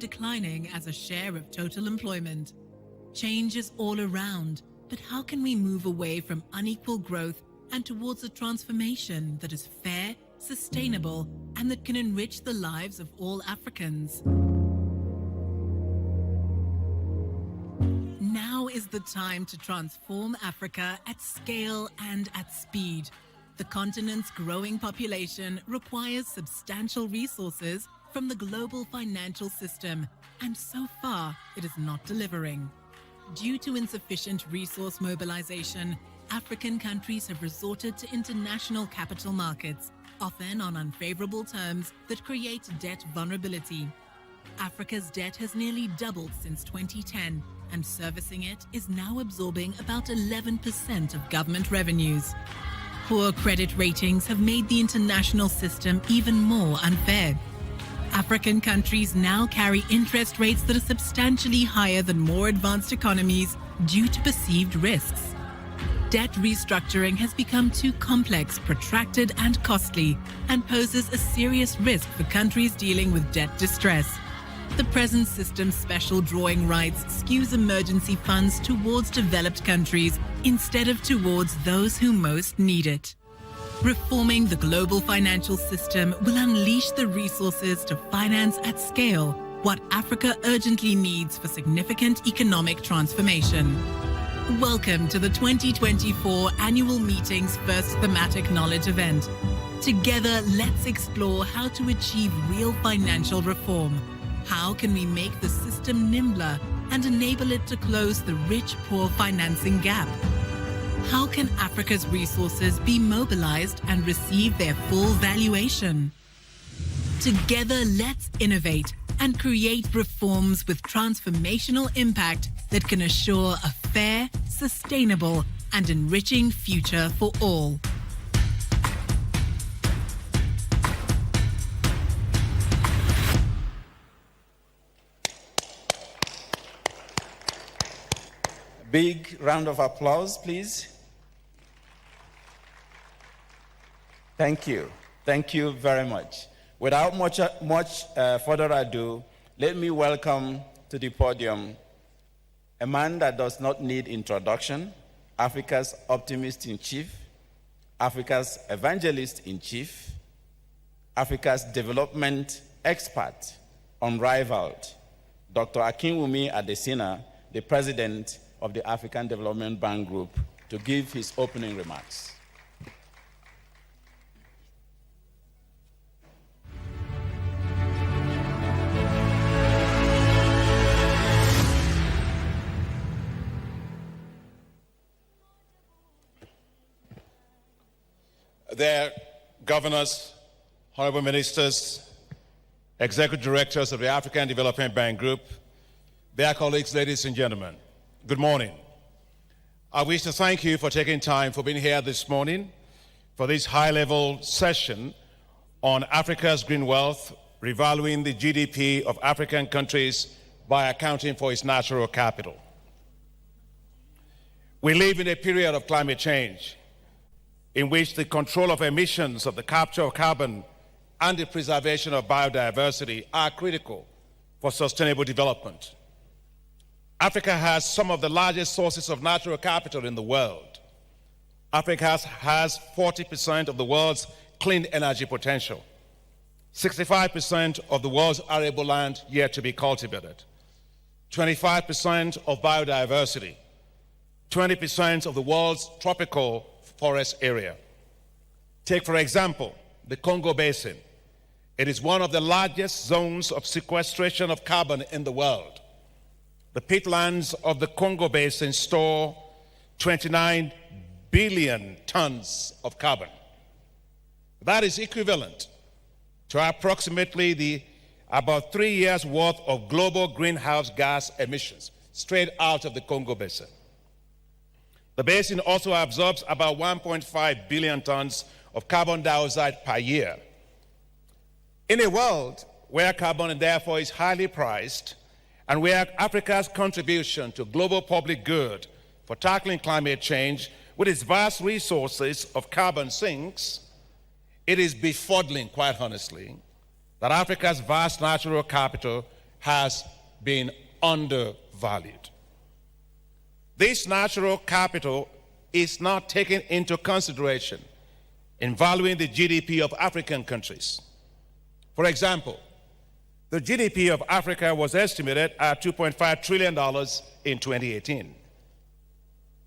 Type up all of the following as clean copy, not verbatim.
declining as a share of total employment. Change is all around, but how can we move away from unequal growth and towards a transformation that is fair, sustainable, and that can enrich the lives of all Africans? Now is the time to transform Africa at scale and at speed. The continent's growing population requires substantial resources from the global financial system, and so far it is not delivering. Due to insufficient resource mobilization, African countries have resorted to international capital markets, often on unfavorable terms that create debt vulnerability. Africa's debt has nearly doubled since 2010, and servicing it is now absorbing about 11% of government revenues. Poor credit ratings have made the international system even more unfair. African countries now carry interest rates that are substantially higher than more advanced economies due to perceived risks. Debt restructuring has become too complex, protracted, and costly, and poses a serious risk for countries dealing with debt distress. The present system's special drawing rights skews emergency funds towards developed countries instead of towards those who most need it. Reforming the global financial system will unleash the resources to finance at scale what Africa urgently needs for significant economic transformation. Welcome to the 2024 Annual Meeting's first thematic knowledge event. Together, let's explore how to achieve real financial reform. How can we make the system nimbler and enable it to close the rich-poor financing gap? How can Africa's resources be mobilized and receive their full valuation? Together, let's innovate and create reforms with transformational impact that can assure a fair, sustainable, and enriching future for all. Big round of applause, please. Thank you. Thank you very much. Without much further ado, let me welcome to the podium a man that does not need introduction, Africa's optimist-in-chief, Africa's evangelist-in-chief, Africa's development expert, unrivaled, Dr. Akinwumi Adesina, the president of the African Development Bank Group, to give his opening remarks. Their governors, honorable ministers, executive directors of the African Development Bank Group, their colleagues, ladies and gentlemen, good morning. I wish to thank you for taking time for being here this morning for this high-level session on Africa's green wealth, revaluing the GDP of African countries by accounting for its natural capital. We live in a period of climate change in which the control of emissions of the capture of carbon and the preservation of biodiversity are critical for sustainable development. Africa has some of the largest sources of natural capital in the world. Africa has 40% of the world's clean energy potential, 65% of the world's arable land yet to be cultivated, 25% of biodiversity, 20% of the world's tropical forest area. Take, for example, the Congo Basin. It is one of the largest zones of sequestration of carbon in the world. The peatlands of the Congo Basin store 29 billion tons of carbon. That is equivalent to approximately about 3 years' worth of global greenhouse gas emissions straight out of the Congo Basin. The basin also absorbs about 1.5 billion tons of carbon dioxide per year. In a world where carbon therefore is highly priced, and where Africa's contribution to global public good for tackling climate change with its vast resources of carbon sinks, it is befuddling, quite honestly, that Africa's vast natural capital has been undervalued. This natural capital is not taken into consideration in valuing the GDP of African countries. For example, the GDP of Africa was estimated at $2.5 trillion in 2018.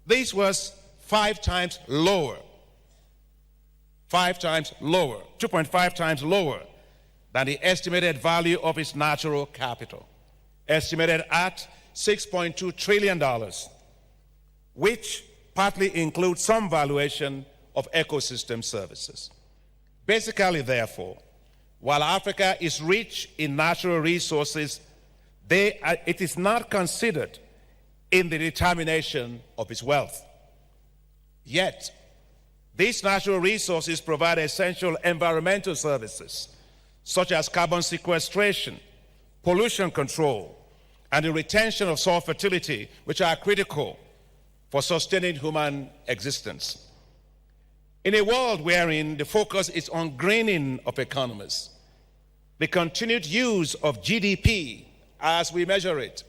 This was 5 times lower, 2.5 times lower than the estimated value of its natural capital, estimated at $6.2 trillion, which partly includes some valuation of ecosystem services. Basically, therefore, while Africa is rich in natural resources, it is not considered in the determination of its wealth. Yet, these natural resources provide essential environmental services, such as carbon sequestration, pollution control, and the retention of soil fertility, which are critical for sustaining human existence. In a world wherein the focus is on greening of economies, the continued use of GDP as we measure it,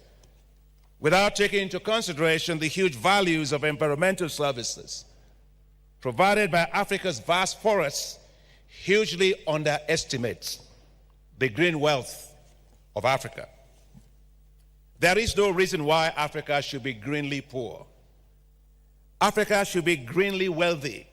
without taking into consideration the huge values of environmental services provided by Africa's vast forests, hugely underestimates the green wealth of Africa. There is no reason why Africa should be greenly poor. Africa should be greenly wealthy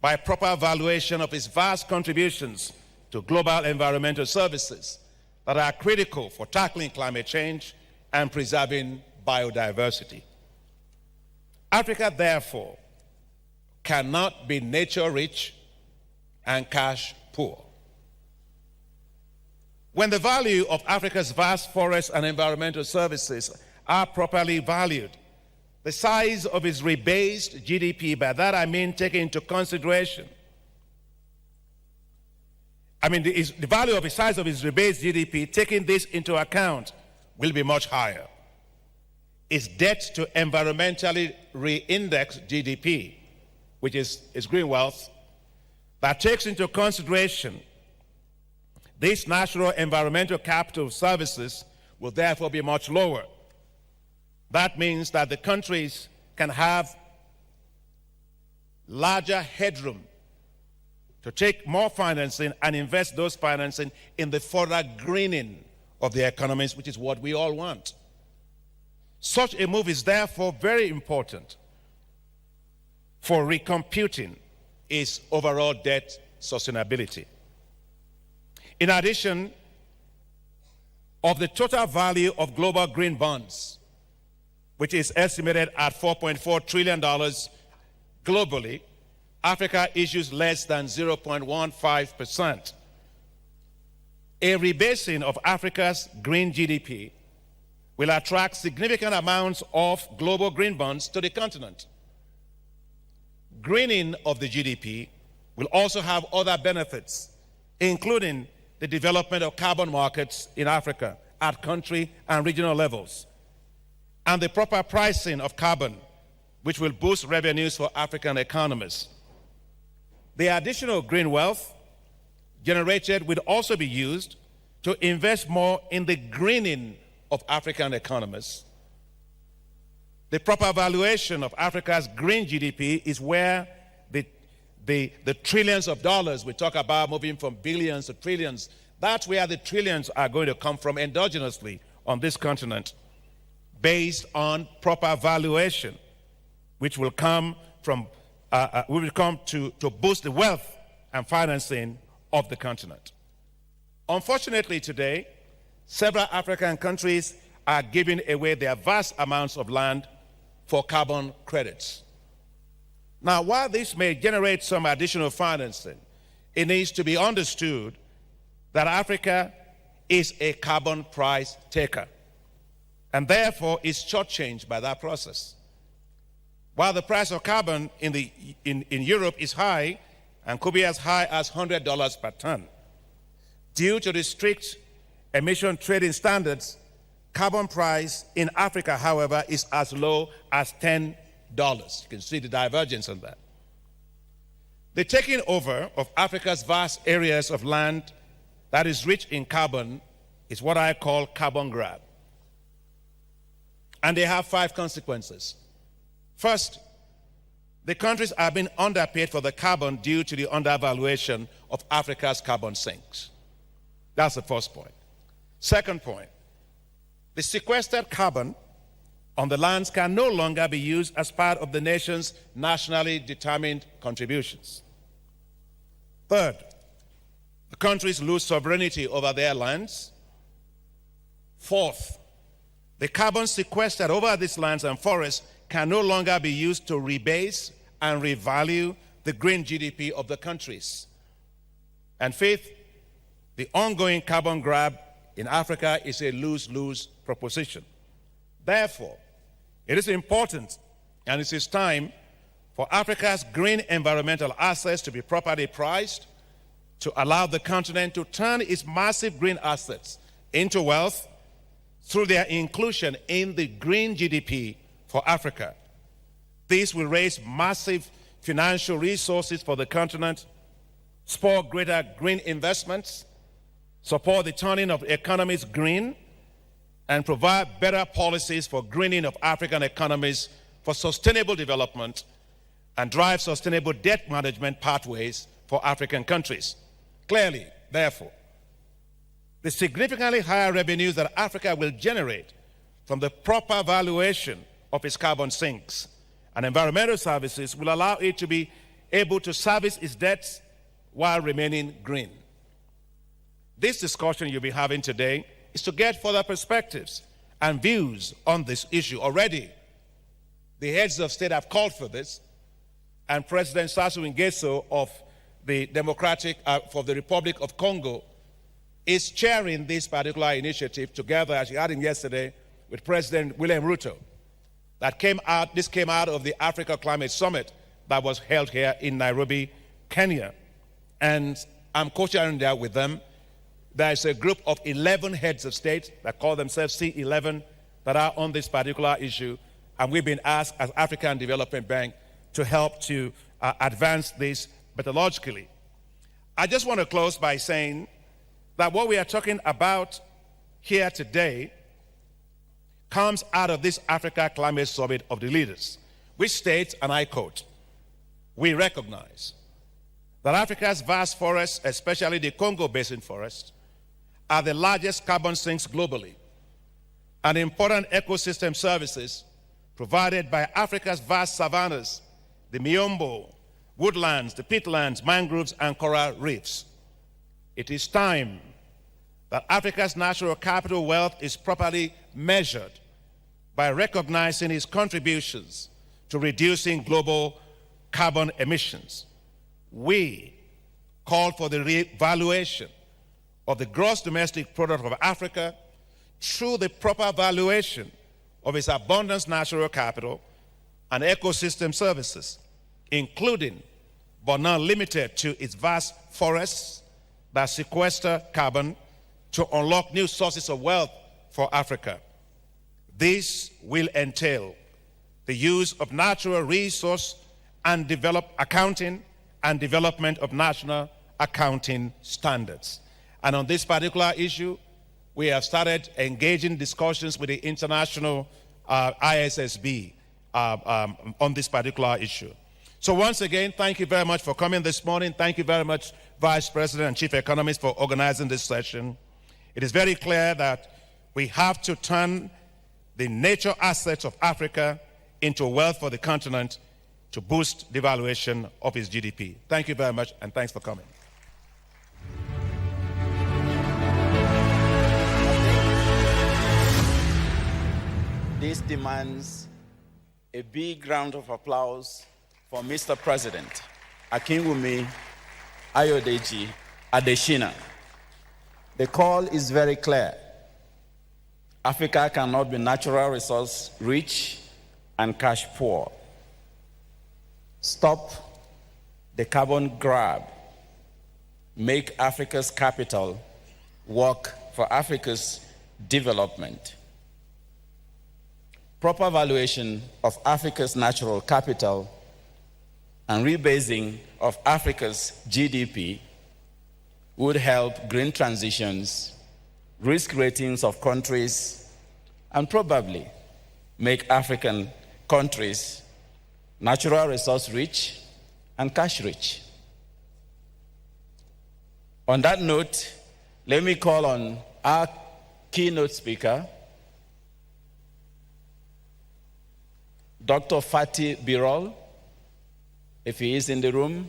by proper valuation of its vast contributions to global environmental services that are critical for tackling climate change and preserving biodiversity. Africa, therefore, cannot be nature-rich and cash-poor. When the value of Africa's vast forests and environmental services are properly valued, the size of its rebased GDP, by that I mean taking into consideration, the value of the size of its rebased GDP, taking this into account, will be much higher. Its debt to environmentally re-indexed GDP, which is its green wealth, that takes into consideration these natural environmental capital services, will therefore be much lower. That means that the countries can have larger headroom to take more financing and invest those financing in the further greening of the economies, which is what we all want. Such a move is therefore very important for recomputing its overall debt sustainability. In addition, of the total value of global green bonds, which is estimated at $4.4 trillion globally, Africa issues less than 0.15%. A rebasing of Africa's green GDP will attract significant amounts of global green bonds to the continent. Greening of the GDP will also have other benefits, including the development of carbon markets in Africa at country and regional levels, and the proper pricing of carbon, which will boost revenues for African economies. The additional green wealth generated will also be used to invest more in the greening of African economies. The proper valuation of Africa's green GDP is where the trillions of dollars we talk about, moving from billions to trillions, that's where the trillions are going to come from endogenously on this continent, based on proper valuation, which will come from to boost the wealth and financing of the continent. Unfortunately today, several African countries are giving away their vast amounts of land for carbon credits. Now, while this may generate some additional financing, it needs to be understood that Africa is a carbon price taker, and therefore is shortchanged by that process. While the price of carbon in Europe is high and could be as high as $100 per ton, due to the strict emission trading standards, carbon price in Africa, however, is as low as $10. You can see the divergence on that. The taking over of Africa's vast areas of land that is rich in carbon is what I call carbon grab. And they have 5 consequences. First, the countries are being underpaid for the carbon due to the undervaluation of Africa's carbon sinks. That's the first point. Second point, the sequestered carbon on the lands can no longer be used as part of the nation's nationally determined contributions. Third, the countries lose sovereignty over their lands. Fourth, the carbon sequestered over these lands and forests can no longer be used to rebase and revalue the green GDP of the countries. And fifth, the ongoing carbon grab in Africa is a lose-lose proposition. Therefore, it is important and it is time for Africa's green environmental assets to be properly priced to allow the continent to turn its massive green assets into wealth through their inclusion in the green GDP for Africa. This will raise massive financial resources for the continent, spur greater green investments, support the turning of economies green, and provide better policies for greening of African economies for sustainable development and drive sustainable debt management pathways for African countries. Clearly, therefore, the significantly higher revenues that Africa will generate from the proper valuation of its carbon sinks and environmental services will allow it to be able to service its debts while remaining green. This discussion you'll be having today is to get further perspectives and views on this issue. Already, the heads of state have called for this, and President Sassou Nguesso of the Republic of Congo is chairing this particular initiative together, as you had him yesterday, with President William Ruto. This came out of the Africa Climate Summit that was held here in Nairobi, Kenya. And I'm co-chairing there with them. There's a group of 11 heads of state that call themselves C11 that are on this particular issue. And we've been asked as African Development Bank to help to advance this methodologically. I just want to close by saying that what we are talking about here today comes out of this Africa Climate Summit of the leaders, which states, and I quote, "We recognize that Africa's vast forests, especially the Congo Basin forest, are the largest carbon sinks globally, and important ecosystem services provided by Africa's vast savannas, the Miombo, woodlands, the peatlands, mangroves, and coral reefs. It is time that Africa's natural capital wealth is properly measured by recognizing its contributions to reducing global carbon emissions. We call for the revaluation of the gross domestic product of Africa through the proper valuation of its abundant natural capital and ecosystem services, including but not limited to its vast forests that sequester carbon to unlock new sources of wealth for Africa. This will entail the use of natural resource and accounting and development of national accounting standards. And on this particular issue, we have started engaging discussions with the international ISSB on this particular issue. So once again, thank you very much for coming this morning. Thank you very much, Vice President and Chief Economist, for organizing this session. It is very clear that we have to turn the nature assets of Africa into wealth for the continent to boost the valuation of its GDP. Thank you very much, and thanks for coming. This demands a big round of applause for Mr. President Akinwumi Ayodeji Adesina. The call is very clear. Africa cannot be natural resource rich and cash poor. Stop the carbon grab. Make Africa's capital work for Africa's development. Proper valuation of Africa's natural capital and rebasing of Africa's GDP would help green transitions, risk ratings of countries, and probably make African countries natural resource rich and cash rich. On that note, let me call on our keynote speaker, Dr. Fatih Birol, if he is in the room.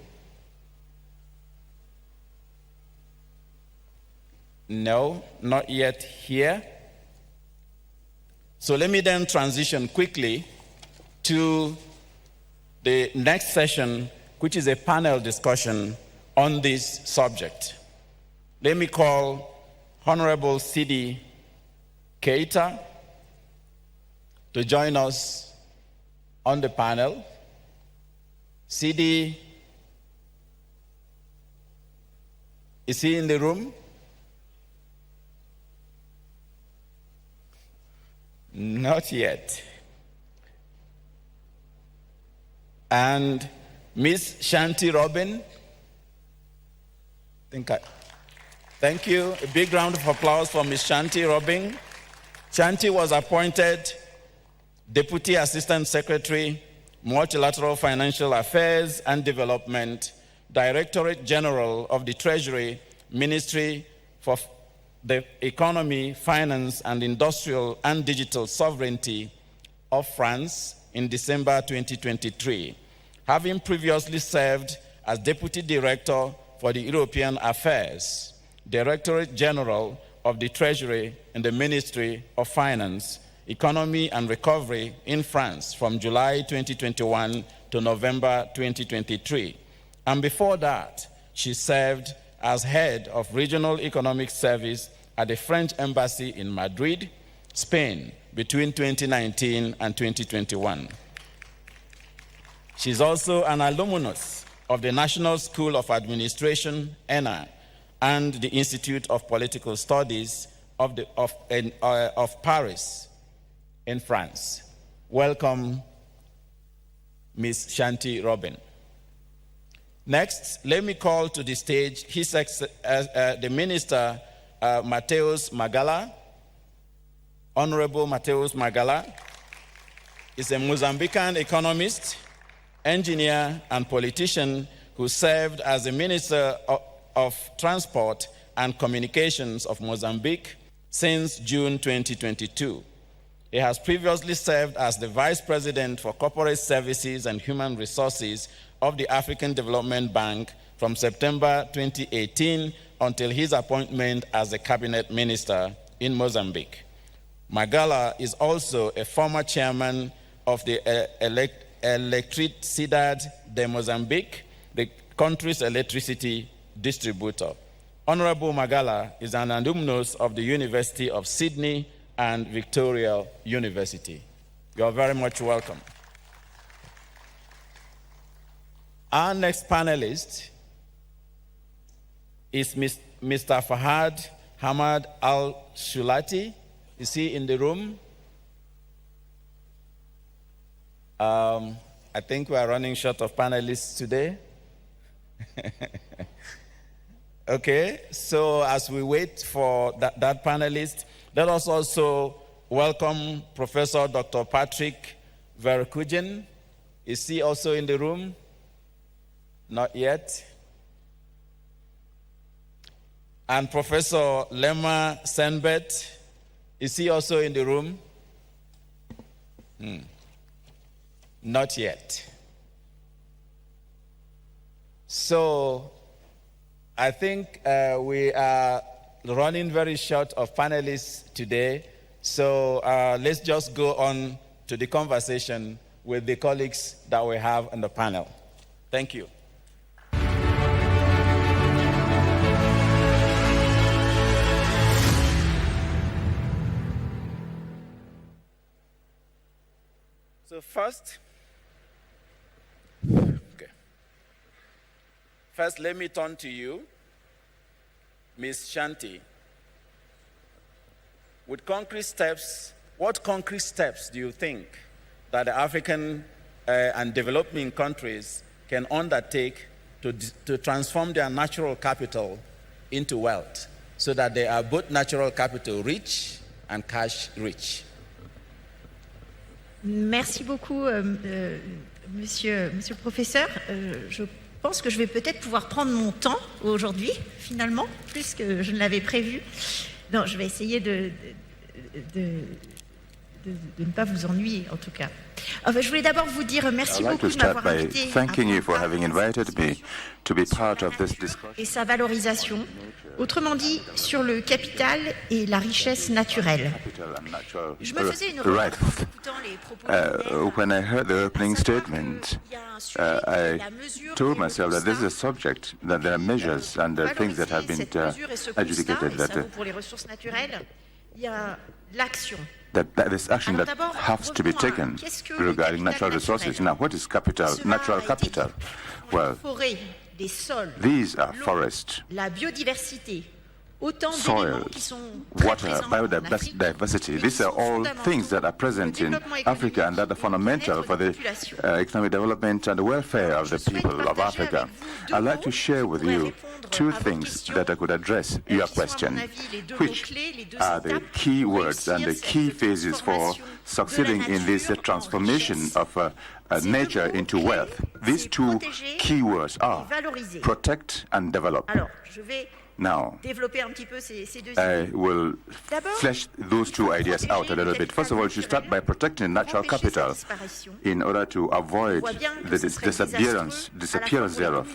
No, not yet here. So let me then transition quickly to the next session, which is a panel discussion on this subject. Let me call Honorable Sidi Keita to join us on the panel. Sidi, is he in the room? Not yet. And Miss Shanti Robin, thank you. A big round of applause for Miss Shanti Robin. Shanti was appointed Deputy Assistant Secretary, Multilateral Financial Affairs and Development, Directorate General of the Treasury, Ministry for the Economy, Finance, and Industrial and Digital Sovereignty of France in December 2023, having previously served as Deputy Director for the European Affairs, Directorate General of the Treasury in the Ministry of Finance, Economy and Recovery in France from July 2021 to November 2023. And before that, she served as Head of Regional Economic Service at the French Embassy in Madrid, Spain, between 2019 and 2021. She's also an alumnus of the National School of Administration, ENA, and the Institute of Political Studies of Paris in France. Welcome, Ms. Shanti Robin. Next, let me call to the stage the Minister, Mateus Magala. Honorable Mateus Magala is a Mozambican economist, engineer, and politician who served as the Minister of Transport and Communications of Mozambique since June 2022. He has previously served as the Vice President for Corporate Services and Human Resources of the African Development Bank from September 2018 until his appointment as a cabinet minister in Mozambique. Magala is also a former chairman of the Electricidad de Mozambique, the country's electricity distributor. Honorable Magala is an alumnus of the University of Sydney and Victoria University. You are very much welcome. Our next panelist is Mr. Fahad Hamad Al-Shulati. Is he in the room? I think we are running short of panelists today. Okay, so as we wait for that panelist, let us also welcome Professor Dr. Patrick Verkujen. Is he also in the room? Not yet. And Professor Lema Senbet, is he also in the room? Not yet. So I think we are running very short of panelists today. So let's just go on to the conversation with the colleagues that we have on the panel. Thank you. So first, let me turn to you, Ms. Shanti. What concrete steps do you think that the African and developing countries can undertake to transform their natural capital into wealth? so that they are both natural capital rich and cash rich. Merci beaucoup, monsieur le professeur. Je pense que je vais peut-être pouvoir prendre mon temps aujourd'hui, finalement, plus que je ne l'avais prévu. Non, je vais essayer de ne pas vous ennuyer, en tout cas. Je voulais d'abord vous dire merci beaucoup de m'avoir invité et sa valorisation, autrement dit, sur le capital et la richesse naturelle. Je me faisais une remarque en écoutant les propos when I heard the opening statement, I told myself that this is a subject, that there are measures and things that have been adjudicated, pour les ressources naturelles, il y a l'action. That this action that has to be taken regarding natural resources. Now, what is capital, natural capital? Well, these are forests, soil, water, biodiversity. These are all things that are present in Africa and that are fundamental for the economic development and the welfare of the people of Africa. I'd like to share with you two things that I could address your question, which are the key words and the key phases for succeeding in this transformation of nature into wealth. These two key words are protect and develop. Now, I will flesh those two ideas out a little bit. First of all, you should start by protecting natural capital in order to avoid the disappearance thereof,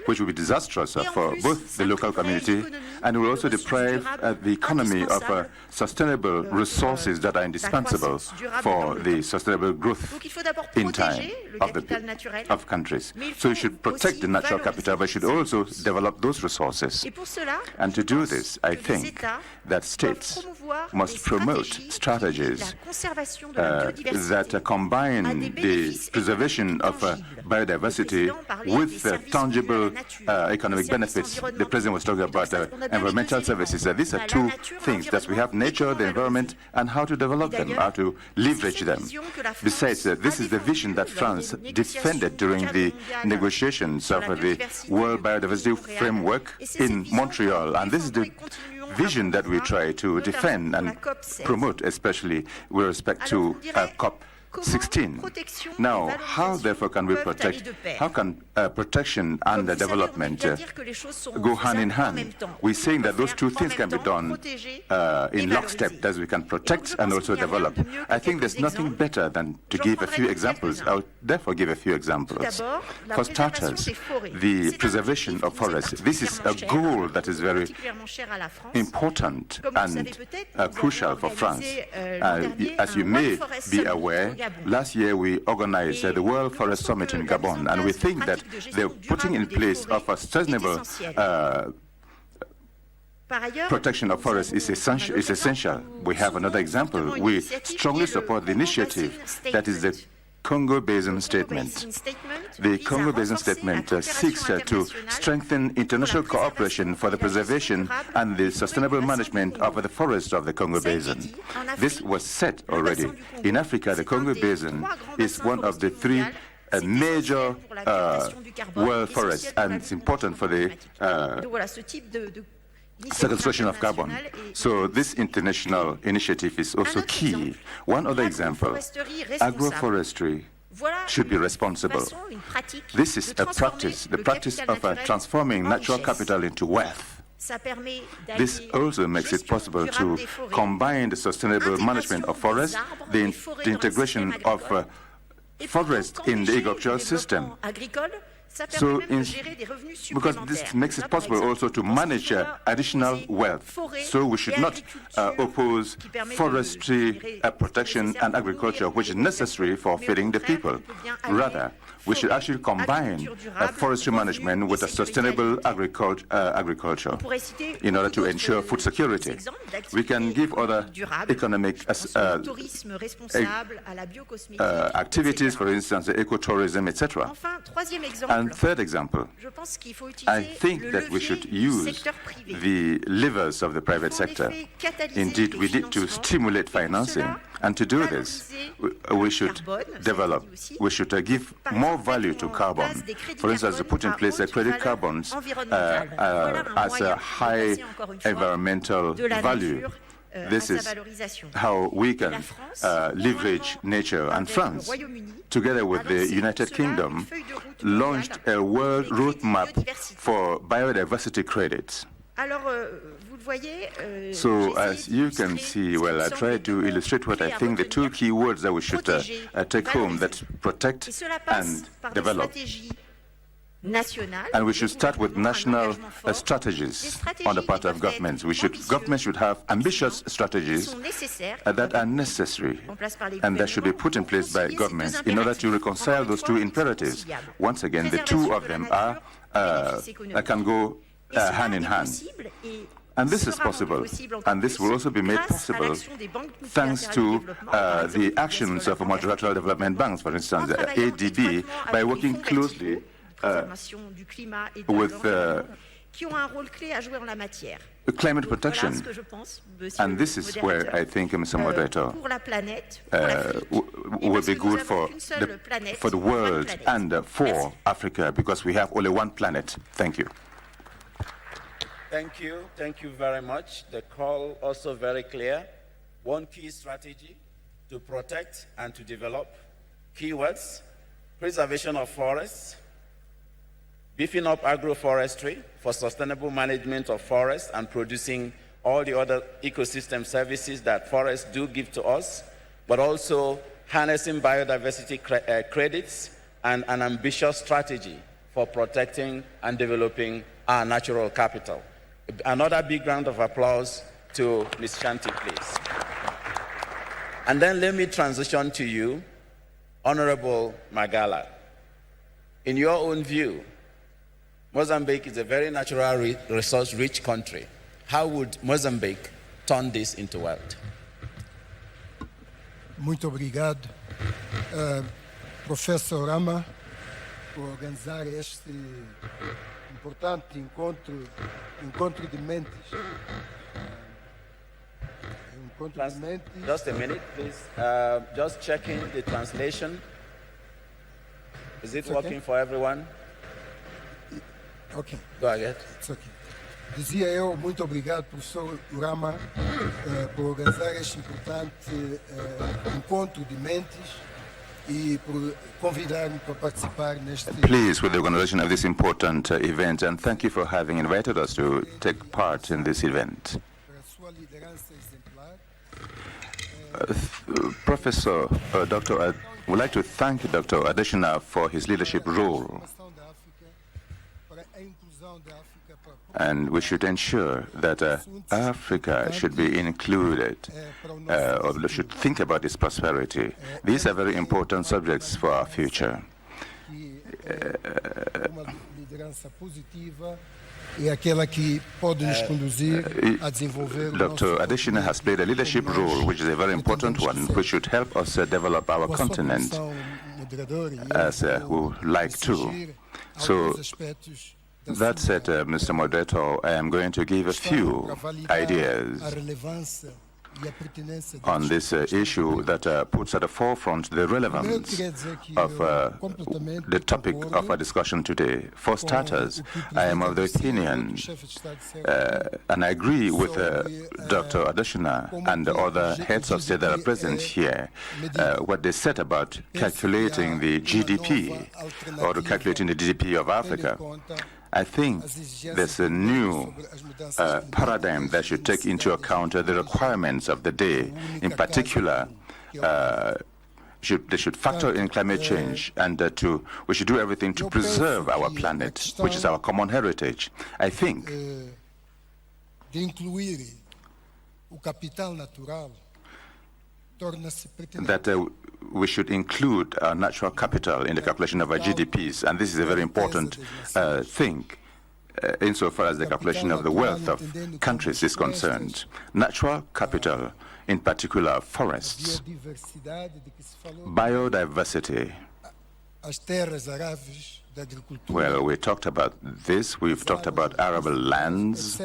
which will be disastrous for both the local community and will also deprive the economy of sustainable resources that are indispensable for the sustainable growth in time of countries. So you should protect the natural capital, but you should also develop those resources. And to do this, I think that states must promote strategies that combine the preservation of biodiversity with tangible economic benefits. The President was talking about environmental services. These are two things, that we have nature, the environment, and how to develop them, how to leverage them. Besides, this is the vision that France defended during the negotiations of the World Biodiversity Framework in Montreal, and this is the vision that we try to defend and promote, especially with respect to COP16. Now, how therefore can we protect? How can protection and development go hand in hand? We're saying that those two things can be done in lockstep, as we can protect and also develop. I think there's nothing better than to give a few examples. I'll therefore give a few examples. For starters, the preservation of forests. This is a goal that is very important and crucial for France. As you may be aware, last year we organized the World Forest Summit in Gabon, and we think that the putting in place of a sustainable protection of forests is essential. We have another example. We strongly support the initiative that is the Congo Basin Statement. The Congo Basin Statement seeks to strengthen international cooperation for the preservation and the sustainable management of the forests of the Congo Basin. This was set already. In Africa, the Congo Basin is one of the three major world forests, and it's important for the sequestration of carbon. So this international initiative is also key. One other example, agroforestry should be responsible. This is a practice, the practice of transforming natural capital into wealth. This also makes it possible to combine the sustainable management of forests, the integration of forests in the agricultural system. So, because this makes it possible also to manage additional wealth. So we should not oppose forestry protection and agriculture, which is necessary for feeding the people. Rather, we should actually combine forestry management with a sustainable agriculture in order to ensure food security. We can give other economic activities, for instance, ecotourism, etc. And third example, I think that we should use the levers of the private sector. Indeed, we need to stimulate financing. And to do this, we should give more value to carbon. For instance, to put in place a credit carbons as a high environmental value. This is how we can leverage nature. And France, together with the United Kingdom, launched a world roadmap for biodiversity credits. So as you can see, well, I try to illustrate what I think the two key words that we should take home, that protect and develop. And we should start with national strategies on the part of governments. Governments should have ambitious strategies that are necessary and that should be put in place by governments in order to reconcile those two imperatives. Once again, the two of them can go hand in hand. And this is possible, and this will also be made possible thanks to the actions of multilateral development banks, for instance, the AfDB, by working closely with climate protection. And this is where I think, Mr. Moderator, will be good for the world and for Africa, because we have only one planet. Thank you. Thank you. Thank you very much. The call also very clear. One key strategy to protect and to develop. Keywords: preservation of forests, beefing up agroforestry for sustainable management of forests and producing all the other ecosystem services that forests do give to us, but also harnessing biodiversity credits and an ambitious strategy for protecting and developing our natural capital. Another big round of applause to Ms. Shanti, please. And then let me transition to you, Honorable Magala. In your own view, Mozambique is a very natural resource-rich country. How would Mozambique turn this into wealth? Muito obrigado, Professor Rama, por organizar este importante encontro de mentes. Just a minute, please. Just checking the translation. Is it working for everyone? Okay. Go ahead. It's okay. Dizia eu, muito obrigado, professor Rama, por organizar este importante encontro de mentes e por convidar-me para participar neste. Pleased with the organization of this important event, and thank you for having invited us to take part in this event. Professor, Dr. I would like to thank Dr. Adeshina for his leadership role. And we should ensure that Africa should be included, or should think about its prosperity. These are very important subjects for our future. Dr. Adeshina has played a leadership role, which is a very important one, which should help us develop our continent as we would like to. So, that said, Mr. Moderator, I am going to give a few ideas on this issue that puts at the forefront the relevance of the topic of our discussion today. For starters, I am of the opinion, and I agree with Dr. Adeshina and the other heads of state that are present here, what they said about calculating the GDP, or calculating the GDP of Africa. I think there's a new paradigm that should take into account the requirements of the day. In particular, they should factor in climate change, and we should do everything to preserve our planet, which is our common heritage. I think that we should include our natural capital in the calculation of our GDPs, and this is a very important thing insofar as the calculation of the wealth of countries is concerned. Natural capital, in particular forests, biodiversity. Well, we talked about this. We've talked about arable lands.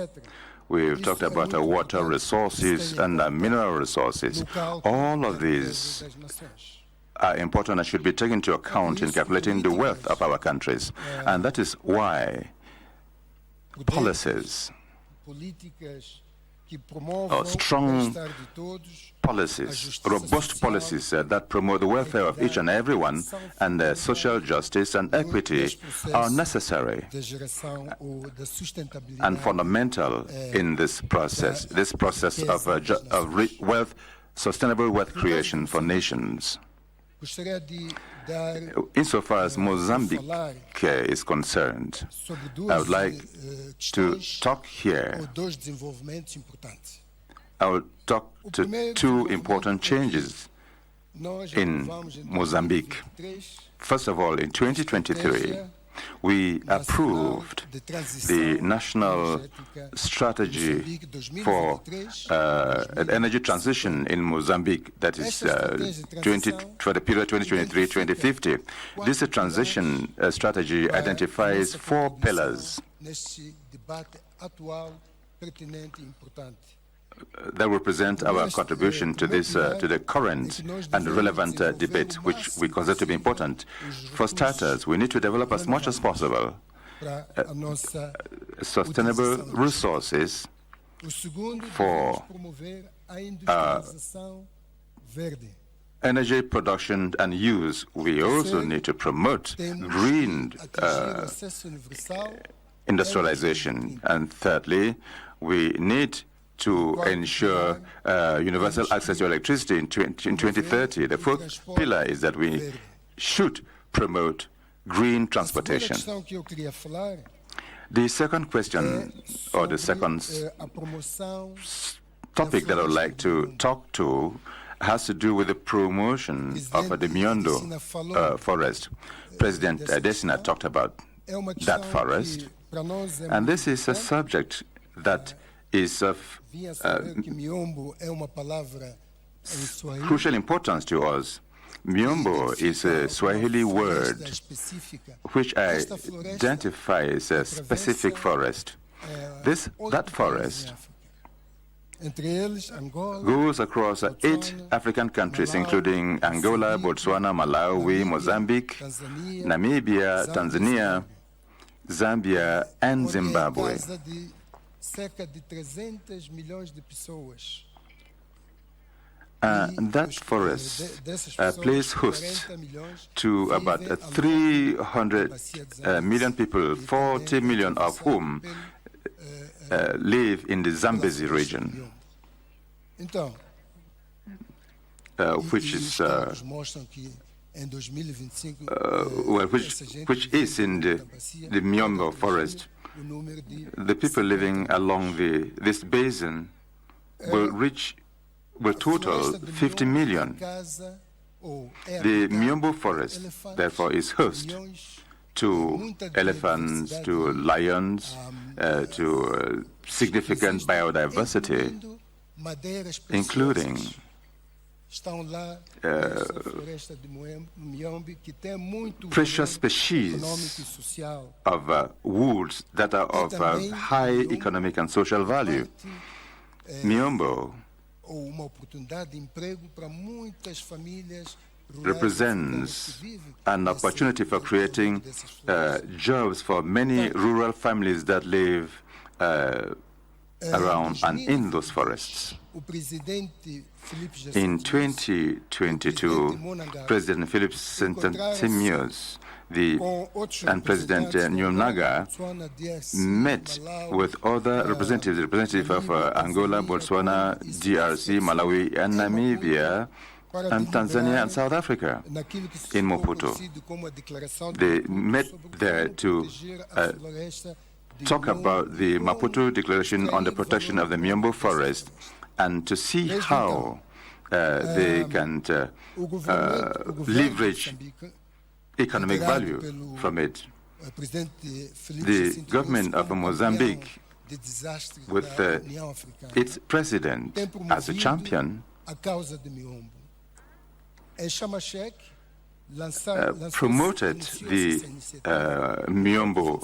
We've talked about water resources and mineral resources. All of these are important and should be taken into account in calculating the wealth of our countries. And that is why policies, or strong policies, robust policies that promote the welfare of each and everyone and social justice and equity are necessary and fundamental in this process of wealth, sustainable wealth creation for nations. Insofar as Mozambique is concerned, I would like to talk here. I will talk to two important changes in Mozambique. First of all, in 2023, we approved the national strategy for an energy transition in Mozambique, that is for the period 2023-2050. This transition strategy identifies 4 pillars that represent our contribution to this, to the current and relevant debate, which we consider to be important. For starters, we need to develop as much as possible sustainable resources for energy production and use. We also need to promote green industrialization. And thirdly, we need to ensure universal access to electricity in 2030. The fourth pillar is that we should promote green transportation. The second question, or the second topic that I would like to talk to, has to do with the promotion of the Miondo forest. President Desina talked about that forest, and this is a subject that is of crucial importance to us. Miombo is a Swahili word which identifies a specific forest. That forest goes across 8 African countries, including Angola, Botswana, Malawi, Mozambique, Namibia, Tanzania, Zambia, and Zimbabwe. That forest plays host to about 300 million people, 40 million of whom live in the Zambezi region, which is which is in the Miombo forest. The people living along this basin will total 50 million. The Miombo forest, therefore, is host to elephants, to lions, to significant biodiversity, including precious species of woods that are of high economic and social value. Miombo represents an opportunity for creating jobs for many rural families that live around and in those forests. In 2022, President Philip Sentimios and President Nyunaga met with other representatives of Angola, Botswana, DRC, Malawi, and Namibia, and Tanzania and South Africa in Maputo. They met there to talk about the Maputo Declaration on the protection of the Miombo forest and to see how they can leverage economic value from it. The government of Mozambique, with its president as a champion, promoted the Miombo,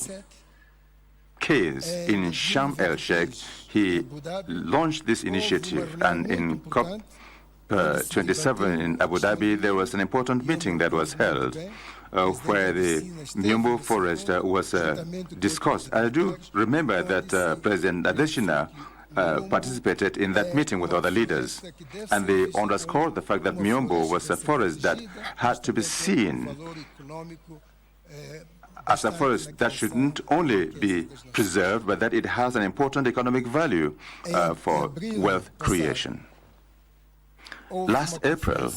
case in Sharm el-Sheikh, he launched this initiative, and in COP 27 in Abu Dhabi, there was an important meeting that was held where the Miombo forest was discussed. I do remember that President Adesina participated in that meeting with other leaders, and they underscored the fact that Miombo was a forest that had to be seen as a forest that shouldn't only be preserved, but that it has an important economic value for wealth creation. Last April,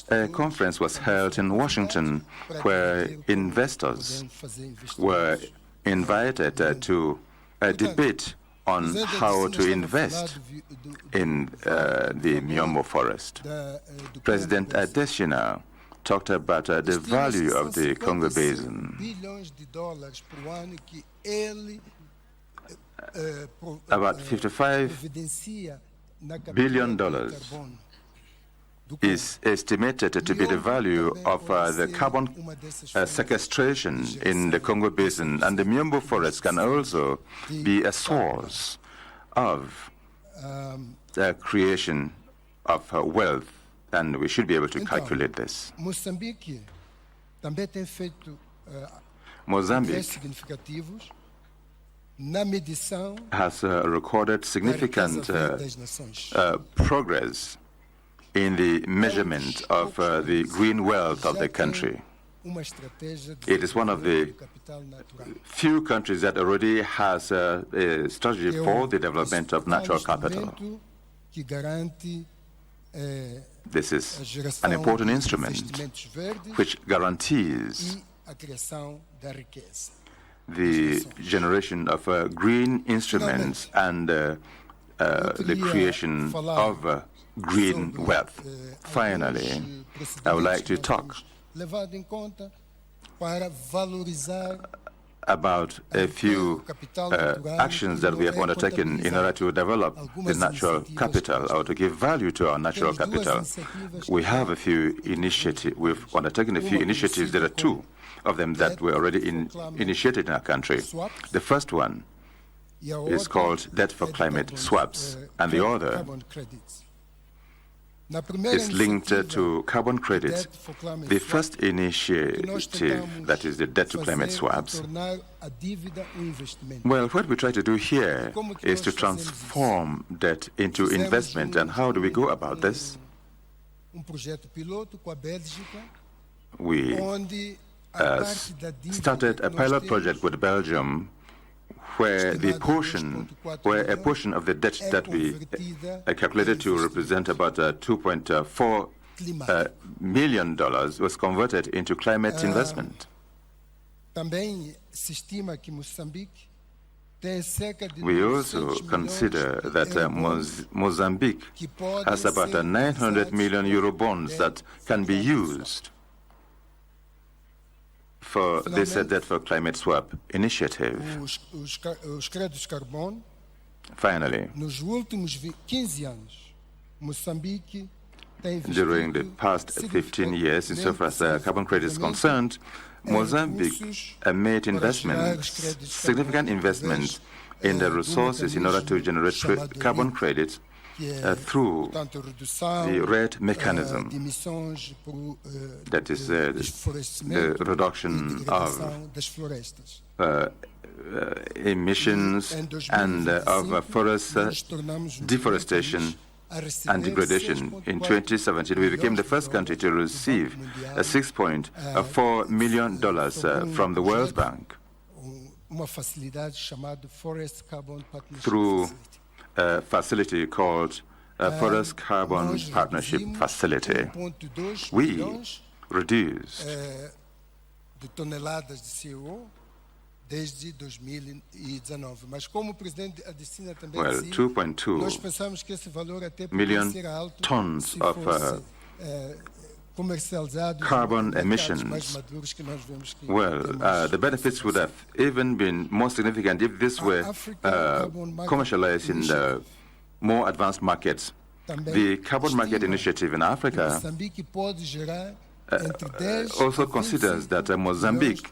a conference was held in Washington where investors were invited to debate on how to invest in the Miombo forest. President Adesina talked about the value of the Congo Basin. About $55 billion is estimated to be the value of the carbon sequestration in the Congo Basin, and the Miombo forest can also be a source of the creation of wealth, and we should be able to calculate this. Mozambique has recorded significant progress in the measurement of the green wealth of the country. It is one of the few countries that already has a strategy for the development of natural capital. This is an important instrument which guarantees the generation of green instruments and the creation of green wealth. Finally, I would like to talk about a few actions that we have undertaken in order to develop the natural capital, or to give value to our natural capital. We have a few initiatives. We've undertaken a few initiatives. There are two of them that were already initiated in our country. The first one is called Debt for Climate Swaps, and the other is linked to carbon credits. The first initiative, that is the debt to climate swaps, well, what we try to do here is to transform debt into investment. And how do we go about this? We started a pilot project with Belgium where a portion of the debt that we calculated to represent about $2.4 million was converted into climate investment. We also consider that Mozambique has about 900 million euro bonds that can be used for this debt for climate swap initiative. Finally, during the past 15 years, insofar as carbon credit is concerned, Mozambique made investments, significant investments in the resources in order to generate carbon credits through the RED mechanism, that is the reduction of emissions and of forest deforestation and degradation. In 2017, we became the first country to receive $6.4 million from the World Bank through a facility called Forest Carbon Partnership Facility. We reduced well, 2.2 million tons of carbon emissions. Well, the benefits would have even been more significant if this were commercialized in the more advanced markets. The Carbon Market Initiative in Africa also considers that Mozambique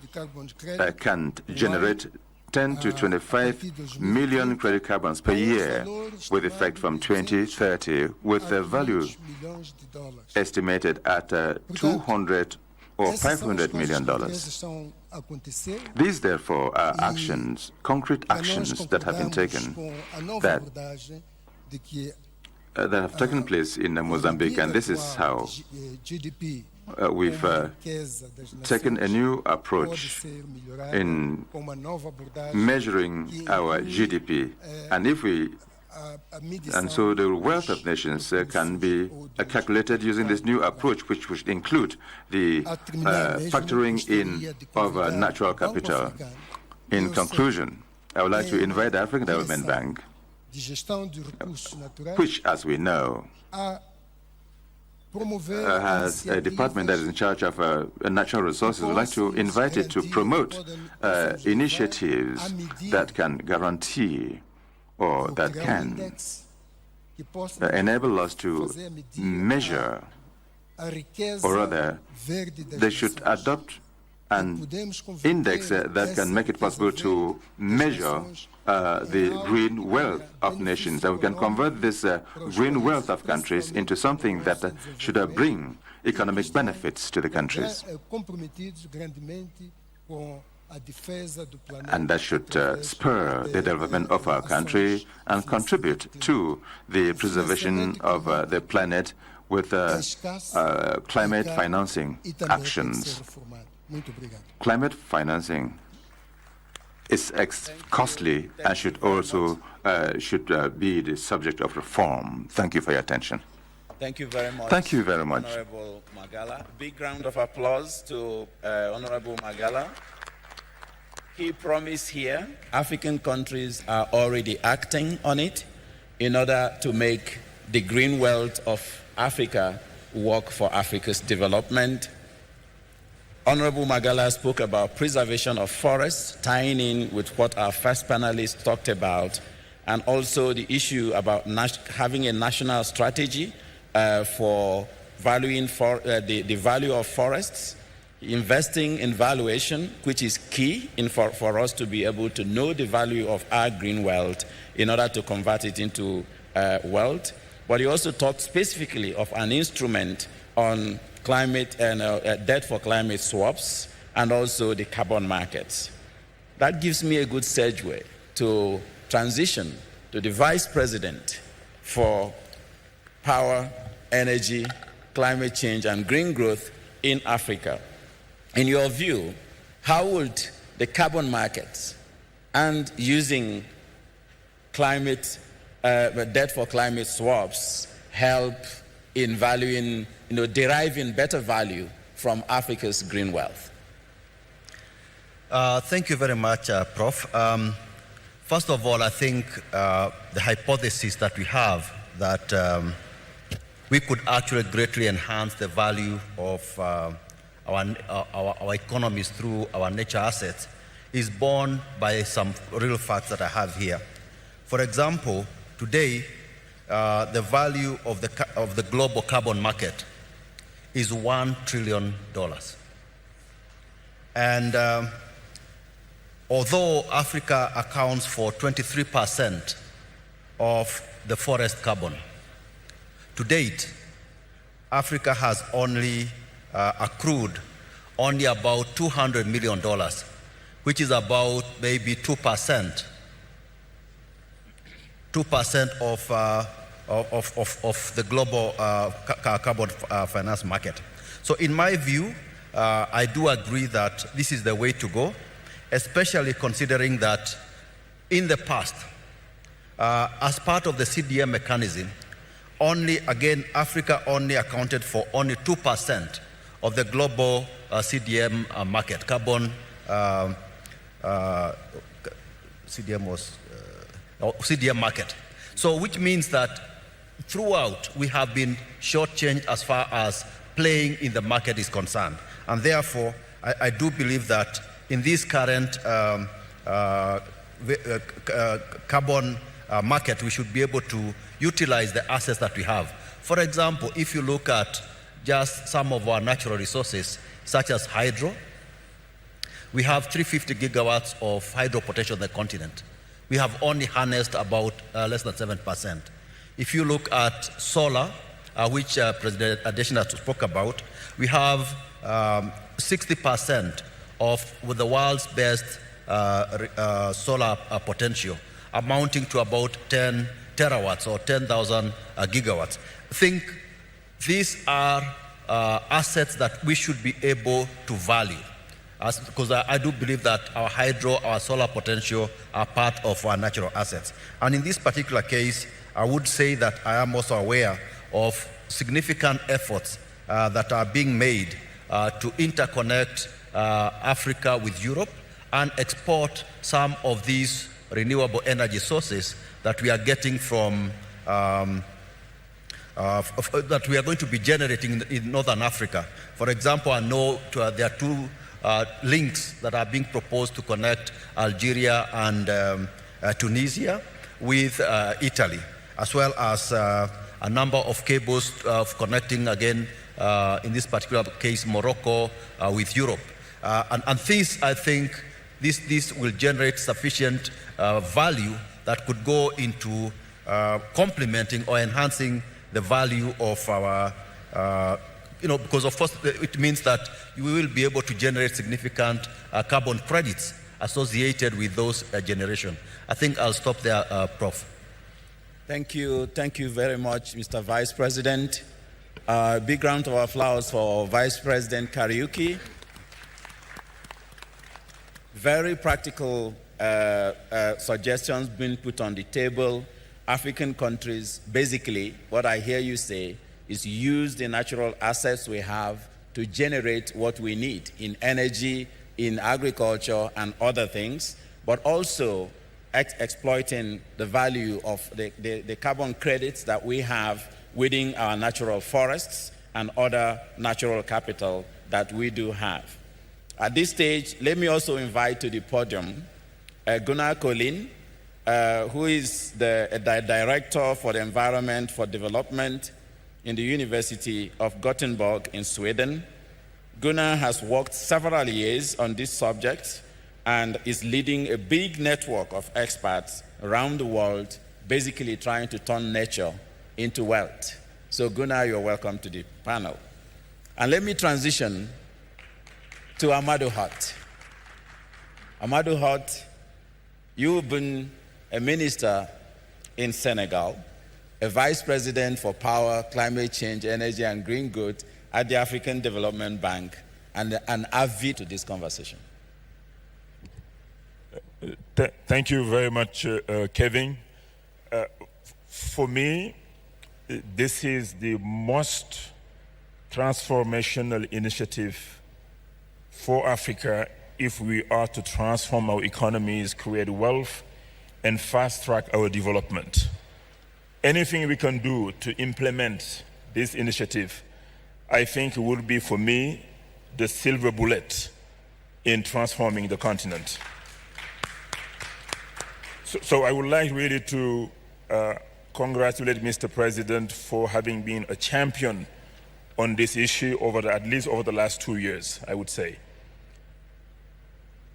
can generate 10 to 25 million credit carbons per year with effect from 2030, with the value estimated at $200 or $500 million. These, therefore, are actions, concrete actions that have been taken that have taken place in Mozambique, and this is how we've taken a new approach in measuring our GDP. And so the wealth of nations can be calculated using this new approach, which would include the factoring in of natural capital. In conclusion, I would like to invite the African Development Bank, which, as we know, has a department that is in charge of natural resources. We'd like to invite it to promote initiatives that can guarantee or that can enable us to measure, or rather, they should adopt an index that can make it possible to measure the green wealth of nations. And we can convert this green wealth of countries into something that should bring economic benefits to the countries. And that should spur the development of our country and contribute to the preservation of the planet with climate financing actions. Climate financing is costly and should also be the subject of reform. Thank you for your attention. Thank you very much. Thank you very much. Honorable Magala. Big round of applause to Honorable Magala. He promised here African countries are already acting on it in order to make the green wealth of Africa work for Africa's development. Honorable Magala spoke about preservation of forests, tying in with what our first panelist talked about, and also the issue about having a national strategy for valuing the value of forests, investing in valuation, which is key for us to be able to know the value of our green wealth in order to convert it into wealth. But he also talked specifically of an instrument on climate and debt for climate swaps, and also the carbon markets. That gives me a good segue to transition to the Vice President for Power, Energy, Climate Change, and Green Growth in Africa. In your view, how would the carbon markets and using climate debt for climate swaps help in valuing, deriving better value from Africa's green wealth? Thank you very much, Prof. First of all, I think the hypothesis that we have that we could actually greatly enhance the value of our economies through our nature assets is borne by some real facts that I have here. For example, today, the value of the global carbon market is $1 trillion. And although Africa accounts for 23% of the forest carbon, to date, Africa has only accrued only about $200 million, which is about maybe 2% of the global carbon finance market. So in my view, I do agree that this is the way to go, especially considering that in the past, as part of the CDM mechanism, Africa only accounted for only 2% of the global CDM market. Carbon CDM market. So which means that throughout we have been shortchanged as far as playing in the market is concerned. And therefore, I do believe that in this current carbon market, we should be able to utilize the assets that we have. For example, if you look at just some of our natural resources, such as hydro. We have 350 gigawatts of hydro potential on the continent. We have only harnessed about less than 7%. If you look at solar, which President Adesina spoke about, we have 60% of the world's best solar potential, amounting to about 10 terawatts or 10,000 gigawatts. I think these are assets that we should be able to value, because I do believe that our hydro, our solar potential are part of our natural assets. And in this particular case, I would say that I am also aware of significant efforts that are being made to interconnect Africa with Europe and export some of these renewable energy sources that we are getting from, that we are going to be generating in Northern Africa. For example, I know there are two links that are being proposed to connect Algeria and Tunisia with Italy, as well as a number of cables connecting, again, in this particular case, Morocco with Europe. And this, I think, this will generate sufficient value that could go into complementing or enhancing the value of our, because of course it means that we will be able to generate significant carbon credits associated with those generation. I think I'll stop there, Prof. Thank you very much, Mr. Vice President. Big round of applause for Vice President Kariuki. Very practical suggestions being put on the table. African countries, basically, what I hear you say is use the natural assets we have to generate what we need in energy, in agriculture, and other things, but also exploiting the value of the carbon credits that we have within our natural forests and other natural capital that we do have. At this stage, let me also invite to the podium Gunnar Collin, who is the Director for the Environment for Development in the University of Gothenburg in Sweden. Gunnar has worked several years on this subject and is leading a big network of experts around the world, basically trying to turn nature into wealth. So Gunnar, you're welcome to the panel. And let me transition to Amadou Hott. Amadou Hott, you've been a minister in Senegal, a vice president for power, climate change, energy, and green goods at the African Development Bank, and an avid to this conversation. Thank you very much, Kevin. For me, this is the most transformational initiative for Africa if we are to transform our economies, create wealth, and fast-track our development. Anything we can do to implement this initiative, I think will be, for me, the silver bullet in transforming the continent. So I would like really to congratulate Mr. President for having been a champion on this issue at least over the last 2 years, I would say.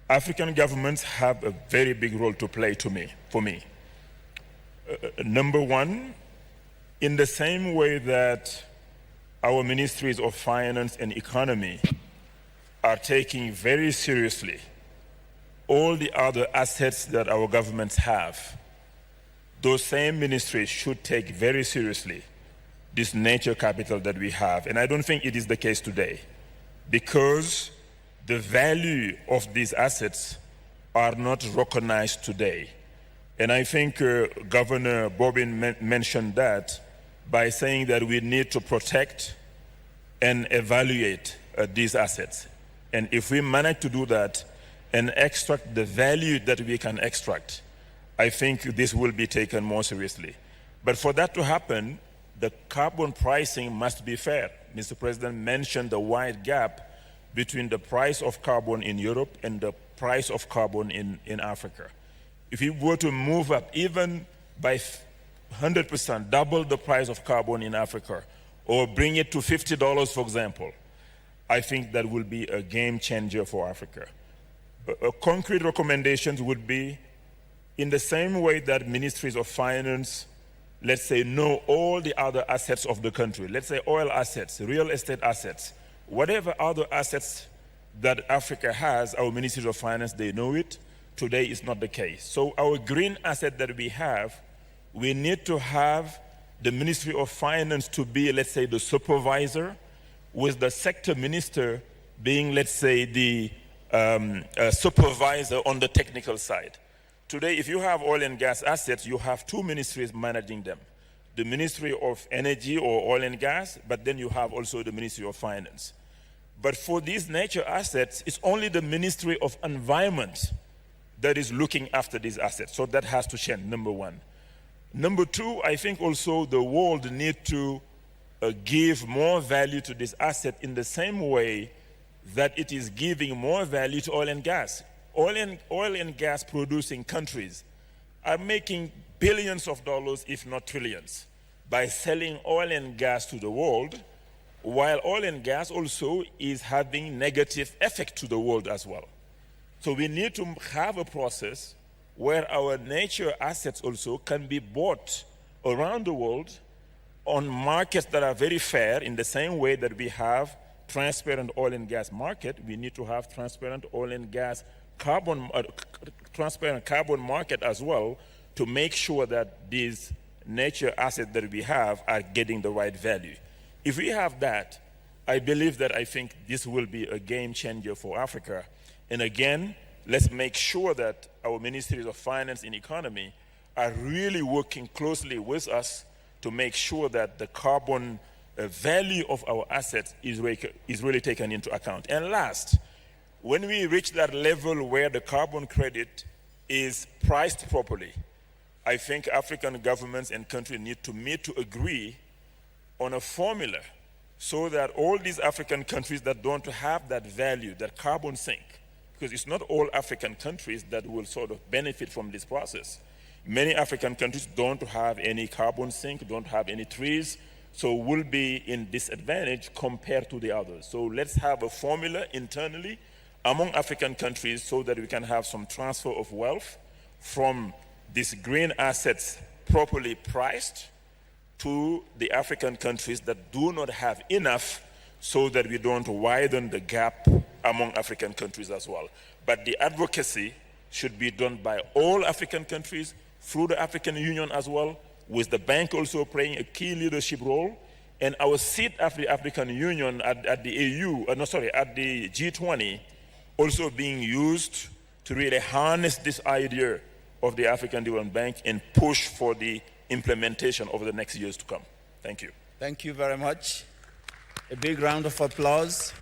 African governments have a very big role to play for me. Number one, in the same way that our ministries of finance and economy are taking very seriously all the other assets that our governments have, those same ministries should take very seriously this nature capital that we have. And I don't think it is the case today, because the value of these assets are not recognized today. And I think Governor Bobbin mentioned that by saying that we need to protect and evaluate these assets. And if we manage to do that and extract the value that we can extract, I think this will be taken more seriously. But for that to happen, the carbon pricing must be fair. Mr. President mentioned the wide gap between the price of carbon in Europe and the price of carbon in Africa. If we were to move up even by 100%, double the price of carbon in Africa, or bring it to $50, for example, I think that will be a game changer for Africa. Concrete recommendations would be, in the same way that ministries of finance, let's say, know all the other assets of the country, let's say oil assets, real estate assets, whatever other assets that Africa has, our ministries of finance, they know it. Today is not the case. So our green asset that we have, we need to have the Ministry of Finance to be, let's say, the supervisor, with the sector minister being, let's say, the supervisor on the technical side. Today, if you have oil and gas assets, you have two ministries managing them. The Ministry of Energy or Oil and Gas, but then you have also the Ministry of Finance. But for these nature assets, it's only the Ministry of Environment that is looking after these assets. So that has to change, number one. Number two, I think also the world needs to give more value to this asset in the same way that it is giving more value to oil and gas. Oil and gas producing countries are making billions of dollars, if not trillions, by selling oil and gas to the world, while oil and gas also is having negative effect to the world as well. So we need to have a process where our nature assets also can be bought around the world on markets that are very fair. In the same way that we have transparent oil and gas market, we need to have transparent oil and gas transparent carbon market as well, to make sure that these nature assets that we have are getting the right value. If we have that, I believe that I think this will be a game changer for Africa. And again, let's make sure that our ministries of finance and economy are really working closely with us to make sure that the carbon value of our assets is really taken into account. And last, when we reach that level where the carbon credit is priced properly, I think African governments and countries need to meet to agree on a formula so that all these African countries that don't have that value, that carbon sink, because it's not all African countries that will sort of benefit from this process. Many African countries don't have any carbon sink, don't have any trees, so will be in disadvantage compared to the others. So let's have a formula internally among African countries so that we can have some transfer of wealth from these green assets properly priced to the African countries that do not have enough, so that we don't widen the gap among African countries as well. But the advocacy should be done by all African countries through the African Union as well, with the bank also playing a key leadership role, and our seat of the African Union at the at the G20 also being used to really harness this idea of the African Development Bank and push for the implementation over the next years to come. Thank you. Thank you very much. A big round of applause.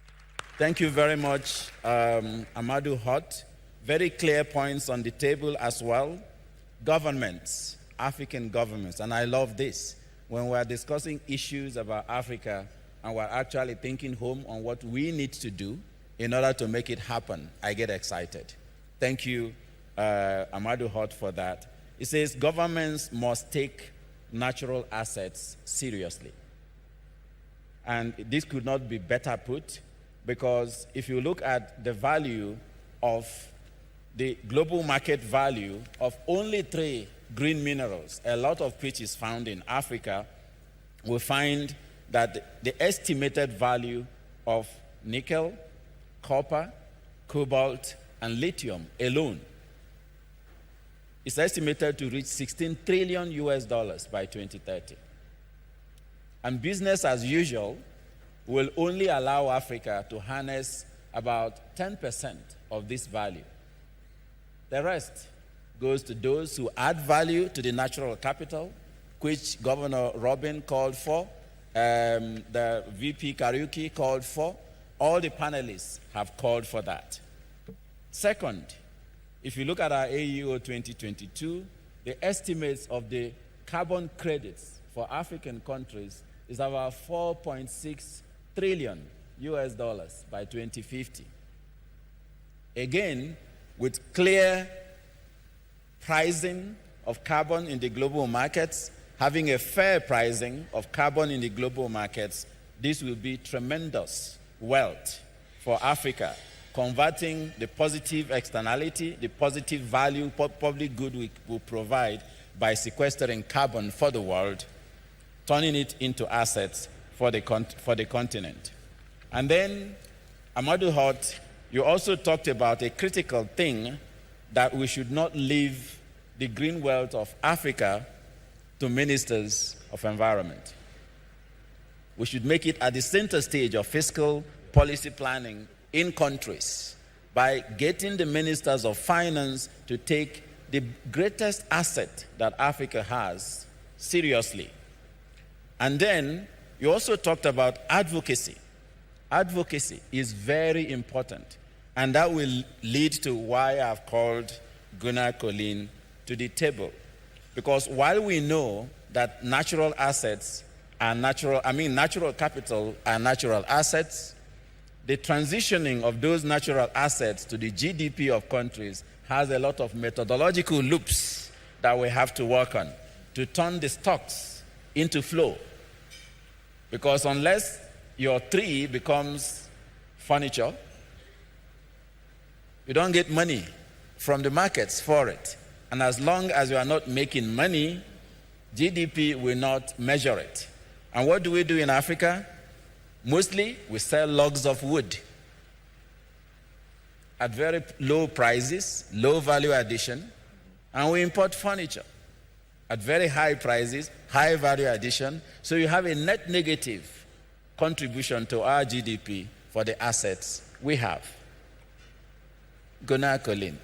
Thank you very much, Amadou Hott. Very clear points on the table as well. Governments, African governments, and I love this. When we're discussing issues about Africa and we're actually thinking home on what we need to do in order to make it happen, I get excited. Thank you, Amadou Hott, for that. It says governments must take natural assets seriously. And this could not be better put, because if you look at the value of the global market value of only 3 green minerals, a lot of which is found in Africa, we find that the estimated value of nickel, copper, cobalt, and lithium alone is estimated to reach $16 trillion by 2030. And business as usual will only allow Africa to harness about 10% of this value. The rest goes to those who add value to the natural capital, which Governor Robin called for, the VP Kariuki called for. All the panelists have called for that. Second, if you look at our AUO 2022, the estimates of the carbon credits for African countries is about $4.6 trillion by 2050. Again, with clear pricing of carbon in the global markets having a fair pricing of carbon in the global markets, this will be tremendous wealth for Africa, converting the positive externality, the positive value, public good we will provide by sequestering carbon for the world, turning it into assets for the continent. And then, Amadou Hott, you also talked about a critical thing, that we should not leave the green wealth of Africa to ministers of environment. We should make it at the center stage of fiscal policy planning in countries by getting the ministers of finance to take the greatest asset that Africa has seriously. And then you also talked about advocacy. Advocacy is very important, and that will lead to why I've called Gunnar Collin to the table. Because while we know that natural assets are natural capital are natural assets, the transitioning of those natural assets to the GDP of countries has a lot of methodological loops that we have to work on to turn the stocks into flow. Because unless your tree becomes furniture, you don't get money from the markets for it. And as long as you are not making money, GDP will not measure it. And what do we do in Africa? Mostly, we sell logs of wood at very low prices, low value addition, and we import furniture at very high prices, high value addition. So you have a net negative contribution to our GDP for the assets we have. Gunnar Collin,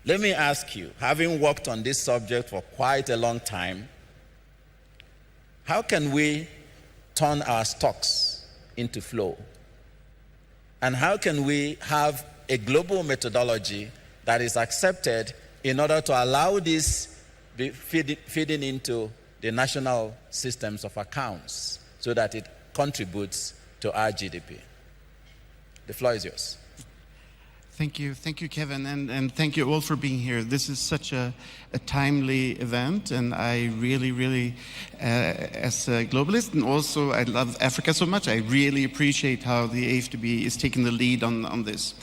let me ask you, having worked on this subject for quite a long time, how can we turn our stocks into flow? And how can we have a global methodology that is accepted in order to allow this feeding into the national systems of accounts so that it contributes to our GDP? The floor is yours. Thank you, Kevin, and thank you all for being here. This is such a timely event, and I really, as a globalist, and also I love Africa so much, I really appreciate how the AfDB is taking the lead on this.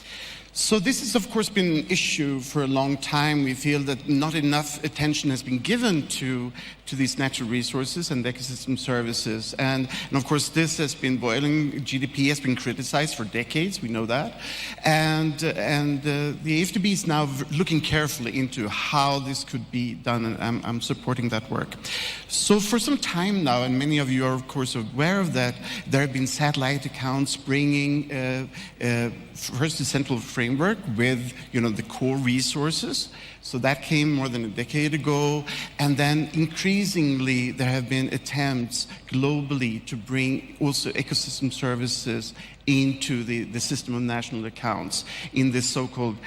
So this has, of course, been an issue for a long time. We feel that not enough attention has been given to these natural resources and ecosystem services. And of course, this has been boiling. GDP has been criticized for decades, we know that. And the AfDB is now looking carefully into how this could be done, and I'm supporting that work. So for some time now, and many of you are, of course, aware of that, there have been satellite accounts bringing first the central framework with the core resources. So that came more than a decade ago, and then increasingly there have been attempts globally to bring also ecosystem services into the system of national accounts in this so-called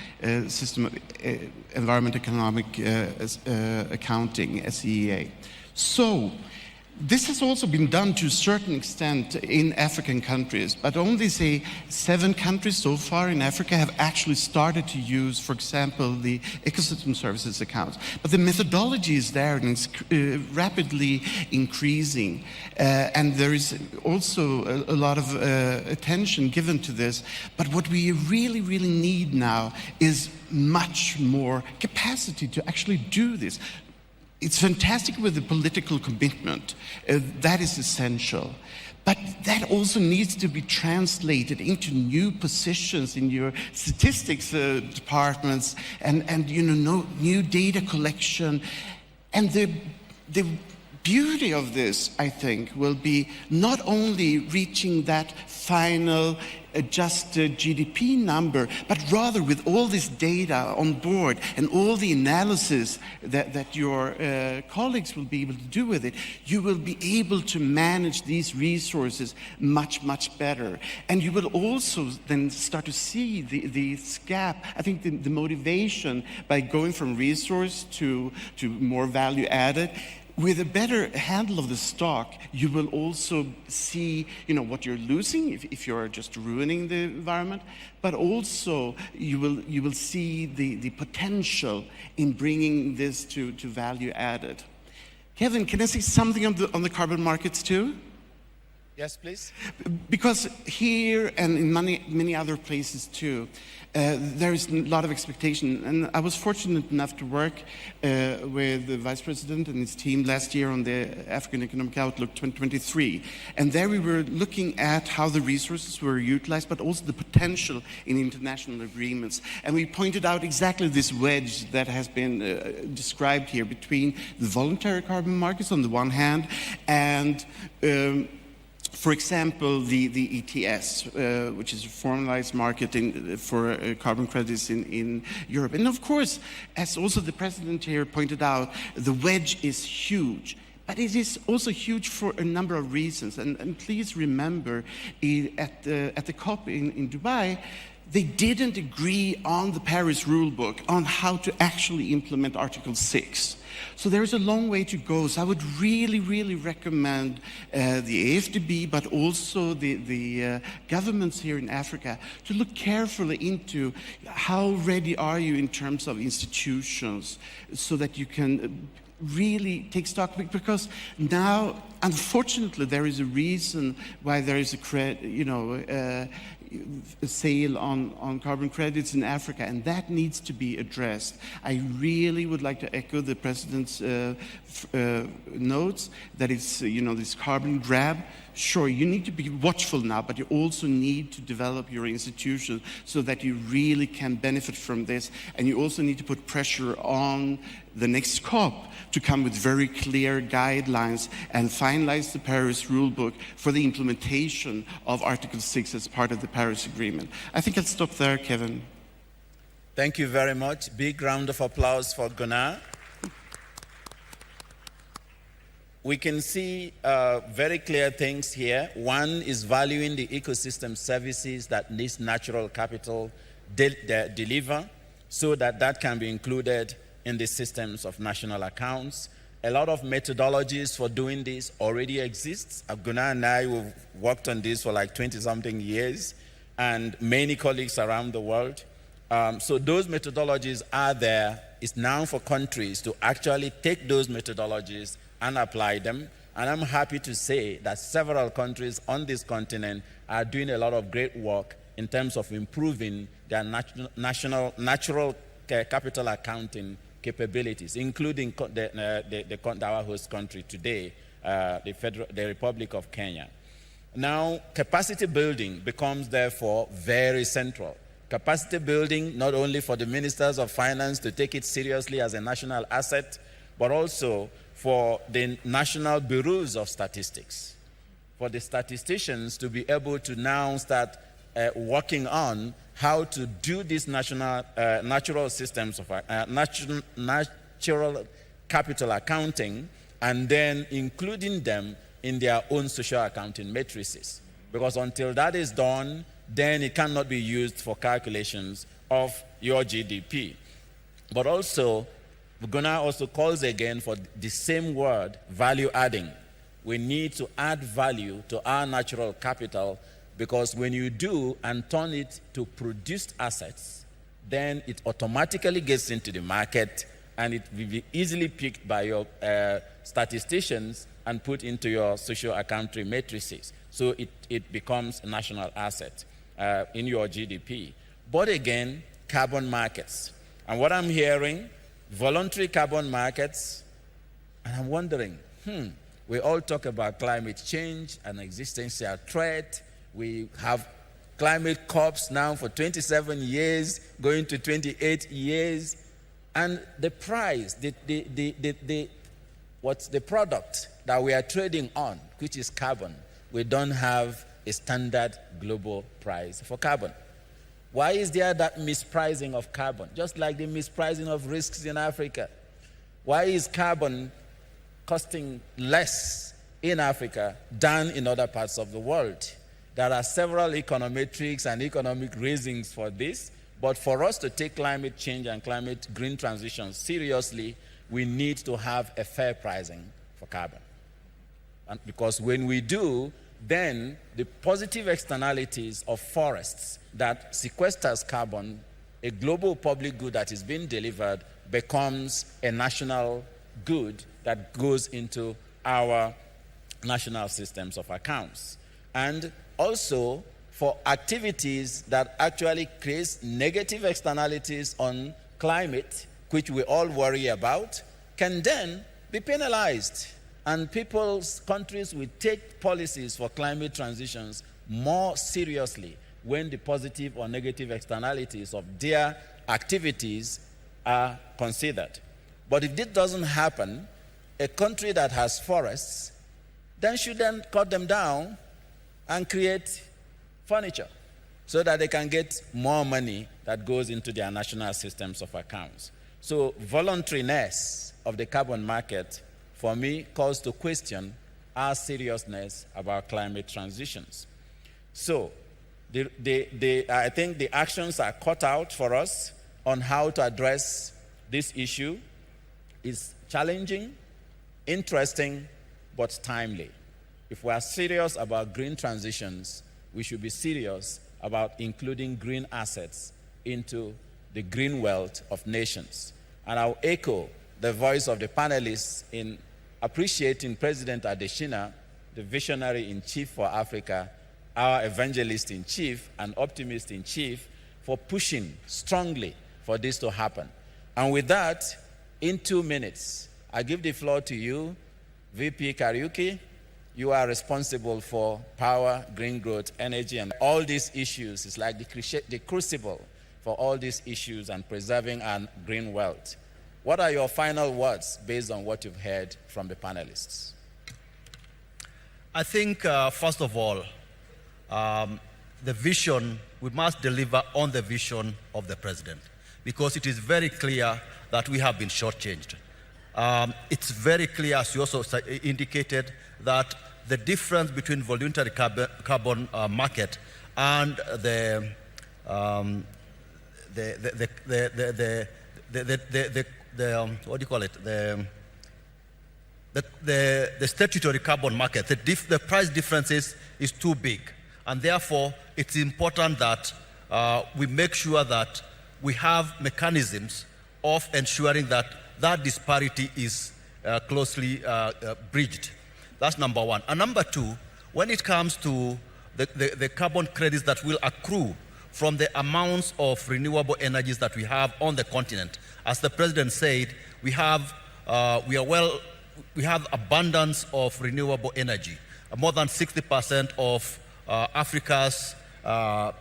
system of environment economic accounting, SEA. So this has also been done to a certain extent in African countries, but only, say, 7 countries so far in Africa have actually started to use, for example, the ecosystem services accounts. But the methodology is there, and it's rapidly increasing. And there is also a lot of attention given to this. But what we really need now is much more capacity to actually do this. It's fantastic with the political commitment. That is essential. But that also needs to be translated into new positions in your statistics departments and new data collection. And the beauty of this, I think, will be not only reaching that final adjusted GDP number, but rather with all this data on board and all the analysis that your colleagues will be able to do with it, you will be able to manage these resources much better. And you will also then start to see this gap. I think the motivation by going from resource to more value added, with a better handle of the stock, you will also see, what you're losing if you're just ruining the environment, but also you will see the potential in bringing this to value added. Kevin, can I say something on the carbon markets too? Yes, please. Because here and in many other places too, there is a lot of expectation. And I was fortunate enough to work with the Vice President and his team last year on the African Economic Outlook 2023. And there we were looking at how the resources were utilized, but also the potential in international agreements. And we pointed out exactly this wedge that has been described here between the voluntary carbon markets on the one hand and for example, the ETS, which is a formalized market for carbon credits in Europe. And of course, as also the President here pointed out, the wedge is huge. But it is also huge for a number of reasons. And please remember, at the COP in Dubai, they didn't agree on the Paris rulebook on how to actually implement Article 6. So there's a long way to go. So I would really, really recommend the AfDB, but also the governments here in Africa to look carefully into how ready are you in terms of institutions so that you can really take stock, because now, unfortunately, there is a reason why there is a sale on carbon credits in Africa, and that needs to be addressed. I really would like to echo the President's notes that it's, this carbon grab. Sure, you need to be watchful now, but you also need to develop your institution so that you really can benefit from this. And you also need to put pressure on the next COP to come with very clear guidelines and finalize the Paris rulebook for the implementation of Article 6 as part of the Paris Agreement. I think I'll stop there, Kevin. Thank you very much. Big round of applause for Gunnar. We can see very clear things here. One is valuing the ecosystem services that this natural capital deliver so that can be included in the systems of national accounts. A lot of methodologies for doing this already exists. Gunnar and I have worked on this for like 20-something years, and many colleagues around the world. So those methodologies are there. It's now for countries to actually take those methodologies and apply them. And I'm happy to say that several countries on this continent are doing a lot of great work in terms of improving their natural capital accounting capabilities, including our host country today, the Republic of Kenya. Now, capacity building becomes, therefore, very central. Capacity building, not only for the ministers of finance to take it seriously as a national asset, but also for the national bureaus of statistics, for the statisticians to be able to now start working on how to do these natural systems of natural capital accounting, and then including them in their own social accounting matrices. Because until that is done, then it cannot be used for calculations of your GDP. But also, Gunnar also calls again for the same word, value adding. We need to add value to our natural capital, because when you do and turn it to produced assets, then it automatically gets into the market and it will be easily picked by your statisticians and put into your social accounting matrices. So it becomes a national asset in your GDP. But again, carbon markets. And what I'm hearing, voluntary carbon markets, and I'm wondering, we all talk about climate change and existential threat. We have climate COPs now for 27 years, going to 28 years. And the price, what's the product that we are trading on, which is carbon, we don't have a standard global price for carbon. Why is there that mispricing of carbon? Just like the mispricing of risks in Africa. Why is carbon costing less in Africa than in other parts of the world? There are several econometrics and economic reasons for this, but for us to take climate change and climate green transition seriously, we need to have a fair pricing for carbon. And because when we do, then the positive externalities of forests that sequesters carbon, a global public good that is being delivered, becomes a national good that goes into our national systems of accounts. And also for activities that actually create negative externalities on climate, which we all worry about, can then be penalized. And countries will take policies for climate transitions more seriously when the positive or negative externalities of their activities are considered. But if this doesn't happen, a country that has forests then should then cut them down and create furniture so that they can get more money that goes into their national systems of accounts. So voluntariness of the carbon market, for me, calls to question our seriousness about climate transitions. So I think the actions are cut out for us on how to address this issue. Is challenging, interesting, but timely. If we are serious about green transitions, we should be serious about including green assets into the green wealth of nations. And I'll echo the voice of the panelists in appreciating President Adesina, the visionary-in-chief for Africa, our evangelist-in-chief and optimist-in-chief, for pushing strongly for this to happen. And with that, in 2 minutes, I give the floor to you, VP Kariuki. You are responsible for power, green growth, energy, and all these issues. It's like the crucible for all these issues and preserving our green wealth. What are your final words based on what you've heard from the panelists? I think, first of all, the vision, we must deliver on the vision of the president, because it is very clear that we have been shortchanged. It's very clear, as you also indicated, that the difference between voluntary carbon market and the statutory carbon market, the price differences is too big, and therefore it's important that we make sure that we have mechanisms of ensuring that that disparity is closely bridged. That's number one. And number two, when it comes to the carbon credits that will accrue from the amounts of renewable energies that we have on the continent, as the president said, we have abundance of renewable energy. More than 60% of Africa's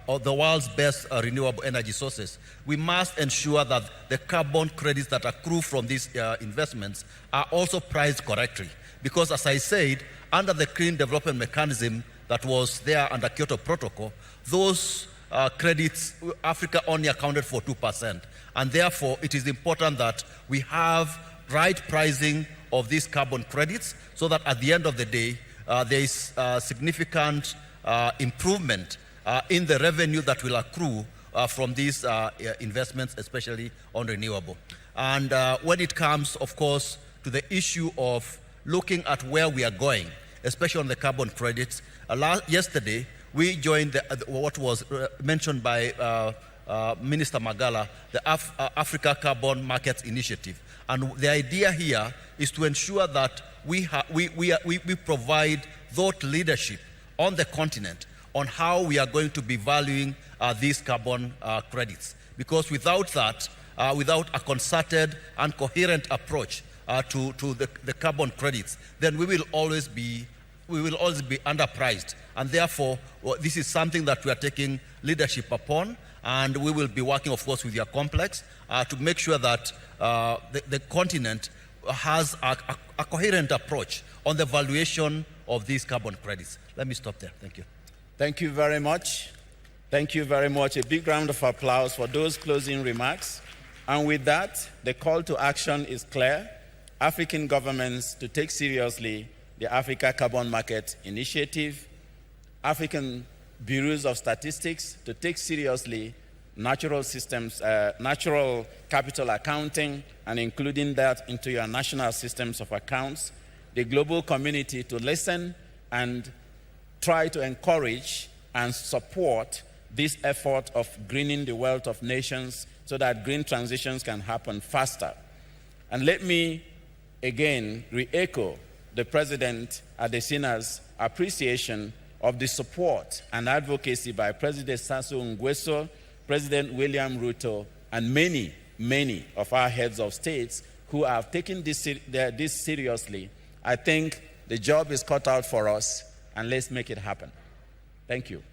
or the world's best renewable energy sources. We must ensure that the carbon credits that accrue from these investments are also priced correctly. Because as I said, under the Clean Development Mechanism that was there under Kyoto Protocol, those credits, Africa only accounted for 2%. And therefore, it is important that we have right pricing of these carbon credits so that at the end of the day, there is significant improvement in the revenue that will accrue from these investments, especially on renewable. And when it comes, of course, to the issue of looking at where we are going, especially on the carbon credits, yesterday we joined what was mentioned by Minister Magala, the Africa Carbon Markets Initiative. And the idea here is to ensure that we provide thought leadership on the continent on how we are going to be valuing these carbon credits. Because without that, without a concerted and coherent approach to the carbon credits, then we will always be underpriced. And therefore, this is something that we are taking leadership upon, and we will be working, of course, with your complex to make sure that the continent has a coherent approach on the valuation of these carbon credits. Let me stop there. Thank you. Thank you very much. Thank you very much. A big round of applause for those closing remarks. And with that, the call to action is clear. African governments to take seriously the Africa Carbon Market Initiative, African bureaus of statistics to take seriously natural systems, natural capital accounting, and including that into your national systems of accounts, the global community to listen and try to encourage and support this effort of greening the wealth of nations so that green transitions can happen faster. And let me again re-echo the President Adesina's appreciation of the support and advocacy by President Sassou Nguesso, President William Ruto, and many, many of our heads of states who have taken this seriously. I think the job is cut out for us, and let's make it happen. Thank you.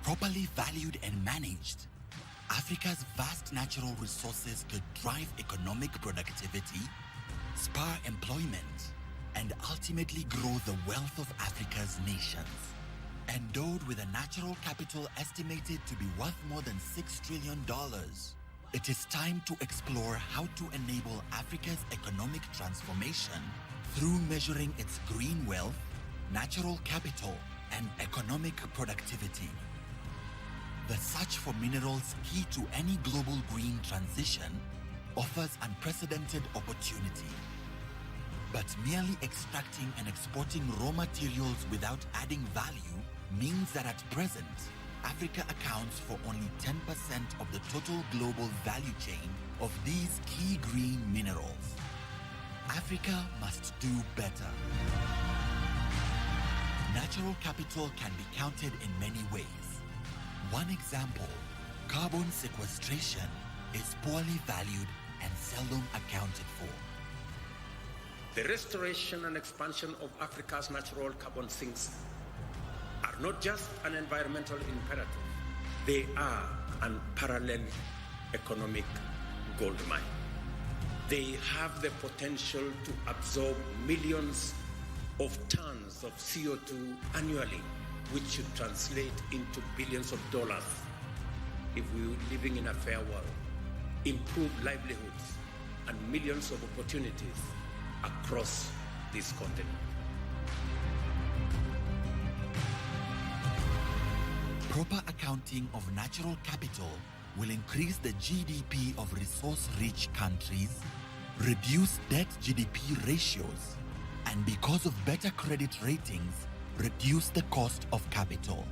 Properly valued and managed, Africa's vast natural resources could drive economic productivity, spur employment, and ultimately grow the wealth of Africa's nations. Endowed with a natural capital estimated to be worth more than $6 trillion, it is time to explore how to enable Africa's economic transformation through measuring its green wealth, natural capital, and economic productivity. The search for minerals key to any global green transition offers unprecedented opportunity. But merely extracting and exporting raw materials without adding value means that at present, Africa accounts for only 10% of the total global value chain of these key green minerals. Africa must do better. Natural capital can be counted in many ways. One example, carbon sequestration, is poorly valued and seldom accounted for. The restoration and expansion of Africa's natural carbon sinks are not just an environmental imperative, they are an unparalleled economic gold mine. They have the potential to absorb millions of tons of CO2 annually, which should translate into billions of dollars if we were living in a fair world, improve livelihoods, and millions of opportunities across this continent. Proper accounting of natural capital will increase the GDP of resource-rich countries, reduce debt-GDP ratios, and because of better credit ratings, reduce the cost of capital.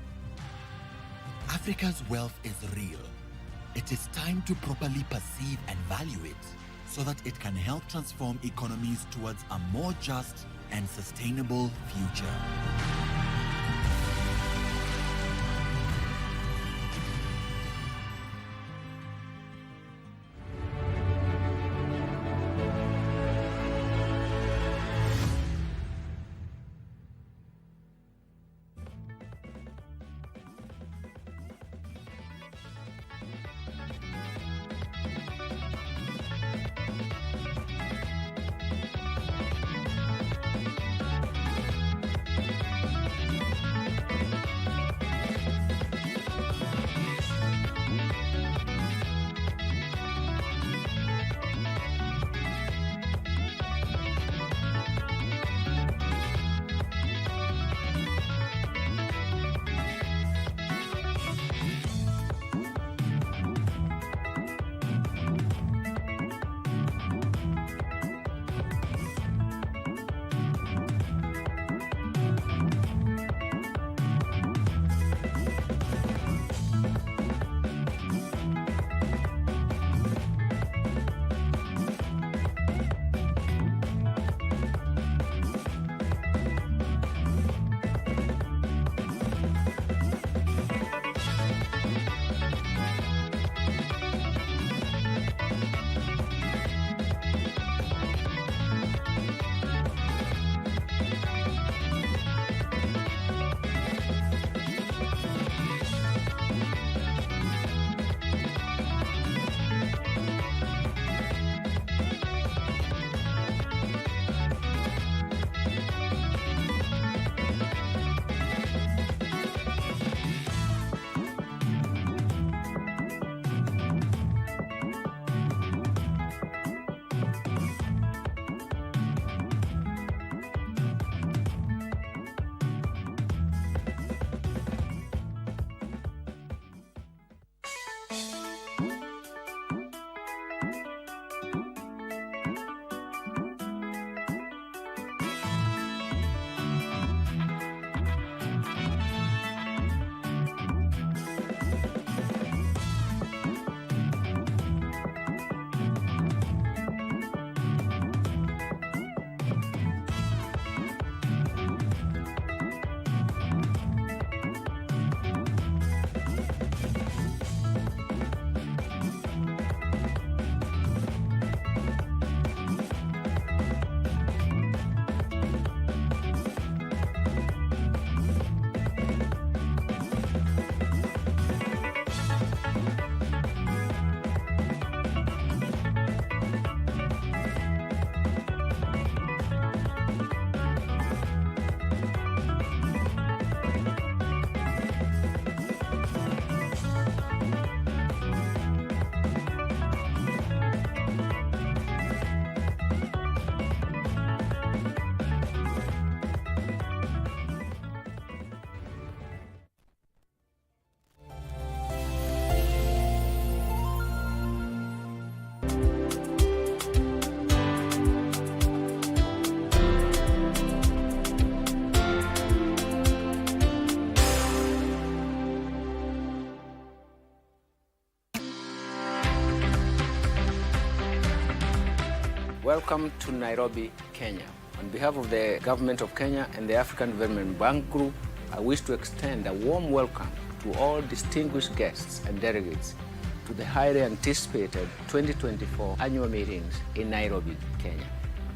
Africa's wealth is real. It is time to properly perceive and value it so that it can help transform economies towards a more just and sustainable future. Welcome to Nairobi, Kenya. On behalf of the Government of Kenya and the African Development Bank Group, I wish to extend a warm welcome to all distinguished guests and delegates to the highly anticipated 2024 annual meetings in Nairobi, Kenya.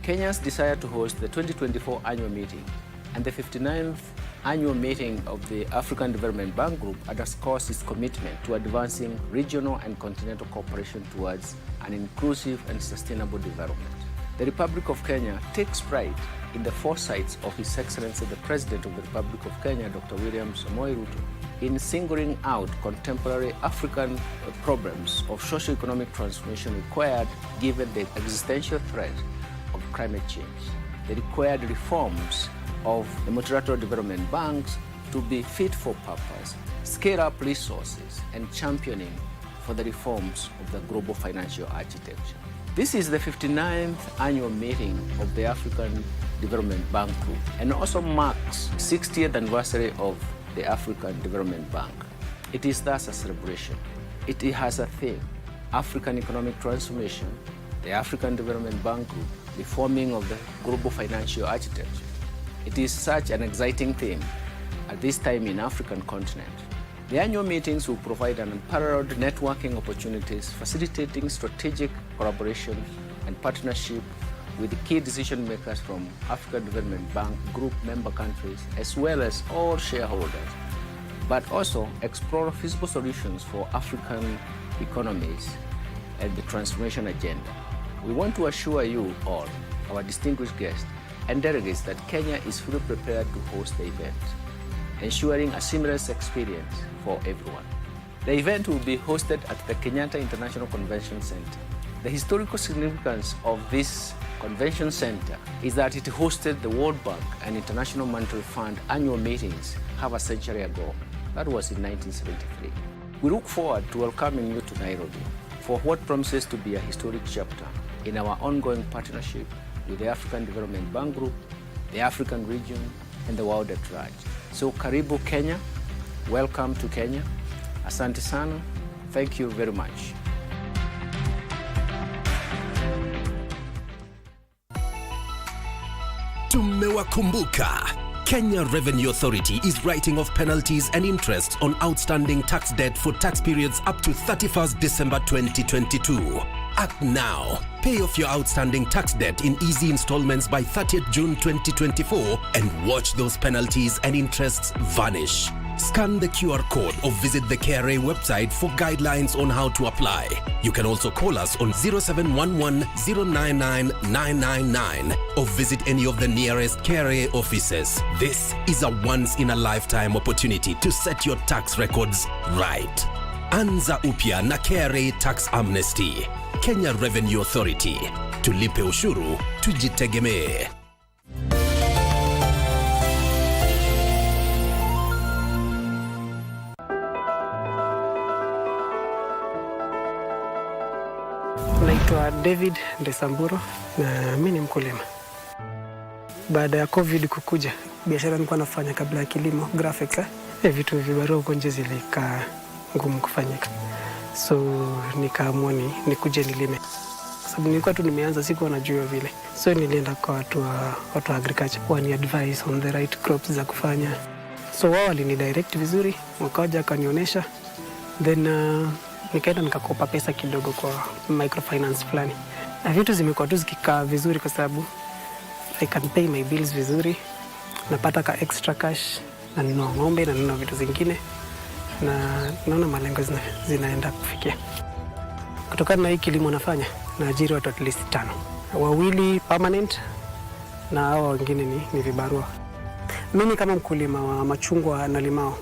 Kenya's desire to host the 2024 annual meeting and the 59th annual meeting of the African Development Bank Group underscores its commitment to advancing regional and continental cooperation towards an inclusive and sustainable development. The Republic of Kenya takes pride in the foresights of His Excellency the President of the Republic of Kenya, Dr. William Samoei Ruto, in singling out contemporary African problems of socio-economic transformation required given the existential threat of climate change. The required reforms of the multilateral development banks to be fit for purpose, scale up resources, and championing for the reforms of the global financial architecture. This is the 59th annual meeting of the African Development Bank Group and also marks 60th anniversary of the African Development Bank. It is thus a celebration. It has a theme, African economic transformation, the African Development Bank Group, reforming of the global financial architecture. It is such an exciting theme at this time in African continent. The annual meetings will provide an unparalleled networking opportunities, facilitating strategic collaboration and partnership with the key decision makers from African Development Bank Group member countries, as well as all shareholders, but also explore feasible solutions for African economies and the transformation agenda. We want to assure you all, our distinguished guests and delegates, that Kenya is fully prepared to host the event, ensuring a seamless experience for everyone. The event will be hosted at the Kenyatta International Convention Center. The historical significance of this convention center is that it hosted the World Bank and International Monetary Fund annual meetings half a century ago. That was in 1973. We look forward to welcoming you to Nairobi for what promises to be a historic chapter in our ongoing partnership with the African Development Bank Group, the African region, and the world at large. So karibu Kenya, welcome to Kenya. Asante sana, thank you very much. Tumewakumbuka. Kenya Revenue Authority is writing off penalties and interest on outstanding tax debt for tax periods up to 31st December 2022. Act now. Pay off your outstanding tax debt in easy installments by 30th June 2024 and watch those penalties and interests vanish. Scan the QR code or visit the KRA website for guidelines on how to apply. You can also call us on 0711 099 999 or visit any of the nearest KRA offices. This is a once-in-a-lifetime opportunity to set your tax records right. Anza upya na KRA Tax Amnesty. Kenya Revenue Authority. Tulipe ushuru, tujitegemee. Naitwa David Ndesamburo na mimi ni mkulima. Baada ya COVID kukuja, biashara nilikuwa nafanya kabla ya kilimo, graphics, vitu vibarua huko nje zilika ngumu kufanyika. So nikaamua nikuje nilime. Sababu nilikuwa tu nimeanza, sikuwa najua vile. So nilienda kwa watu wa agriculture, wani advise on the right crops za kufanya. So wao walinidirect vizuri, wakaja akanionyesha. Then nikaenda nikakopa pesa kidogo kwa microfinance fulani. Na vitu zimekuwa tu zikikaa vizuri kwa sababu I can pay my bills vizuri. Napata ka extra cash na ninunua ng'ombe na ninunua vitu zingine. Na naona malengo zinaenda kufikia. Kutokana na hii kilimo nafanya, naajiri watu at least 5. 2 permanent na hao wengine ni vibarua. Mimi kama mkulima wa machungwa na limao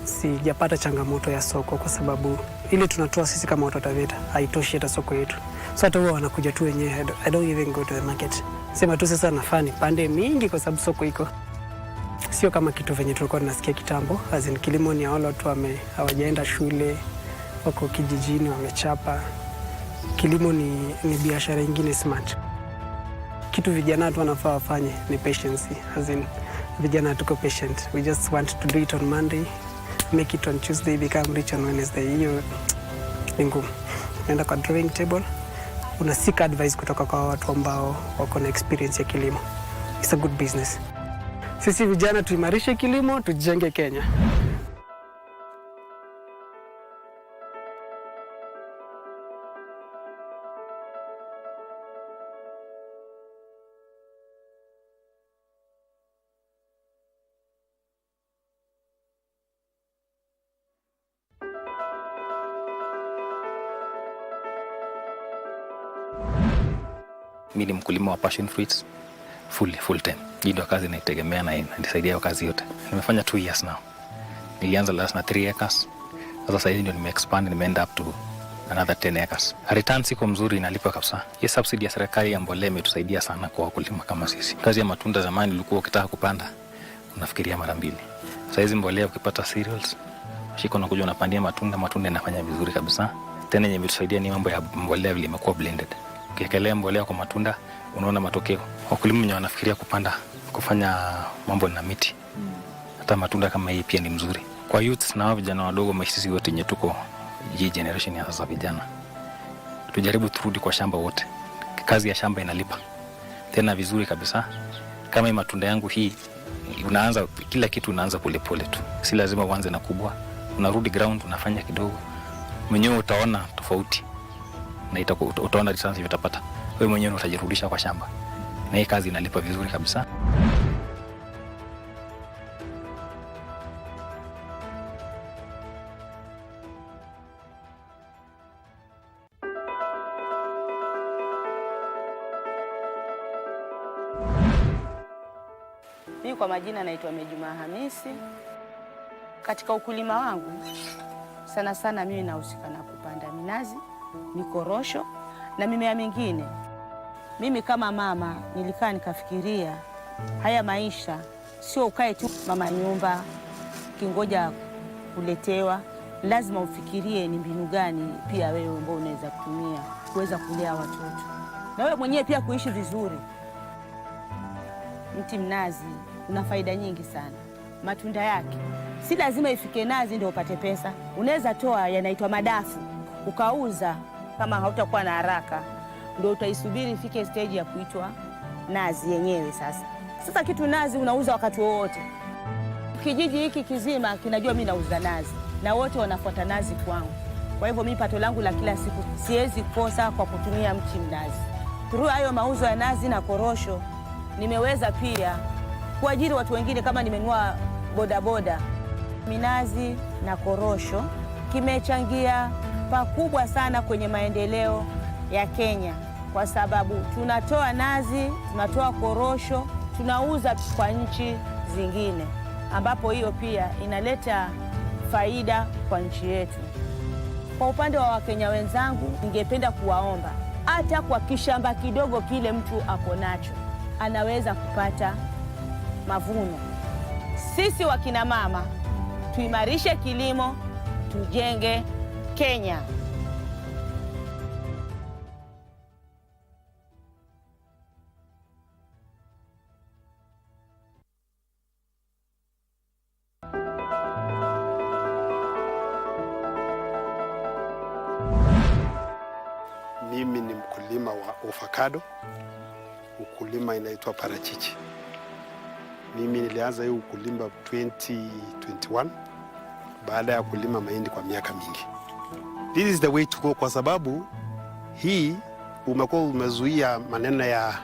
sijapata changamoto ya soko kwa sababu ile tunatoa sisi kama watu wa Taveta haitoshi hata soko yetu. So hata wao wanakuja tu wenyewe. I don't even go to the market. Sema tu sasa nafani pande mingi kwa sababu soko iko. Sio kama kitu venye tulikuwa tunasikia kitambo. Azin kilimo ni wale watu hawajaenda shule, wako kijijini wamechapa. Kilimo ni biashara nyingine smart. Kitu vijana tu wanafaa wafanye ni patience. Azin vijana tuko patient. We just want to do it on Monday, make it on Tuesday, become rich on Wednesday. Hiyo ni ngumu. Naenda kwa drawing table, una seek advice kutoka kwa watu ambao wako na experience ya kilimo. It's a good business. Sisi vijana tuimarishe kilimo, tujenge Kenya. Mimi ni mkulima wa passion fruits full time. Hii ndio kazi naitegemea na inanisaidia hiyo kazi yote. Nimefanya 2 years now. Nilianza last na 3 acres. Sasa hivi ndio nimeexpand, nimeenda up to another 10 acres. Return siko mzuri, inalipa kabisa. Hii subsidy ya serikali ya mbolea imetusaidia sana kwa wakulima kama sisi. Kazi ya matunda zamani ulikuwa ukitaka kupanda unafikiria mara mbili. Sasa hizi mbolea ukipata cereals, shiko unakuja unapandia matunda yanafanya vizuri kabisa. Tena yenye imetusaidia ni mambo ya mbolea vile imekuwa blended. Ukiekelea mbolea kwa matunda unaona matokeo. Wakulima wenye wanafikiria kufanya mambo na miti. Hata matunda kama hii pia ni mzuri. Kwa youth na vijana wadogo maisisi wote yenye tuko hii generation ya sasa vijana. Tujaribu turudi kwa shamba wote. Kazi ya shamba inalipa. Tena vizuri kabisa. Kama hii matunda yangu hii unaanza kila kitu unaanza polepole tu. Si lazima uanze na kubwa. Unarudi ground unafanya kidogo. Mwenyewe utaona tofauti. Na utaona distance utapata. Wewe mwenyewe utajirudisha kwa shamba. Na hii kazi inalipa vizuri kabisa. Mimi kwa majina naitwa Mejuma Hamisi. Katika ukulima wangu sana sana mimi nahusika na kupanda minazi, mikorosho na mimea mingine. Mimi kama mama nilikaa nikafikiria haya maisha sio ukae tu mama nyumba kingoja kuletewa, lazima ufikirie ni mbinu gani pia wewe ambao unaweza kutumia kuweza kulea watoto na wewe mwenyewe pia kuishi vizuri. Mti mnazi una faida nyingi sana. Matunda yake si lazima ifike nazi ndio upate pesa. Unaweza toa yanaitwa madafu ukauza, kama hautakuwa na haraka ndio utaisubiri ifike stage ya kuitwa nazi yenyewe. Sasa kitu nazi unauza wakati wote. Kijiji hiki kizima kinajua mimi nauza nazi na wote wanafuata nazi kwangu. Kwa hivyo mimi pato langu la kila siku siwezi kosa kwa kutumia mti mnazi. Through hayo mauzo ya nazi na korosho nimeweza pia kuajiri watu wengine, kama nimenunua bodaboda. Minazi na korosho kimechangia pakubwa sana kwenye maendeleo ya Kenya, kwa sababu tunatoa nazi, tunatoa korosho, tunauza kwa nchi zingine, ambapo hiyo pia inaleta faida kwa nchi yetu. Kwa upande wa Wakenya wenzangu, ningependa kuwaomba hata kwa kishamba kidogo kile mtu ako nacho anaweza kupata mavuno. Sisi wakina mama tuimarishe kilimo, tujenge Kenya. Mimi ni mkulima wa avocado. Ukulima inaitwa parachichi. Mimi nilianza hii ukulima 2021 baada ya kulima mahindi kwa miaka mingi. This is the way to go, kwa sababu hii umekuwa umezuia maneno ya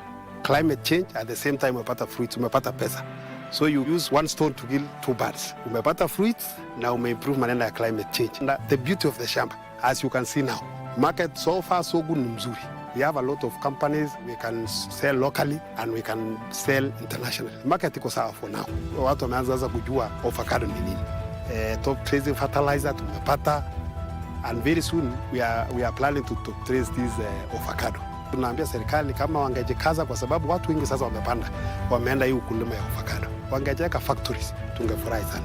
climate change, at the same time umepata fruits, umepata pesa. So you use one stone to kill two birds. Umepata fruits na umeimprove maneno ya climate change. And the beauty of the shamba, as you can see now, market so far so good, ni mzuri. We have a lot of companies, we can sell locally and we can sell internationally. Market iko sawa for now. Watu wameanza sasa kujua avocado ni nini. Top tracing fertilizer tumepata, and very soon we are planning to top trace this avocado. Tunaambia serikali kama wangejikaza, kwa sababu watu wengi sasa wamepanda, wameenda hii ukulima ya avocado. Wangejeka factories, tungefurahi sana.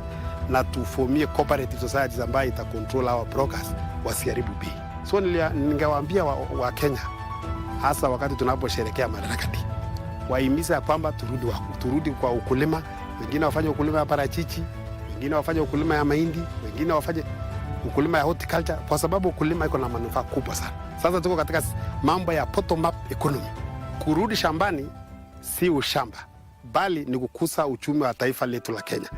Na tufomie cooperative societies ambayo ita control our brokers wasiharibu bei. So ningewaambia wa Kenya, hasa wakati tunaposherehekea Madaraka Day, wahimiza ya kwamba turudi kwa ukulima. Wengine wafanye ukulima ya parachichi, wengine wafanye ukulima ya mahindi, wengine wafanye ukulima ya horticulture, kwa sababu ukulima iko na manufaa kubwa sana. Sasa tuko katika mambo ya bottom up economy. Kurudi shambani si ushamba, bali ni kukuza uchumi wa taifa letu la Kenya.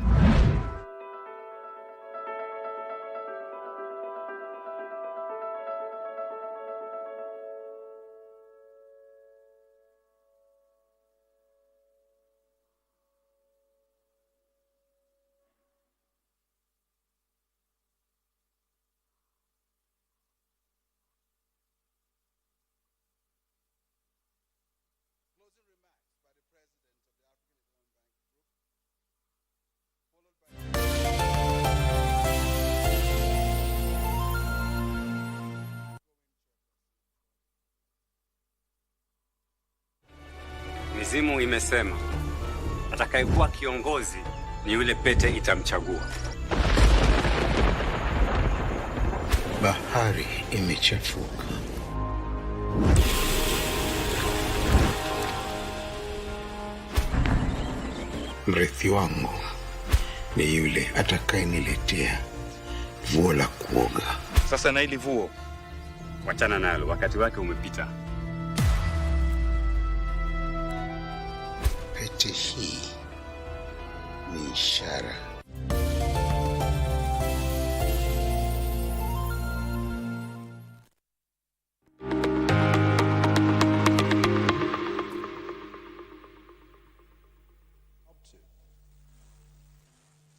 Mizimu imesema atakayekuwa kiongozi ni yule pete itamchagua. Bahari imechafuka. Mrithi wangu ni yule atakayeniletea vuo la kuoga. Sasa na hili vuo wachana nalo, wakati wake umepita. Pete hii ni ishara.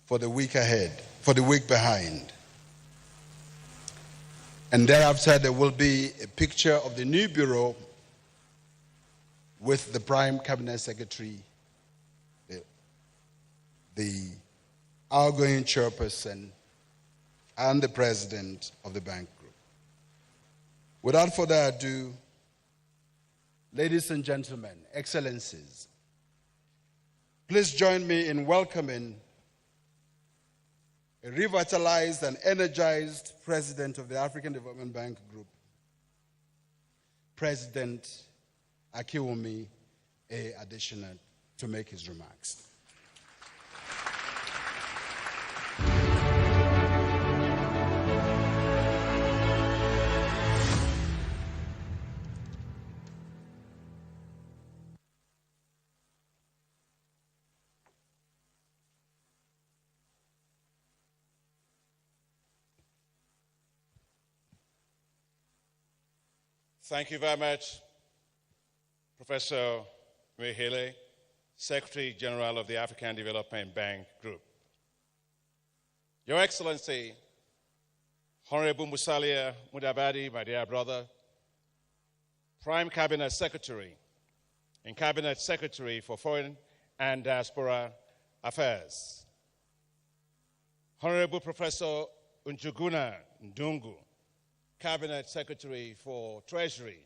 For the week ahead, for the week behind. And thereafter there will be a picture of the new bureau with the Prime Cabinet Secretary, the outgoing chairperson, and the president of the bank group. Without further ado, ladies and gentlemen, excellencies, please join me in welcoming a revitalized and energized president of the African Development Bank Group, President Akiwumi A. Adesina, to make his remarks. Thank you very much, Professor Mihele, Secretary General of the African Development Bank Group. Your Excellency, Honorable Musalia Mudavadi, my dear brother, Prime Cabinet Secretary and Cabinet Secretary for Foreign and Diaspora Affairs, Honorable Professor Njuguna Ndungu, Cabinet Secretary for Treasury,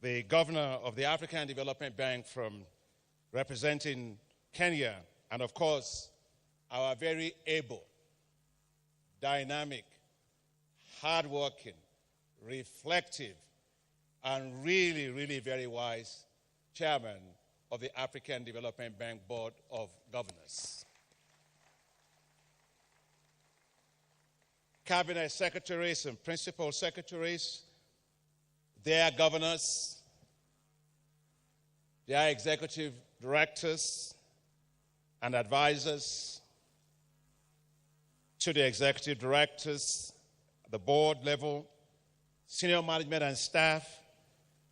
the Governor of the African Development Bank from representing Kenya, and of course, our very able, dynamic, hardworking, reflective, and really, really very wise Chairman of the African Development Bank Board of Governors. Cabinet secretaries and principal secretaries, their governors, their executive directors and advisors, to the executive directors, the board level, senior management and staff,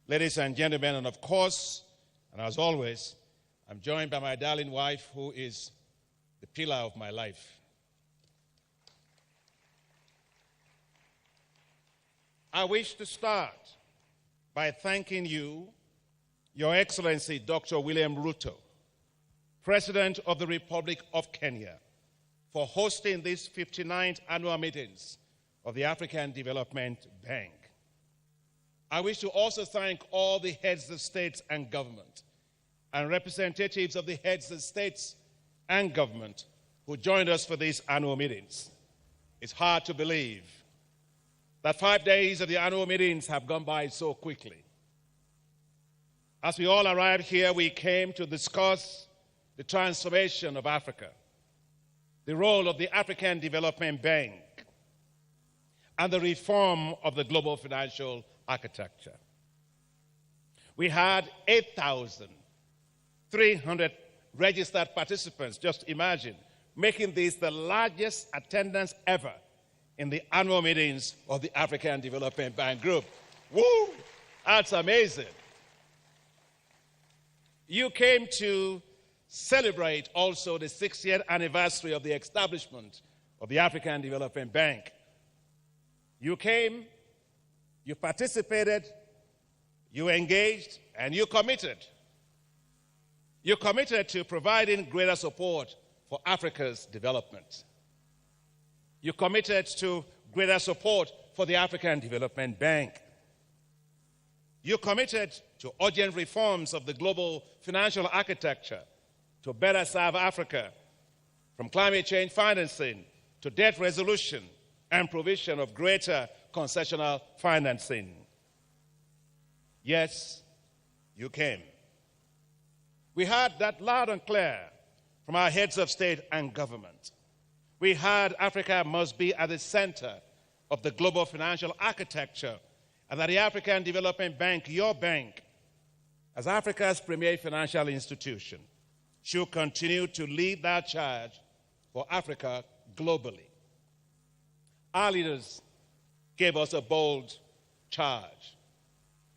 ladies and gentlemen, and of course, and as always, I'm joined by my darling wife, who is the pillar of my life. I wish to start by thanking you, Your Excellency Dr. William Ruto, President of the Republic of Kenya, for hosting these 59th annual meetings of the African Development Bank. I wish to also thank all the heads of states and government and representatives of the heads of states and government who joined us for these annual meetings. It's hard to believe that 5 days of the annual meetings have gone by so quickly. As we all arrived here, we came to discuss the transformation of Africa, the role of the African Development Bank, and the reform of the global financial architecture. We had 8,300 registered participants, just imagine, making this the largest attendance ever in the annual meetings of the African Development Bank Group. Woo! That's amazing. You came to celebrate also the 60th anniversary of the establishment of the African Development Bank. You came, you participated, you engaged, and you committed. You committed to providing greater support for Africa's development. You committed to greater support for the African Development Bank. You committed to urgent reforms of the global financial architecture to better serve Africa, from climate change financing to debt resolution and provision of greater concessional financing. Yes, you came. We heard that loud and clear from our heads of state and government. We heard Africa must be at the center of the global financial architecture, and that the African Development Bank, your bank, as Africa's premier financial institution, should continue to lead that charge for Africa globally. Our leaders gave us a bold charge,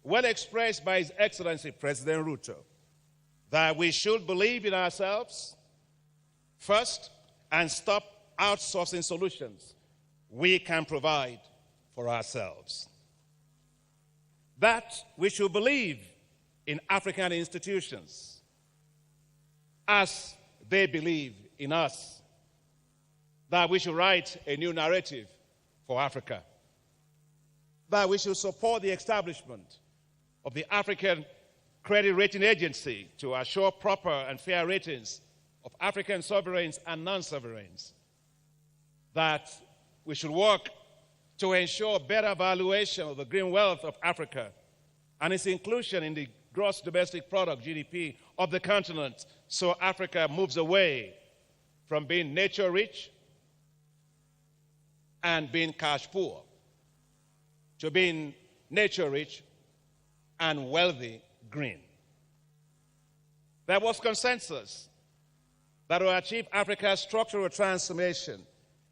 well expressed by His Excellency President Ruto, that we should believe in ourselves first and stop outsourcing solutions we can provide for ourselves. That we should believe in African institutions as they believe in us. That we should write a new narrative for Africa. That we should support the establishment of the African Credit Rating Agency to assure proper and fair ratings of African sovereigns and non-sovereigns. That we should work to ensure better valuation of the green wealth of Africa and its inclusion in the gross domestic product, GDP, of the continent, so Africa moves away from being nature-rich and being cash-poor to being nature-rich and wealthy green. There was consensus that to achieve Africa's structural transformation,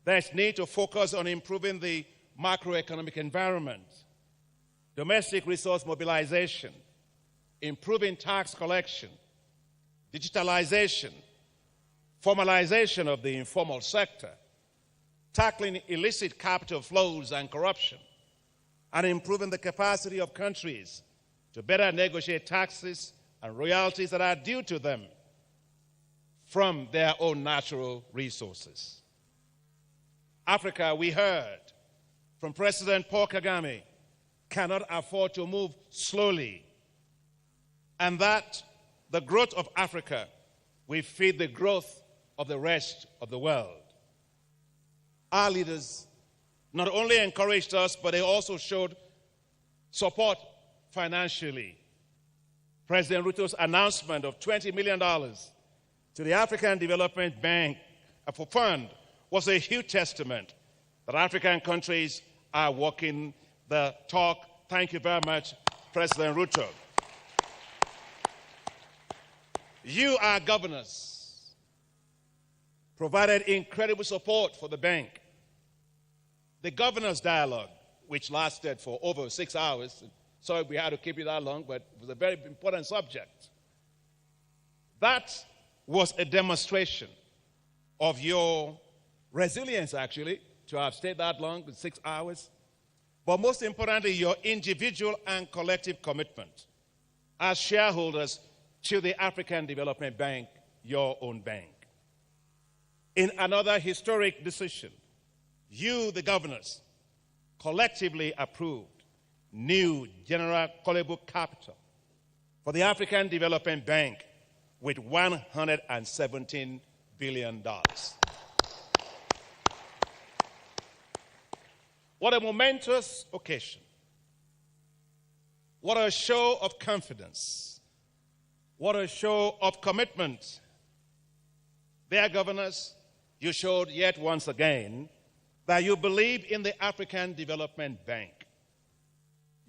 there's need to focus on improving the macroeconomic environment, domestic resource mobilization, improving tax collection, digitalization, formalization of the informal sector, tackling illicit capital flows and corruption, and improving the capacity of countries to better negotiate taxes and royalties that are due to them from their own natural resources. Africa, we heard from President Paul Kagame, cannot afford to move slowly, and that the growth of Africa will feed the growth of the rest of the world. Our leaders not only encouraged us, but they also showed support financially. President Ruto's announcement of $20 million to the African Development Bank for fund was a huge testament that African countries are walking the talk. Thank you very much, President Ruto. You, our governors, provided incredible support for the bank. The governors' dialogue, which lasted for over 6 hours, sorry we had to keep it that long, but it was a very important subject. That was a demonstration of your resilience, actually, to have stayed that long, 6 hours. But most importantly, your individual and collective commitment as shareholders to the African Development Bank, your own bank. In another historic decision, you, the governors, collectively approved new general callable capital for the African Development Bank with $117 billion. What a momentous occasion. What a show of confidence. What a show of commitment. Dear governors, you showed yet once again that you believe in the African Development Bank.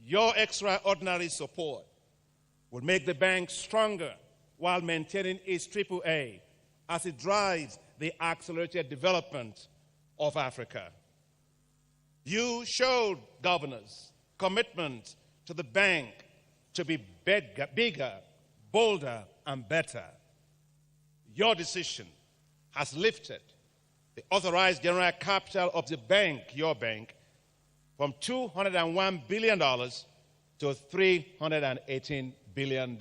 Your extraordinary support will make the bank stronger while maintaining its AAA as it drives the accelerated development of Africa. You showed governors commitment to the bank to be bigger, bolder, and better. Your decision has lifted the authorized general capital of the bank, your bank, from $201 billion to $318 billion.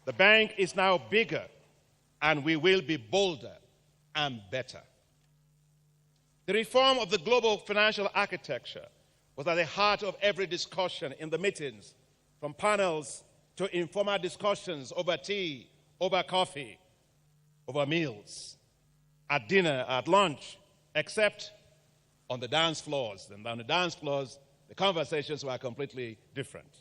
The bank is now bigger, and we will be bolder and better. The reform of the global financial architecture was at the heart of every discussion in the meetings, from panels to informal discussions over tea, over coffee, over meals, at dinner, at lunch, except on the dance floors. And on the dance floors, the conversations were completely different.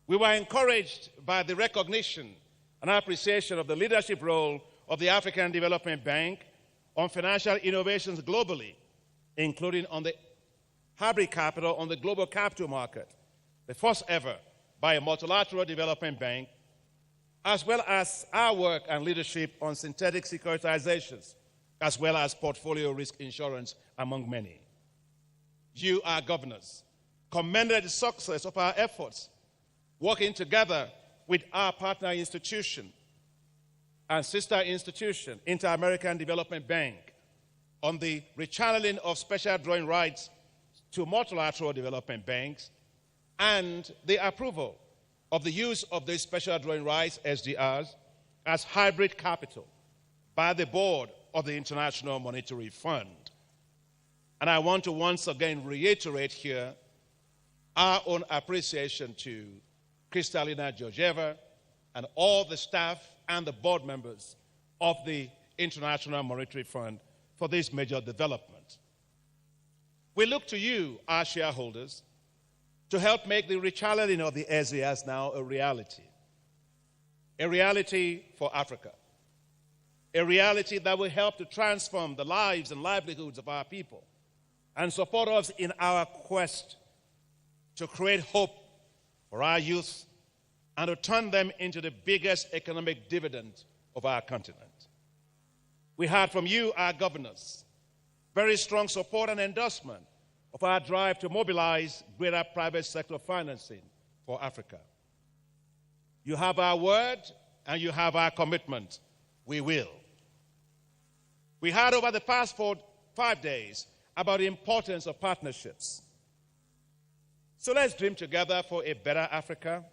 We were encouraged by the recognition and appreciation of the leadership role of the African Development Bank on financial innovations globally, including on the hybrid capital on the global capital market, the first ever by a multilateral development bank, as well as our work and leadership on synthetic securitizations, as well as portfolio risk insurance, among many. You, our governors, commended the success of our efforts, working together with our partner institution and sister institution, Inter-American Development Bank, on the rechanneling of special drawing rights to multilateral development banks and the approval of the use of these special drawing rights, SDRs, as hybrid capital by the board of the International Monetary Fund. And I want to once again reiterate here our own appreciation to Kristalina Georgieva and all the staff and the board members of the International Monetary Fund for this major development. We look to you, our shareholders, to help make the rechanneling of the SDRs now a reality for Africa, a reality that will help to transform the lives and livelihoods of our people and support us in our quest to create hope for our youth and to turn them into the biggest economic dividend of our continent. We heard from you, our governors, very strong support and endorsement of our drive to mobilize greater private sector financing for Africa. You have our word and you have our commitment. We will. We heard over the past 5 days about the importance of partnerships. So let's dream together for a better Africa.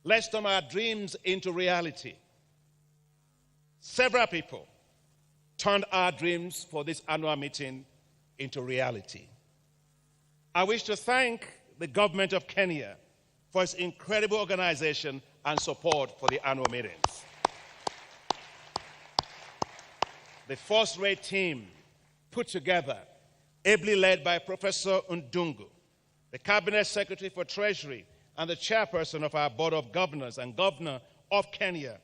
Let's turn our dreams into reality. Several people turned our dreams for this annual meeting into reality. I wish to thank the government of Kenya for its incredible organization and support for the annual meetings. The first-rate team put together, ably led by Professor Ndungu, the Cabinet Secretary for Treasury and the chairperson of our Board of Governors and Governor of Kenya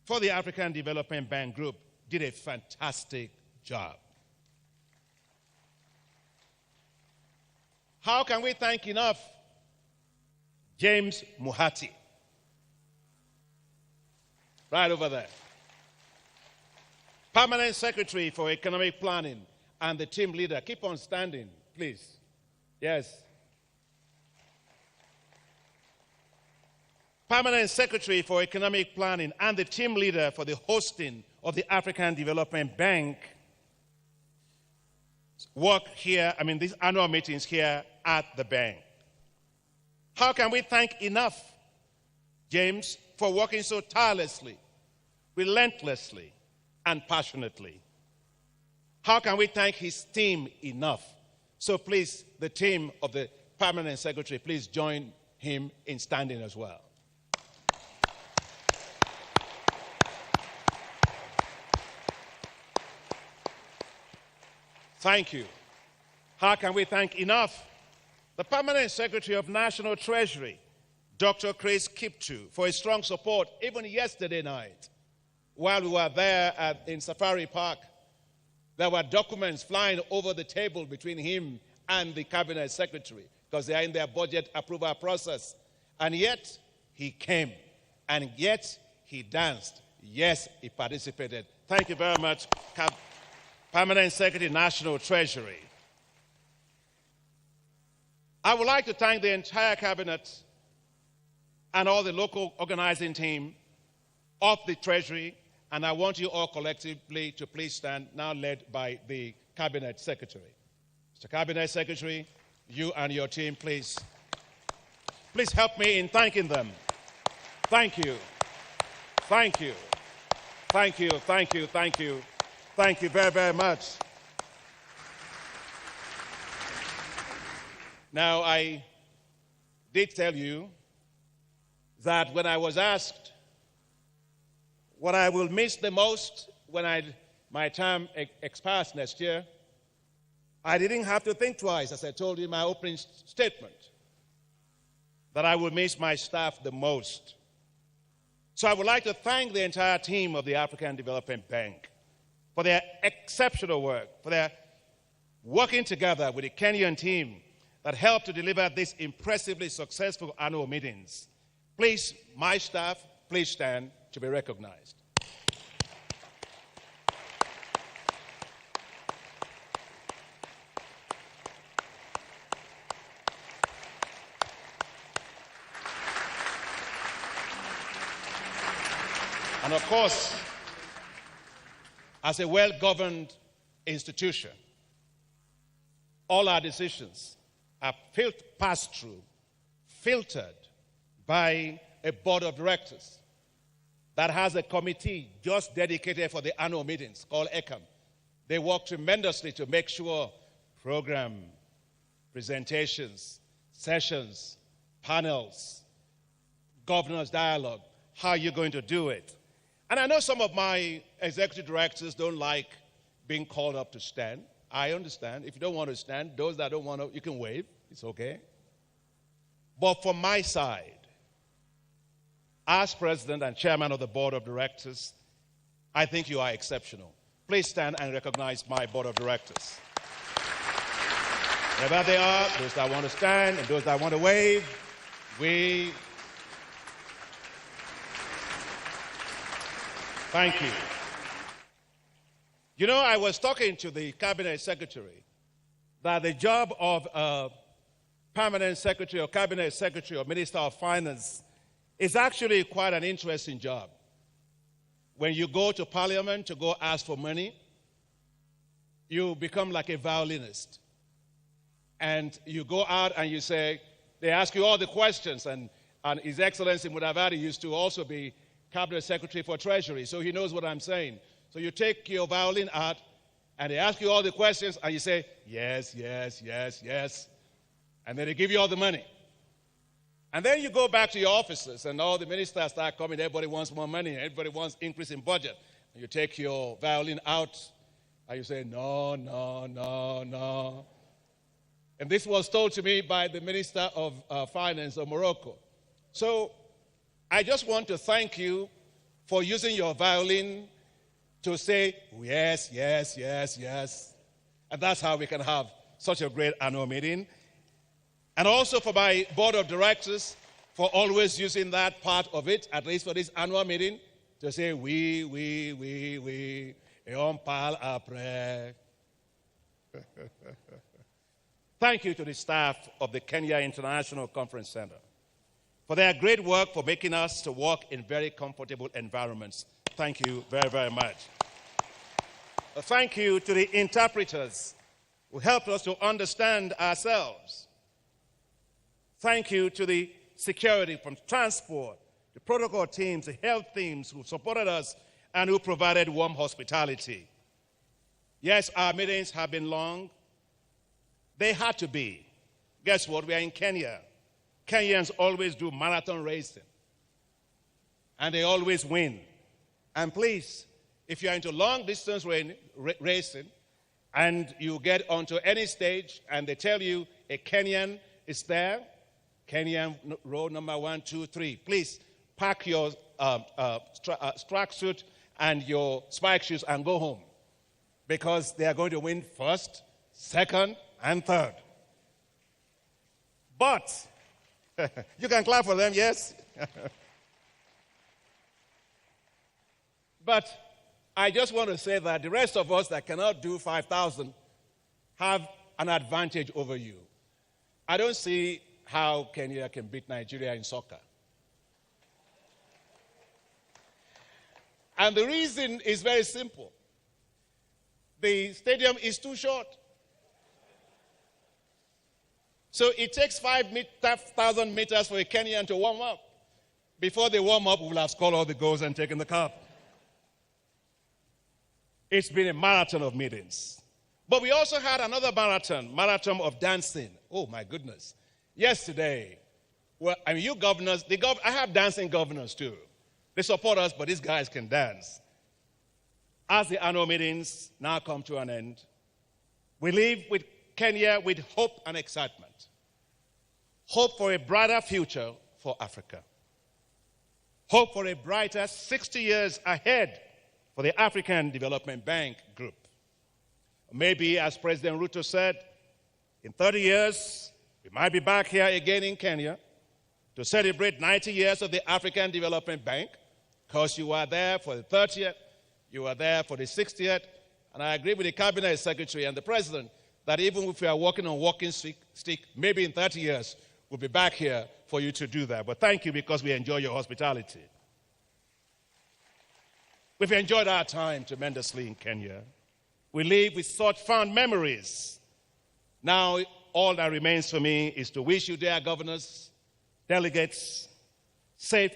for the African Development Bank Group, did a fantastic job. How can we thank enough James Muhati, right over there, Permanent Secretary for Economic Planning and the team leader. Keep on standing, please. Yes. Permanent Secretary for Economic Planning and the team leader for the hosting of the African Development Bank work here, these annual meetings here at the bank. How can we thank enough James for working so tirelessly, relentlessly, and passionately? How can we thank his team enough? So please, the team of the Permanent Secretary, please join him in standing as well. Thank you. How can we thank enough the Permanent Secretary of National Treasury, Dr. Chris Kiptu, for his strong support even yesterday night while we were there in Safari Park, there were documents flying over the table between him and the cabinet secretary because they are in their budget approval process. And yet, he came. And yet, he danced. Yes, he participated. Thank you very much, Permanent Secretary, National Treasury. I would like to thank the entire cabinet and all the local organizing team of the Treasury, and I want you all collectively to please stand, now led by the Cabinet Secretary. Mr. Cabinet Secretary, you and your team, please help me in thanking them. Thank you. Thank you. Thank you, thank you, thank you. Thank you very, very much. Now, I did tell you that when I was asked what I will miss the most when my term expires next year, I didn't have to think twice, as I told you in my opening statement, that I will miss my staff the most. So I would like to thank the entire team of the African Development Bank for their exceptional work, for their working together with the Kenyan team that helped to deliver these impressively successful annual meetings. Please, my staff, please stand to be recognized. And of course, as a well-governed institution, all our decisions are passed through, filtered by a board of directors that has a committee just dedicated for the annual meetings called ECAM. They work tremendously to make sure program, presentations, sessions, panels, governors' dialogue, how you're going to do it. And I know some of my executive directors don't like being called up to stand. I understand. If you don't want to stand, those that don't want to, you can wave. It's okay. But from my side, as president and chairman of the board of directors, I think you are exceptional. Please stand and recognize my board of directors. Wherever they are, those that want to stand and those that want to wave, thank you. You know, I was talking to the cabinet secretary that the job of a permanent secretary or cabinet secretary or minister of finance is actually quite an interesting job. When you go to parliament to go ask for money, you become like a violinist. And you go out and you say, they ask you all the questions, and His Excellency Mudavadi used to also be Cabinet Secretary for Treasury, so he knows what I'm saying. So you take your violin out, and they ask you all the questions, and you say, yes, yes, yes, yes. And then they give you all the money. And then you go back to your offices, and all the ministers start coming. Everybody wants more money. Everybody wants increase in budget. And you take your violin out, and you say, no, no, no, no. And this was told to me by the Minister of Finance of Morocco. So I just want to thank you for using your violin to say, yes, yes, yes, yes. And that's how we can have such a great annual meeting. And also for my board of directors for always using that part of it, at least for this annual meeting, to say, et on parle après. Thank you to the staff of the Kenya International Conference Center for their great work for making us to work in very comfortable environments. Thank you very, very much. Thank you to the interpreters who helped us to understand ourselves. Thank you to the security from transport, the protocol teams, the health teams who supported us and who provided warm hospitality. Yes, our meetings have been long. They had to be. Guess what? We are in Kenya. Kenyans always do marathon racing. And they always win. And please, if you're into long-distance racing and you get onto any stage and they tell you a Kenyan is there, Kenyan row number 1, 2, 3, please pack your tracksuit and your spike shoes and go home, because they are going to win first, second, and third. But, you can clap for them, yes? But I just want to say that the rest of us that cannot do 5,000 have an advantage over you. I don't see how Kenya can beat Nigeria in soccer. And the reason is very simple. The stadium is too short. So it takes 5,000 meters for a Kenyan to warm up. Before they warm up, we will have scored all the goals and taken the cup. It's been a marathon of meetings. But we also had another marathon of dancing. Oh, my goodness. Yesterday, well, I mean, you governors, I have dancing governors too. They support us, but these guys can dance. As the annual meetings now come to an end, we leave with Kenya with hope and excitement. Hope for a brighter future for Africa. Hope for a brighter 60 years ahead for the African Development Bank Group. Maybe, as President Ruto said, in 30 years, we might be back here again in Kenya to celebrate 90 years of the African Development Bank, because you were there for the 30th, you were there for the 60th, and I agree with the Cabinet Secretary and the President that even if we are walking on walking stick, maybe in 30 years, we'll be back here for you to do that. But thank you, because we enjoy your hospitality. We've enjoyed our time tremendously in Kenya. We live with such fond memories. Now, all that remains for me is to wish you, dear governors, delegates, safe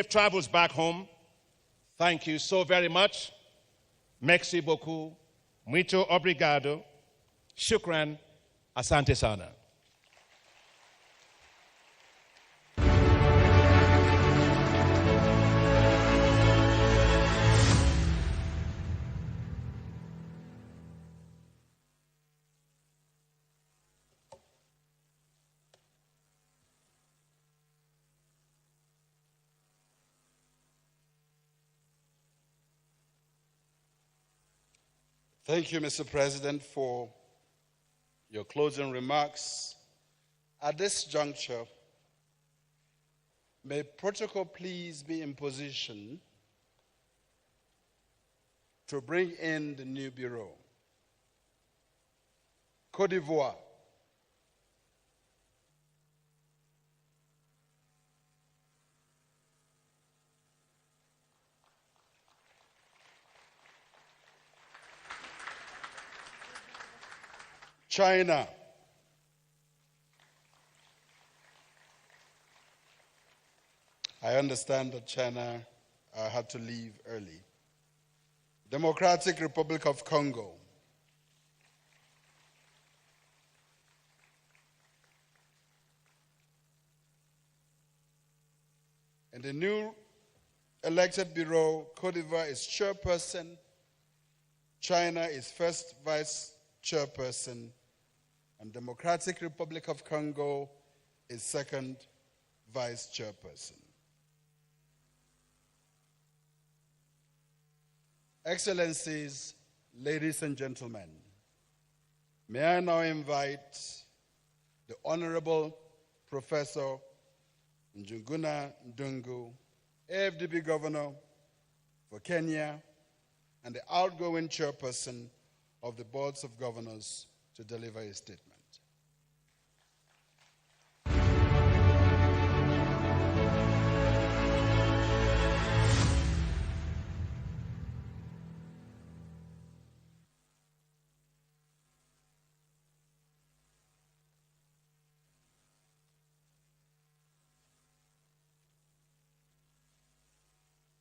travels back home. Thank you so very much. Merci beaucoup. Muito obrigado. Shukran. Asante sana. Thank you, Mr. President, for your closing remarks. At this juncture, may protocol please be in position to bring in the new bureau. Côte d'Ivoire. China. I understand that China had to leave early. Democratic Republic of Congo. In the new elected bureau, Côte d'Ivoire is chairperson, China is first vice chairperson, and Democratic Republic of Congo is second vice chairperson. Excellencies, ladies and gentlemen, may I now invite the Honorable Professor Njuguna Ndungu, AfDB Governor for Kenya and the outgoing chairperson of the Boards of Governors, to deliver a statement.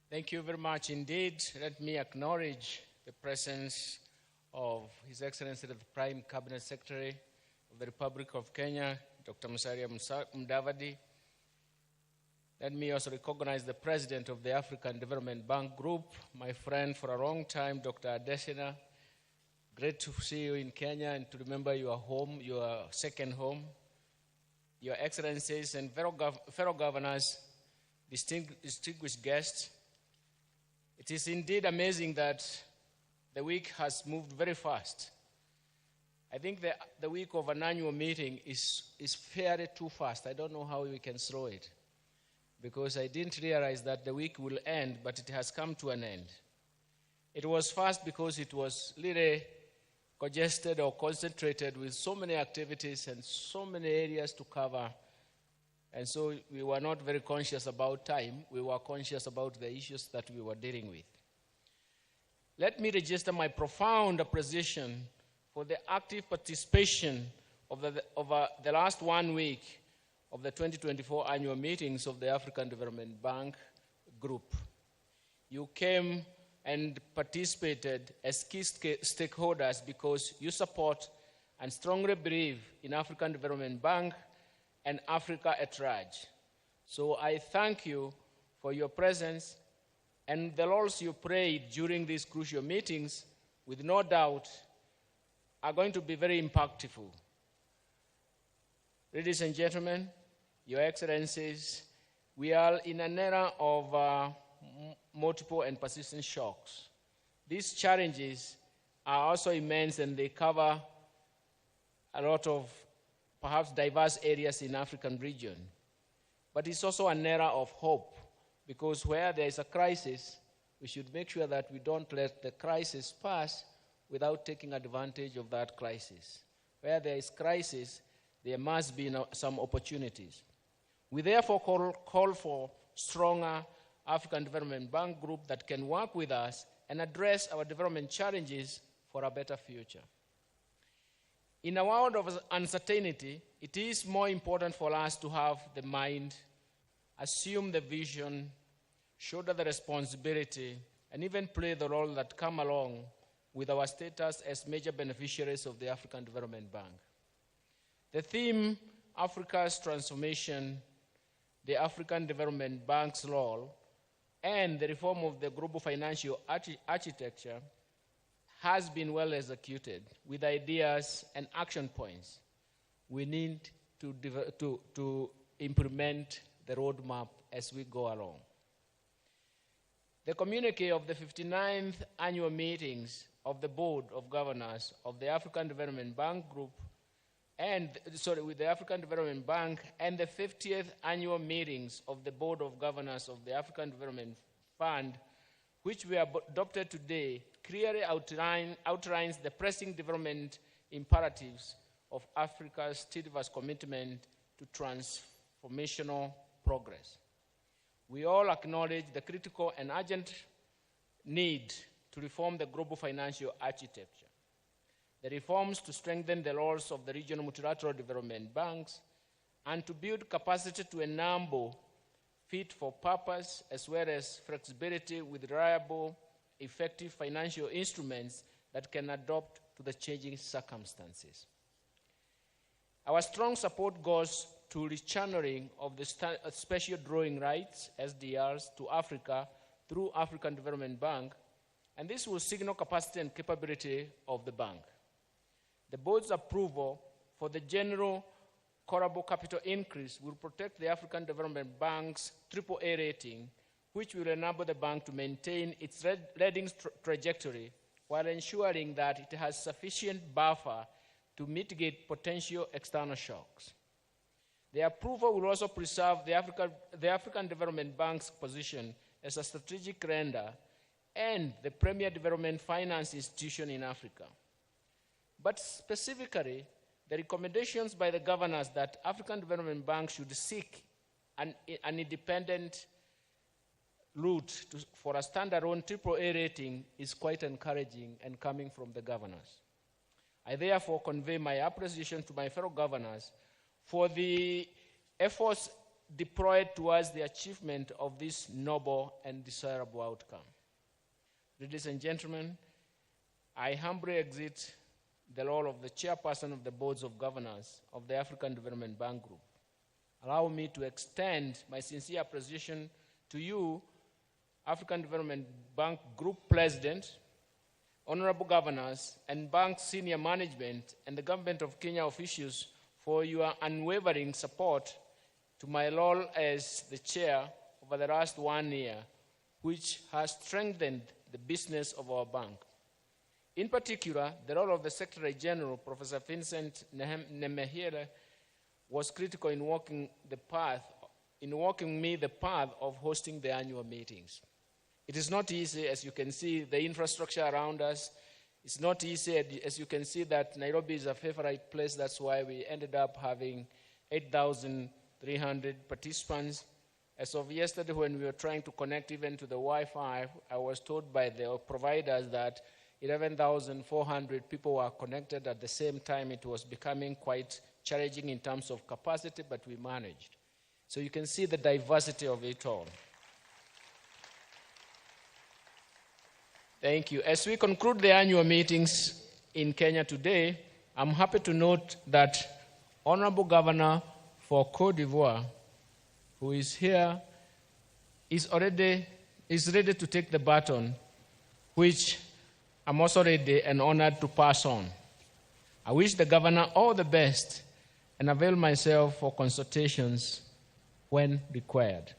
Thank you very much indeed. Let me acknowledge the presence of His Excellency the Prime Cabinet Secretary of the Republic of Kenya, Dr. Musalia Mudavadi. Let me also recognize the President of the African Development Bank Group, my friend for a long time, Dr. Adesina. Great to see you in Kenya and to remember your home, your second home. Your Excellencies and fellow governors, distinguished guests, It is indeed amazing that the week has moved very fast. I think the week of an annual meeting is fairly too fast. I don't know how we can slow it, because I didn't realize that the week will end, but it has come to an end. It was fast because it was really congested or concentrated with so many activities and so many areas to cover. And so we were not very conscious about time. We were conscious about the issues that we were dealing with. Let me register my profound appreciation for the active participation of the last 1 week of the 2024 annual meetings of the African Development Bank Group. You came and participated as key stakeholders because you support and strongly believe in African Development Bank and Africa at large. So I thank you for your presence and the roles you played during these crucial meetings, with no doubt, are going to be very impactful. Ladies and gentlemen, Your Excellencies, we are in an era of multiple and persistent shocks. These challenges are also immense, and they cover a lot of perhaps diverse areas in the African region. But it's also an era of hope, because where there is a crisis, we should make sure that we don't let the crisis pass without taking advantage of that crisis. Where there is crisis, there must be some opportunities. We therefore call for stronger African Development Bank Group that can work with us and address our development challenges for a better future. In a world of uncertainty, it is more important for us to have the mind, assume the vision, shoulder the responsibility, and even play the role that come along with our status as major beneficiaries of the African Development Bank. The theme, Africa's transformation, the African Development Bank's role, and the reform of the global financial architecture has been well executed with ideas and action points. We need to implement the roadmap as we go along. The communique of the 59th annual meetings of the Board of Governors of the African Development Bank Group with the African Development Bank and the 50th annual meetings of the Board of Governors of the African Development Fund, which we adopted today, clearly outlines the pressing development imperatives of Africa's steadfast commitment to transformational progress. We all acknowledge the critical and urgent need to reform the global financial architecture. The reforms to strengthen the roles of the regional multilateral development banks and to build capacity to enable fit for purpose as well as flexibility with reliable, effective financial instruments that can adapt to the changing circumstances. Our strong support goes to rechanneling of the special drawing rights, SDRs, to Africa through African Development Bank, and this will signal capacity and capability of the bank. The board's approval for the general callable capital increase will protect the African Development Bank's AAA rating, which will enable the bank to maintain its lending trajectory while ensuring that it has sufficient buffer to mitigate potential external shocks. The approval will also preserve the African Development Bank's position as a strategic lender and the premier development finance institution in Africa. But specifically, the recommendations by the governors that African Development Bank should seek an independent route for a standalone AAA rating is quite encouraging and coming from the governors. I therefore convey my appreciation to my fellow governors for the efforts deployed towards the achievement of this noble and desirable outcome. Ladies and gentlemen, I humbly exit the role of the chairperson of the boards of governors of the African Development Bank Group. Allow me to extend my sincere appreciation to you, African Development Bank Group President, honorable governors, and bank senior management, and the government of Kenya officials for your unwavering support to my role as the chair over the last 1 year, which has strengthened the business of our bank. In particular, the role of the Secretary General, Professor Vincent Nemehiere, was critical in walking me the path of hosting the annual meetings. It is not easy, as you can see, the infrastructure around us. It's not easy, as you can see, that Nairobi is a favorite place. That's why we ended up having 8,300 participants. As of yesterday, when we were trying to connect even to the Wi-Fi, I was told by the providers that 11,400 people were connected at the same time. It was becoming quite challenging in terms of capacity, but we managed. So you can see the diversity of it all. Thank you. As we conclude the annual meetings in Kenya today, I'm happy to note that Honorable Governor for Côte d'Ivoire, who is here, is ready to take the baton, which I'm also ready and honored to pass on. I wish the governor all the best and avail myself for consultations when required.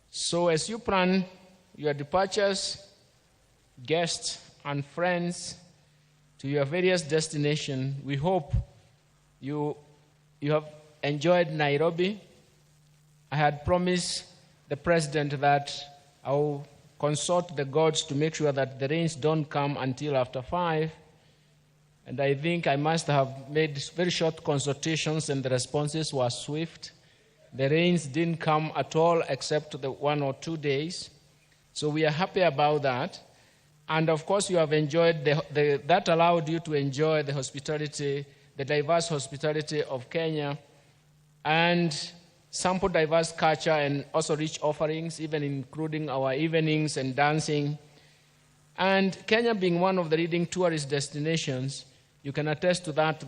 So as you plan your departures, guests and friends to your various destinations, we hope you have enjoyed Nairobi. I had promised the president that I will consult the gods to make sure that the rains don't come until after 5. And I think I must have made very short consultations and the responses were swift. The rains didn't come at all except the 1 or 2 days. So we are happy about that. And of course, you have enjoyed, that allowed you to enjoy the hospitality, the diverse hospitality of Kenya, and sample diverse culture and also rich offerings, even including our evenings and dancing. And Kenya being one of the leading tourist destinations, you can attest to that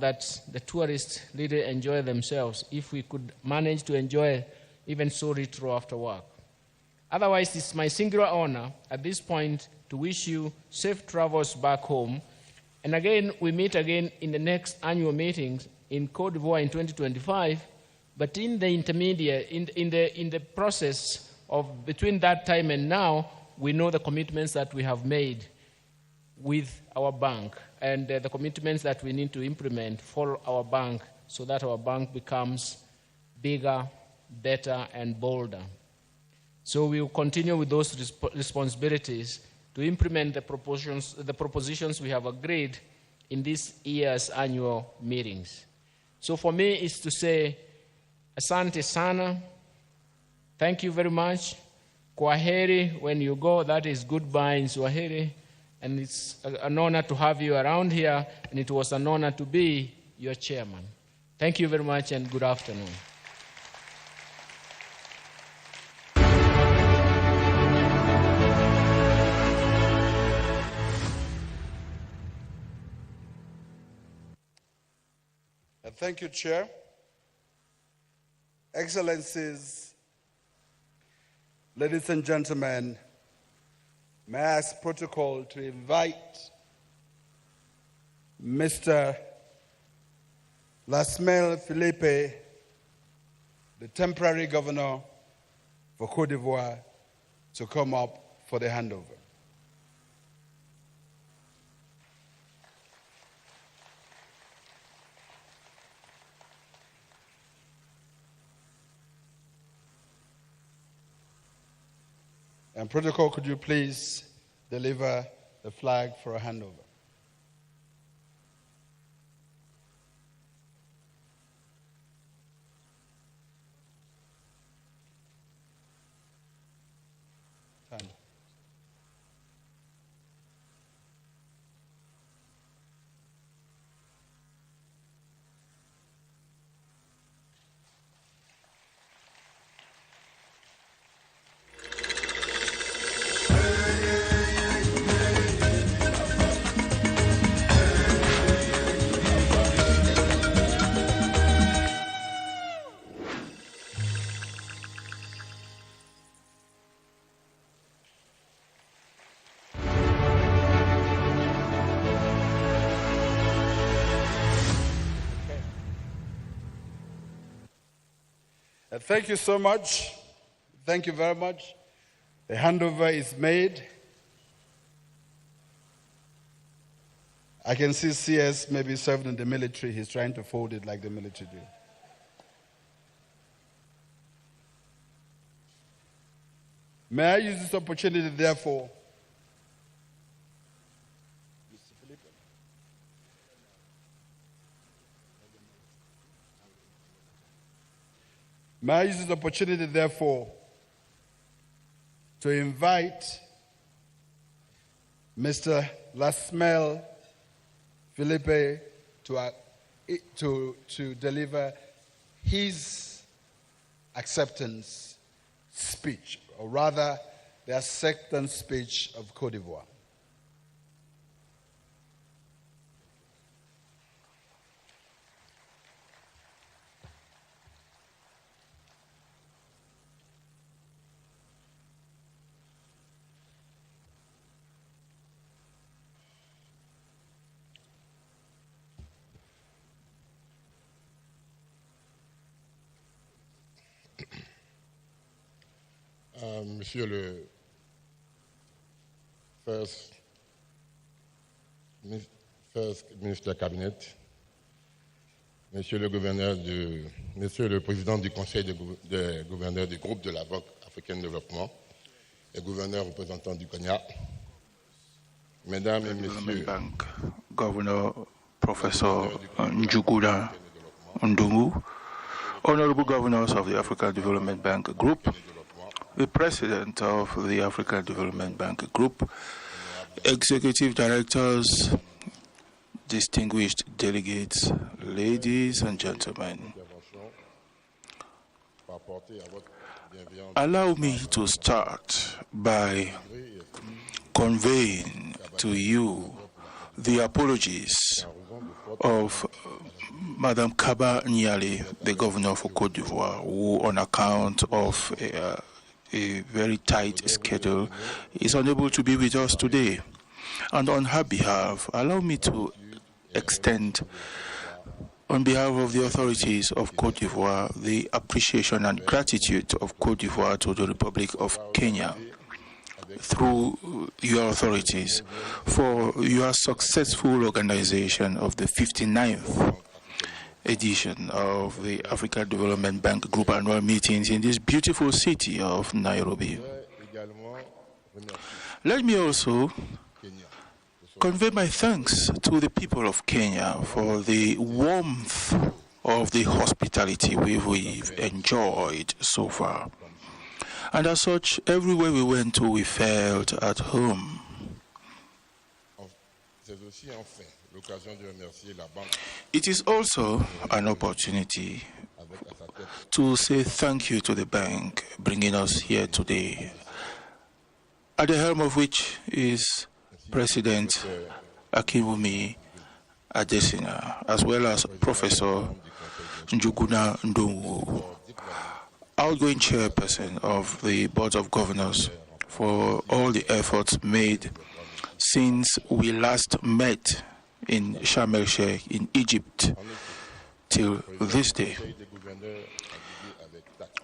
the tourists really enjoy themselves if we could manage to enjoy even so retro after work. Otherwise, it's my singular honor at this point to wish you safe travels back home. And again, we meet again in the next annual meetings in Côte d'Ivoire in 2025. But in the intermediate, in the process of between that time and now, we know the commitments that we have made with our bank and the commitments that we need to implement for our bank so that our bank becomes bigger, better, and bolder. So we will continue with those responsibilities to implement the propositions we have agreed in this year's annual meetings. So for me, it's to say, asante sana, thank you very much. Kwaheri, when you go, that is goodbye in Swahili. And it's an honor to have you around here, and it was an honor to be your chairman. Thank you very much, and good afternoon. Thank you, Chair. Excellencies, ladies and gentlemen, may I ask protocol to invite Mr. Lasmel Philippe, the temporary governor for Côte d'Ivoire, to come up for the handover. And protocol, could you please deliver the flag for a handover? Time. Thank you so much. Thank you very much. The handover is made. I can see CS maybe served in the military. He's trying to fold it like the military do. May I use this opportunity, therefore, to invite Mr. Lasmel Felipe to deliver his acceptance speech, or rather, the acceptance speech of Côte d'Ivoire. Monsieur le First Minister Cabinet, Monsieur le Président du Conseil des gouverneurs du groupe de la Banque africaine de développement, les gouverneurs représentants du Kenya, Mesdames et Messieurs, Bank, Governor Professor Njuguna Ndungu, Honorable Governors of the African Development Bank Group, the President of the African Development Bank Group, Executive Directors, distinguished delegates, ladies and gentlemen. Allow me to start by conveying to you the apologies of Madame Kaba Niali, the Governor for Côte d'Ivoire, who on account of a very tight schedule is unable to be with us today. And on her behalf, allow me to extend, on behalf of the authorities of Côte d'Ivoire, the appreciation and gratitude of Côte d'Ivoire to the Republic of Kenya through your authorities for your successful organization of the 59th edition of the African Development Bank Group annual meetings in this beautiful city of Nairobi. Let me also convey my thanks to the people of Kenya for the warmth of the hospitality we've enjoyed so far. And as such, everywhere we went to, we felt at home. It is also an opportunity to say thank you to the bank bringing us here today, at the helm of which is President Akinwumi Adesina, as well as Professor Njuguna Ndungu, outgoing chairperson of the Board of Governors, for all the efforts made since we last met in Sharm el-Sheikh in Egypt till this day.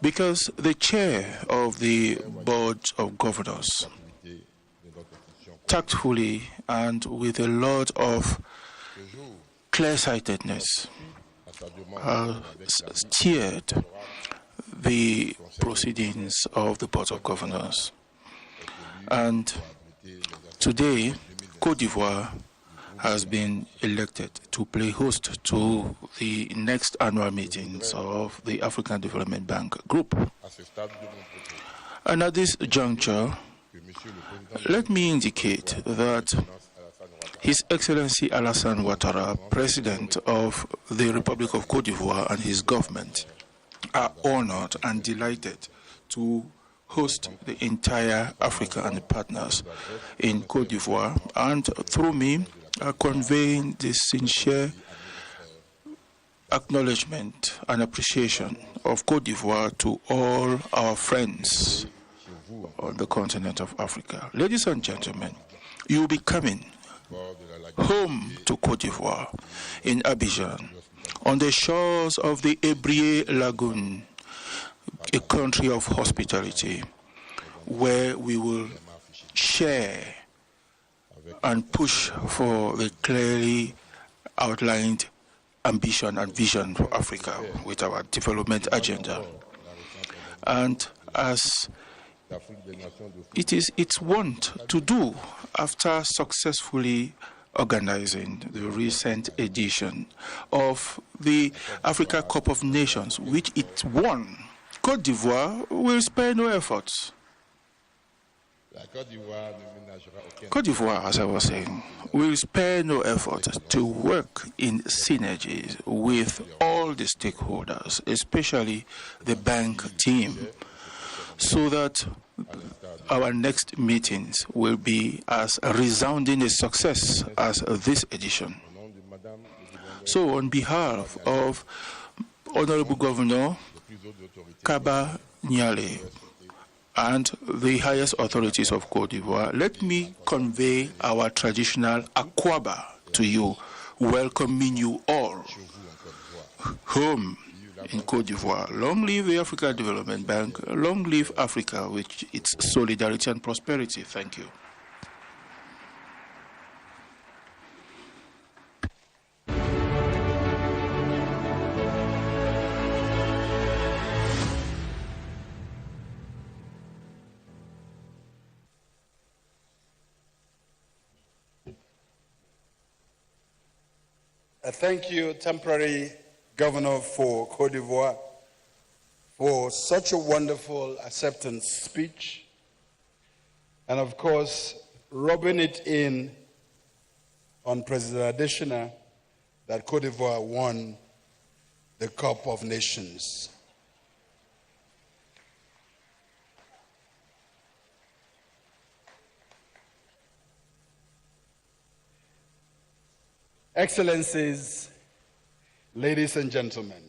Because the chair of the Board of Governors tactfully and with a lot of clear-sightedness steered the proceedings of the Board of Governors. And today, Côte d'Ivoire has been elected to play host to the next annual meetings of the African Development Bank Group. And at this juncture, let me indicate that His Excellency Alassane Ouattara, President of the Republic of Côte d'Ivoire, and his government are honored and delighted to host the entire Africa and the partners in Côte d'Ivoire, and through me are conveying the sincere acknowledgement and appreciation of Côte d'Ivoire to all our friends on the continent of Africa. Ladies and gentlemen, you will be coming home to Côte d'Ivoire in Abidjan, on the shores of the Ebrié Lagoon, a country of hospitality, where we will share and push for the clearly outlined ambition and vision for Africa with our development agenda. And as it is its want to do after successfully organizing the recent edition of the Africa Cup of Nations, which it won, Côte d'Ivoire will spare no efforts. Côte d'Ivoire, as I was saying, will spare no effort to work in synergies with all the stakeholders, especially the bank team, so that our next meetings will be as resounding a success as this edition. So on behalf of Honorable Governor Kaba Nyale and the highest authorities of Côte d'Ivoire, let me convey our traditional akwaba to you, welcoming you all home in Côte d'Ivoire. Long live the Africa Development Bank, long live Africa with its solidarity and prosperity. Thank you. Thank you, Temporary Governor for Côte d'Ivoire, for such a wonderful acceptance speech, and of course, rubbing it in on President Adesina that Côte d'Ivoire won the Cup of Nations. Excellencies, ladies and gentlemen,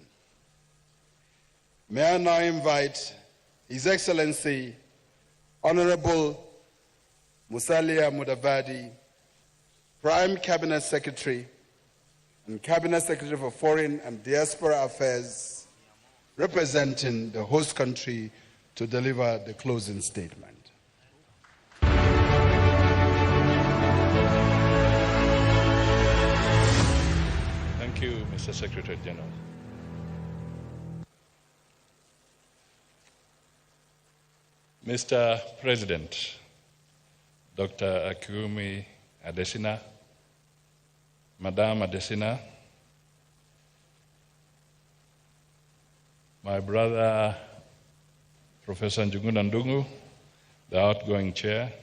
may I now invite His Excellency Honorable Musalia Mudavadi, Prime Cabinet Secretary and Cabinet Secretary for Foreign and Diaspora Affairs, representing the host country, to deliver the closing statement. Thank you, Mr. Secretary General. Mr. President, Dr. Akumi Adesina, Madame Adesina, my brother, Professor Njuguna Ndungu, the outgoing chair,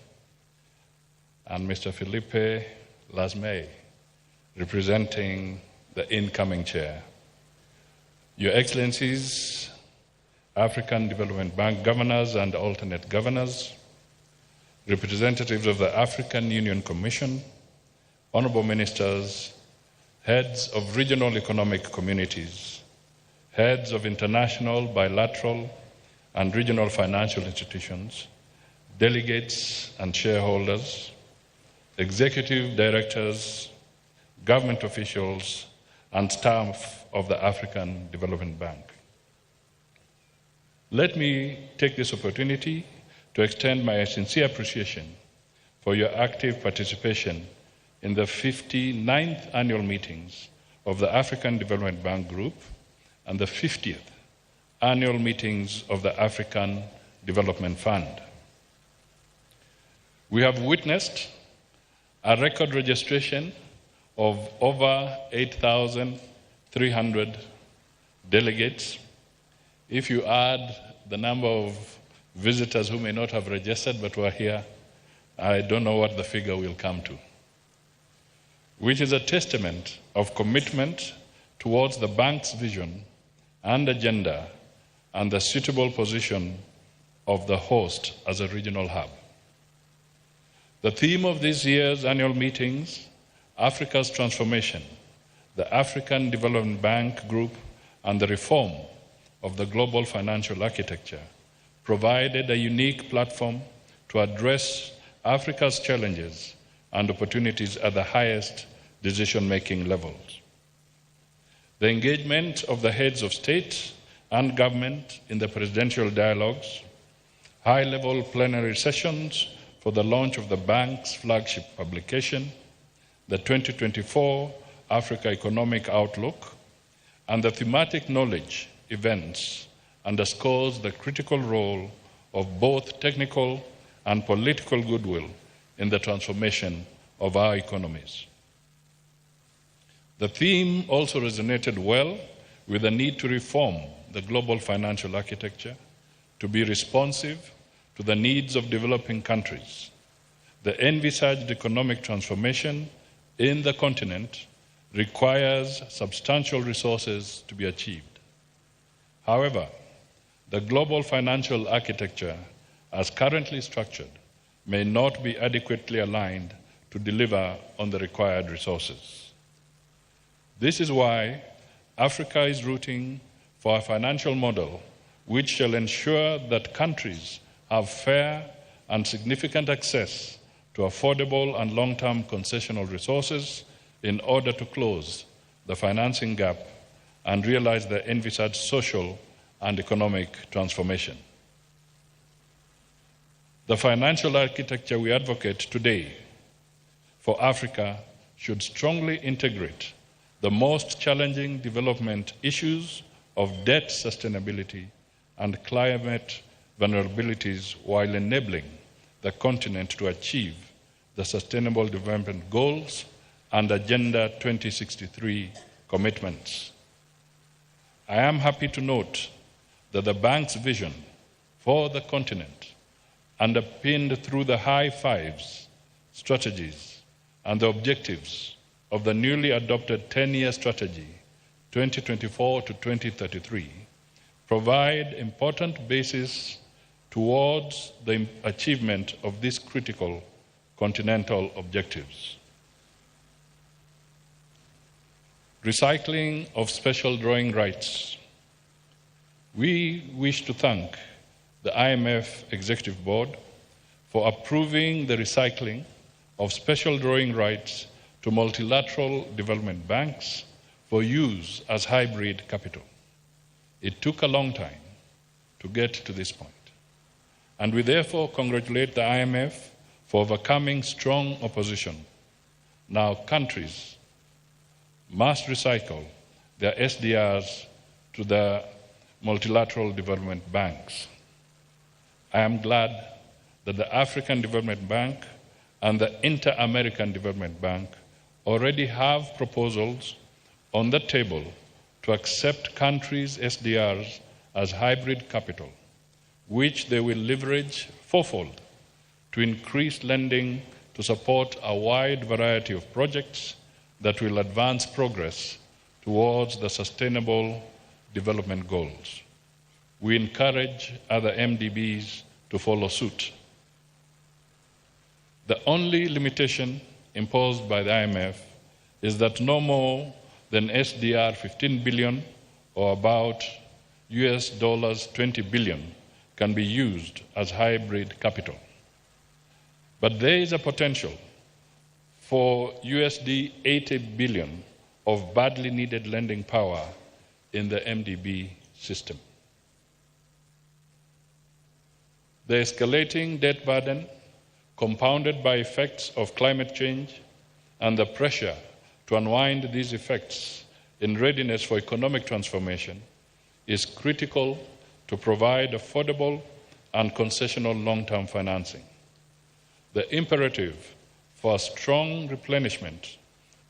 and Mr. Felipe Lasme, representing the incoming chair. Your Excellencies, African Development Bank governors and alternate governors, representatives of the African Union Commission, honorable ministers, heads of regional economic communities, heads of international, bilateral, and regional financial institutions, delegates and shareholders, executive directors, government officials, and staff of the African Development Bank. Let me take this opportunity to extend my sincere appreciation for your active participation in the 59th annual meetings of the African Development Bank Group and the 50th annual meetings of the African Development Fund. We have witnessed a record registration of over 8,300 delegates. If you add the number of visitors who may not have registered but were here, I don't know what the figure will come to, which is a testament of commitment towards the bank's vision and agenda and the suitable position of the host as a regional hub. The theme of this year's annual meetings, Africa's Transformation, the African Development Bank Group, and the reform of the global financial architecture, provided a unique platform to address Africa's challenges and opportunities at the highest decision-making levels. The engagement of the heads of state and government in the presidential dialogues high-level plenary sessions for the launch of the bank's flagship publication, the 2024 Africa Economic Outlook, and the thematic knowledge events underscores the critical role of both technical and political goodwill in the transformation of our economies. The theme also resonated well with the need to reform the global financial architecture to be responsive to the needs of developing countries. The envisaged economic transformation in the continent requires substantial resources to be achieved. However, the global financial architecture, as currently structured, may not be adequately aligned to deliver on the required resources. This is why Africa is rooting for a financial model which shall ensure that countries have fair and significant access to affordable and long-term concessional resources in order to close the financing gap and realize the envisaged social and economic transformation. The financial architecture we advocate today for Africa should strongly integrate the most challenging development issues of debt sustainability and climate vulnerabilities while enabling the continent to achieve the Sustainable Development Goals and Agenda 2063 commitments. I am happy to note that the bank's vision for the continent, underpinned through the high fives, strategies, and the objectives of the newly adopted 10-year strategy, 2024 to 2033, provide important basis towards the achievement of these critical continental objectives. Recycling of special drawing rights. We wish to thank the IMF Executive Board for approving the recycling of special drawing rights to multilateral development banks for use as hybrid capital. It took a long time to get to this point, and we therefore congratulate the IMF for overcoming strong opposition. Now countries must recycle their SDRs to the multilateral development banks. I am glad that the African Development Bank and the Inter-American Development Bank already have proposals on the table to accept countries' SDRs as hybrid capital, which they will leverage fourfold to increase lending to support a wide variety of projects that will advance progress towards the Sustainable Development Goals. We encourage other MDBs to follow suit. The only limitation imposed by the IMF is that no more than SDR 15 billion or about US dollars 20 billion can be used as hybrid capital. But there is a potential for USD 80 billion of badly needed lending power in the MDB system. The escalating debt burden, compounded by effects of climate change and the pressure to unwind these effects in readiness for economic transformation, is critical to provide affordable and concessional long-term financing. The imperative for a strong replenishment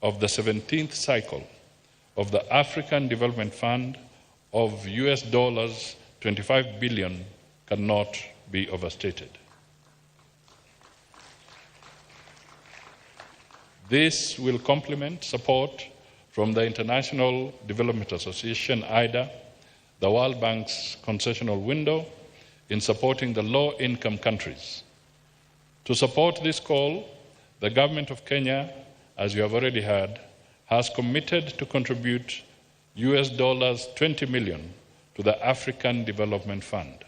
of the 17th cycle of the African Development Fund of US dollars 25 billion cannot be overstated. This will complement support from the International Development Association, IDA, the World Bank's concessional window in supporting the low-income countries. To support this call, the government of Kenya, as you have already heard, has committed to contribute US dollars 20 million to the African Development Fund.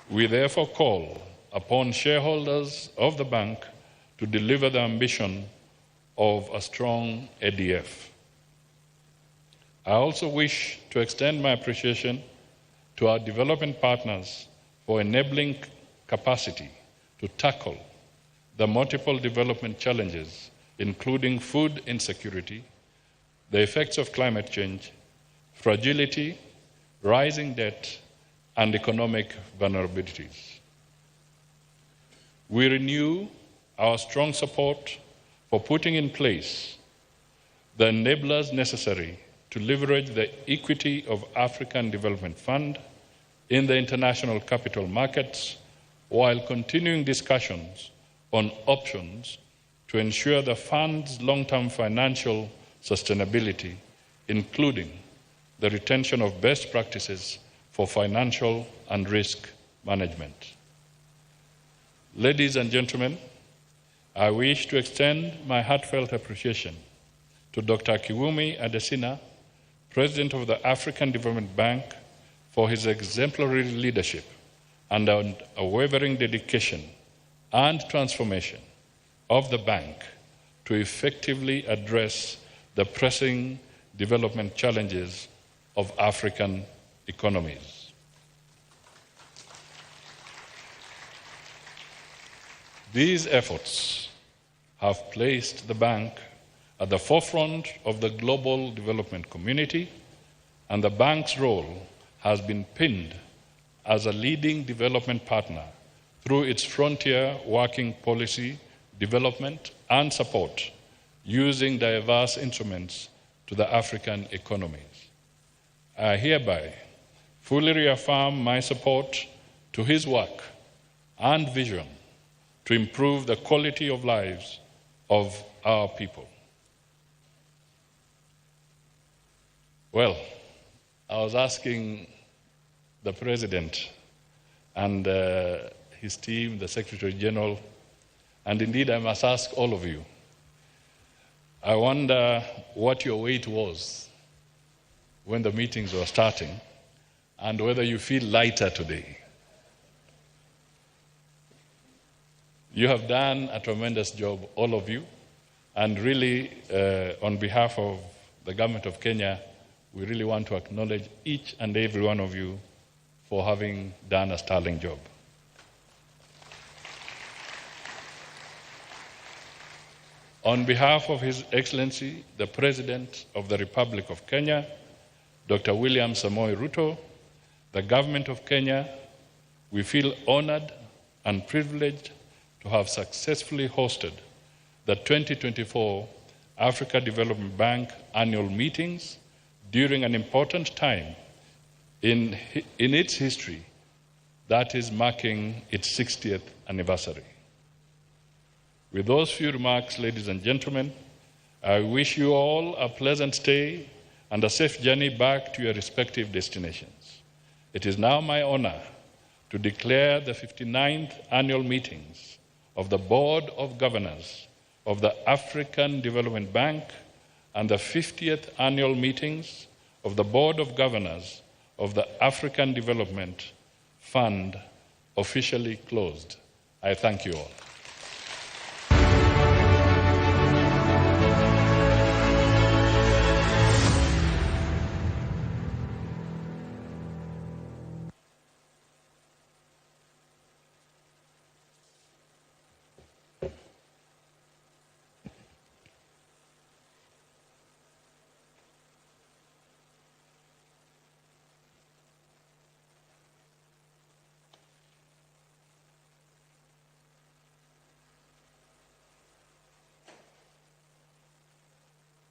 We therefore call upon shareholders of the bank to deliver the ambition of a strong ADF. I also wish to extend my appreciation to our development partners for enabling capacity to tackle the multiple development challenges, including food insecurity, the effects of climate change, fragility, rising debt, and economic vulnerabilities. We renew our strong support for putting in place the enablers necessary to leverage the equity of African Development Fund in the international capital markets while continuing discussions on options to ensure the fund's long-term financial sustainability, including the retention of best practices for financial and risk management. Ladies and gentlemen, I wish to extend my heartfelt appreciation to Dr. Kiwumi Adesina, President of the African Development Bank, for his exemplary leadership and unwavering dedication and transformation of the bank to effectively address the pressing development challenges of African economies. These efforts have placed the bank at the forefront of the global development community, and the bank's role has been pinned as a leading development partner through its frontier working policy, development, and support using diverse instruments to the African economies. I hereby fully reaffirm my support to his work and vision to improve the quality of lives of our people. Well, I was asking the President and his team, the Secretary General, and indeed I must ask all of you, I wonder what your weight was when the meetings were starting and whether you feel lighter today. You have done a tremendous job, all of you, and really, on behalf of the government of Kenya, we really want to acknowledge each and every one of you for having done a sterling job. On behalf of His Excellency, the President of the Republic of Kenya, Dr. William Samoei Ruto, the government of Kenya, we feel honored and privileged to have successfully hosted the 2024 Africa Development Bank annual meetings during an important time in its history that is marking its 60th anniversary. With those few remarks, ladies and gentlemen, I wish you all a pleasant stay and a safe journey back to your respective destinations. It is now my honor to declare the 59th annual meetings of the Board of Governors of the African Development Bank and the 50th annual meetings of the Board of Governors of the African Development Fund officially closed. I thank you all.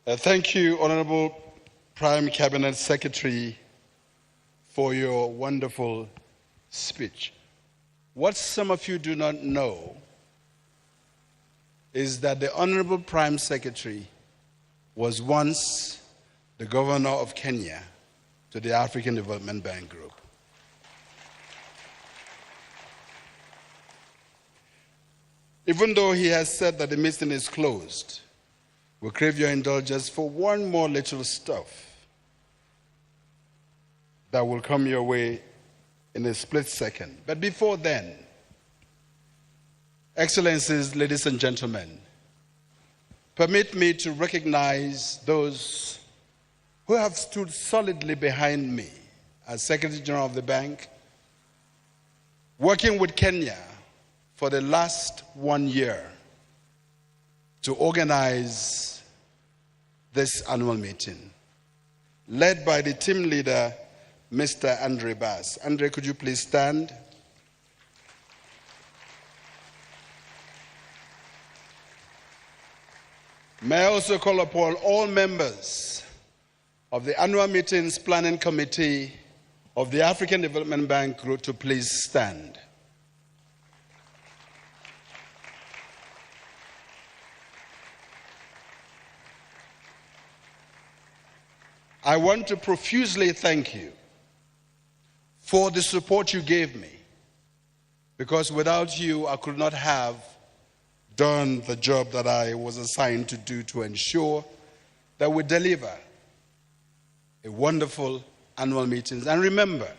Thank you, Honorable Prime Cabinet Secretary, for your wonderful speech. What some of you do not know is that the Honorable Prime Secretary was once the Governor of Kenya to the African Development Bank Group. Even though he has said that the meeting is closed, we crave your indulgence for one more little stuff that will come your way in a split second. But before then, Excellencies, ladies and gentlemen, permit me to recognize those who have stood solidly behind me as Secretary General of the bank, working with Kenya for the last 1 year to organize this annual meeting, led by the team leader, Mr. Andre Bass. Andre, could you please stand? May I also call upon all members of the annual meetings planning committee of the African Development Bank Group to please stand. I want to profusely thank you for the support you gave me, because without you, I could not have done the job that I was assigned to do to ensure that we deliver a wonderful annual meeting. And remember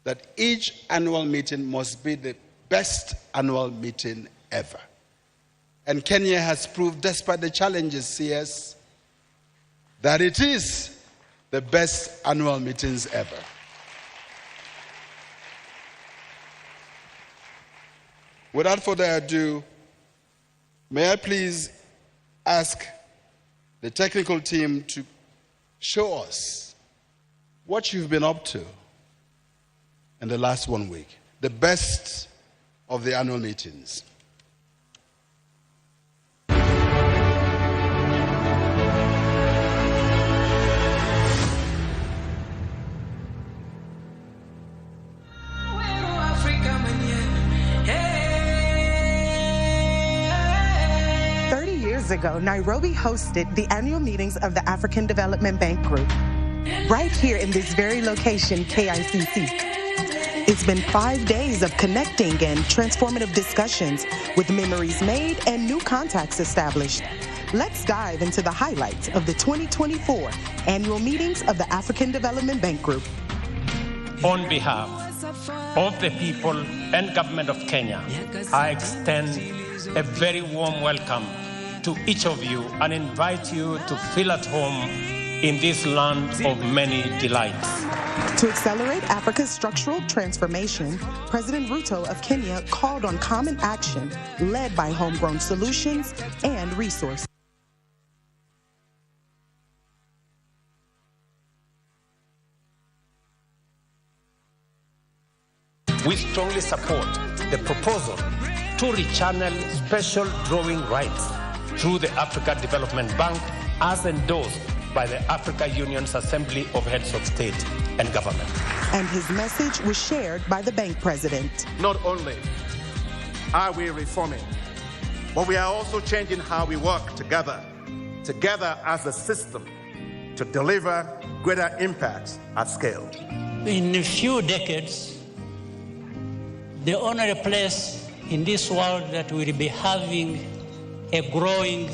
that each annual meeting must be the best annual meeting ever. And Kenya has proved, despite the challenges, CS, that it is the best annual meetings ever. Without further ado, may I please ask the technical team to show us what you've been up to in the last 1 week, the best of the annual meetings. Ago, Nairobi hosted the annual meetings of the African Development Bank Group, right here in this very location, KICC. It's been 5 days of connecting and transformative discussions with memories made and new contacts established. Let's dive into the highlights of the 2024 annual meetings of the African Development Bank Group. On behalf of the people and government of Kenya, I extend a very warm welcome to each of you and invite you to feel at home in this land of many delights. To accelerate Africa's structural transformation, President Ruto of Kenya called on common action led by homegrown solutions and resources. We strongly support the proposal to rechannel special drawing rights through the Africa Development Bank as endorsed by the Africa Union's Assembly of Heads of State and Government. And his message was shared by the bank president. Not only are we reforming, but we are also changing how we work together as a system to deliver greater impacts at scale. In a few decades, the only place in this world that will be having a growing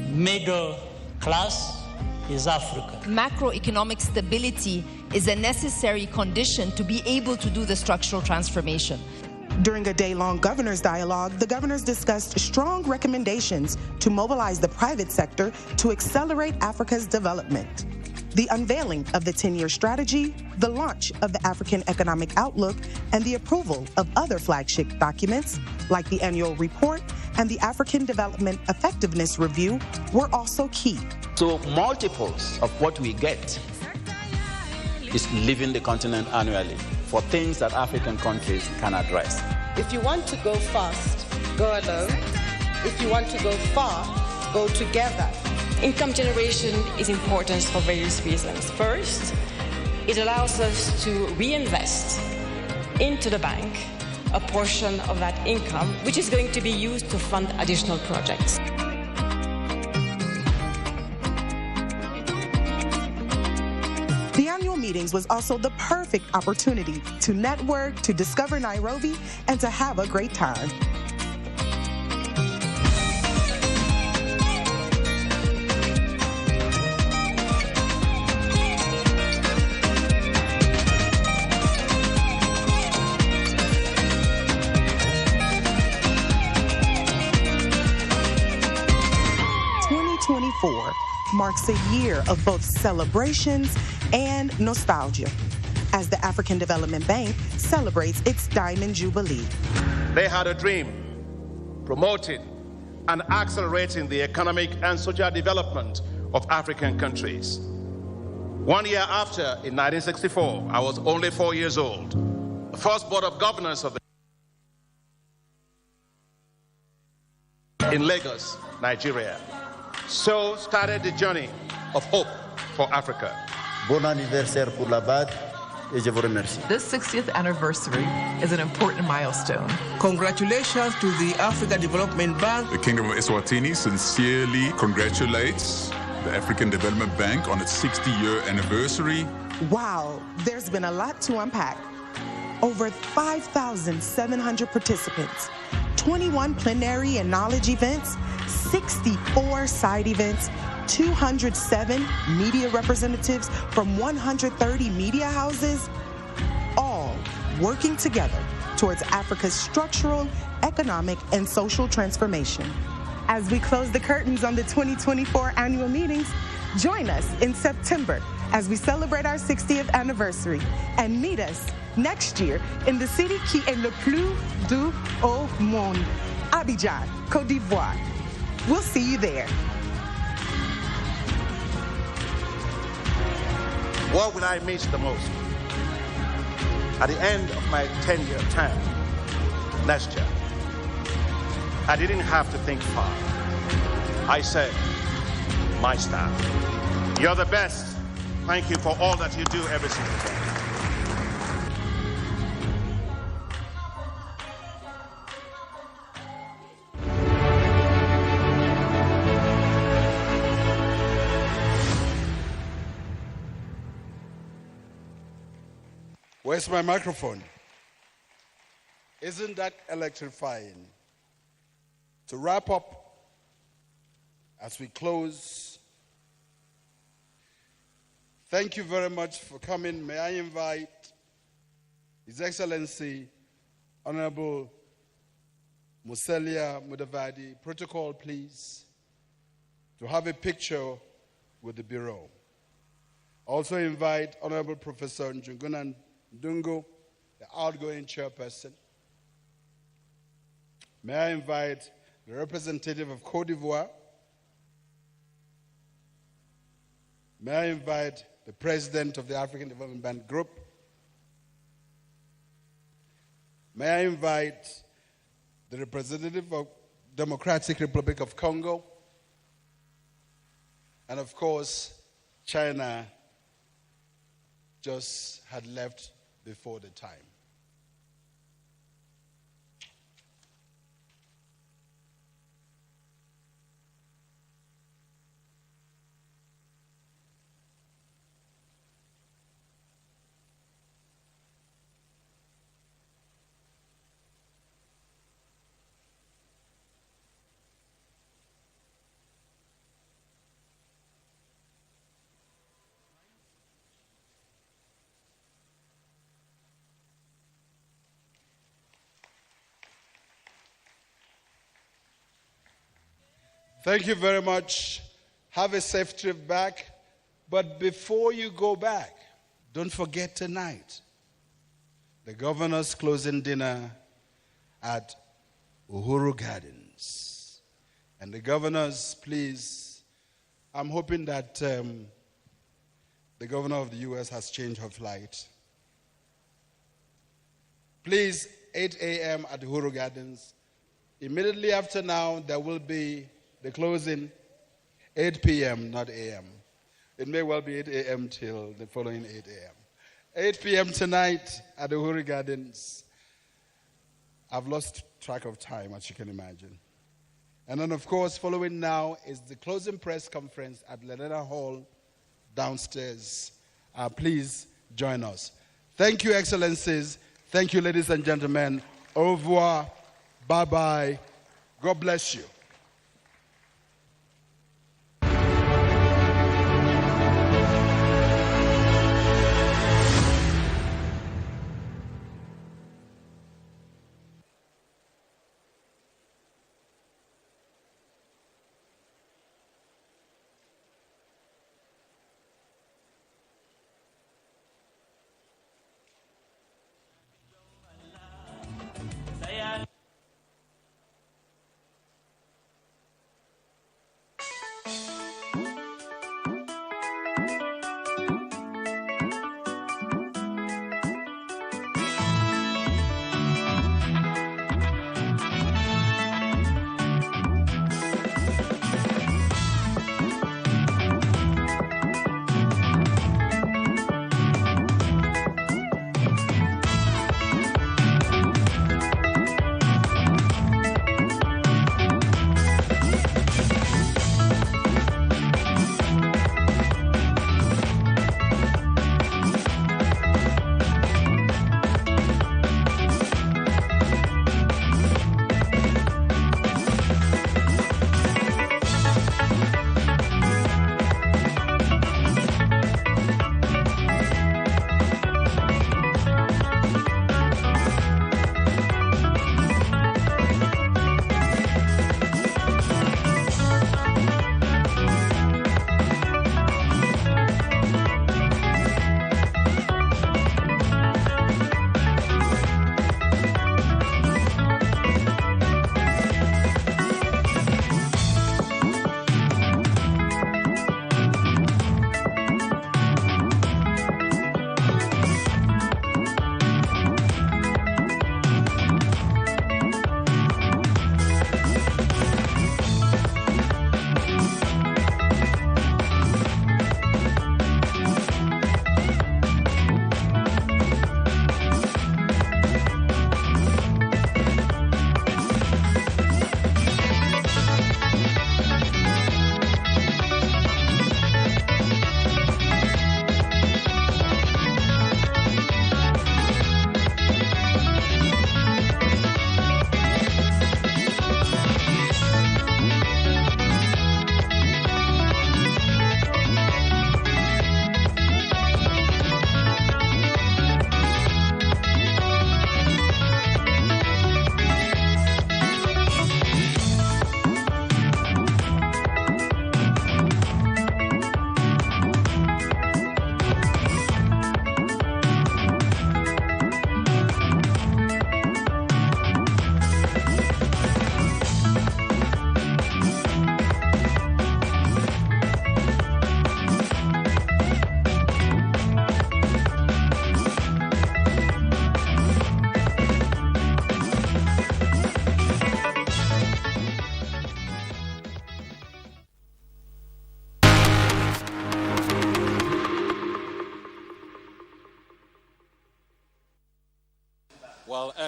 middle class is Africa. Macroeconomic stability is a necessary condition to be able to do the structural transformation. During a day-long governors' dialogue, the governors discussed strong recommendations to mobilize the private sector to accelerate Africa's development. The unveiling of the 10-year strategy, the launch of the African Economic Outlook, and the approval of other flagship documents, like the annual report and the African Development Effectiveness Review, were also key. So multiples of what we get is leaving the continent annually for things that African countries can address. If you want to go fast, go alone. If you want to go far, go together. Income generation is important for various reasons. First, it allows us to reinvest into the bank a portion of that income, which is going to be used to fund additional projects. The annual meetings was also the perfect opportunity to network, to discover Nairobi, and to have a great time. Marks a year of both celebrations and nostalgia. as the African Development Bank celebrates its Diamond Jubilee. They had a dream, promoting and accelerating the economic and social development of African countries. 1 year after, in 1964, I was only 4 years old. The first board of governors of the in Lagos, Nigeria. So started the journey of hope for Africa. Bon anniversaire pour la BAD, et je vous remercie. This 60th anniversary is an important milestone. Congratulations to the Africa Development Bank. The Kingdom of Eswatini sincerely congratulates the African Development Bank on its 60-year anniversary. Wow, there's been a lot to unpack. Over 5,700 participants, 21 plenary and knowledge events, 64 side events, 207 media representatives from 130 media houses, all working together towards Africa's structural, economic, and social transformation. As we close the curtains on the 2024 annual meetings, join us in September as we celebrate our 60th anniversary, and meet us next year in the city qui est le plus doux au monde, Abidjan, Côte d'Ivoire. We'll see you there. What will I miss the most? At the end of my 10-year term, next year, I didn't have to think far. I said, my staff, you're the best. Thank you for all that you do every single day. Where's my microphone? Isn't that electrifying? To wrap up, as we close, thank you very much for coming. May I invite His Excellency, Honorable Musalia Mudavadi, protocol please, to have a picture with the Bureau. Also invite Honorable Professor Njuguna Ndungu, the outgoing chairperson. May I invite the representative of Côte d'Ivoire. May I invite the president of the African Development Bank Group. May I invite the representative of Democratic Republic of Congo. And of course, China just had left before the time. Thank you very much. Have a safe trip back. But before you go back, don't forget tonight, the governor's closing dinner at Uhuru Gardens. And the governors, please, I'm hoping that the governor of the U.S. has changed her flight. Please, 8 a.m. at Uhuru Gardens. Immediately after now, there will be the closing, 8 p.m., not a.m. It may well be 8 a.m. till the following 8 a.m. 8 p.m. tonight at the Uhuru Gardens. I've lost track of time, as you can imagine. And then, of course, following now is the closing press conference at Lenana Hall downstairs. Please join us. Thank you, Excellencies. Thank you, ladies and gentlemen. Au revoir. Bye-bye. God bless you.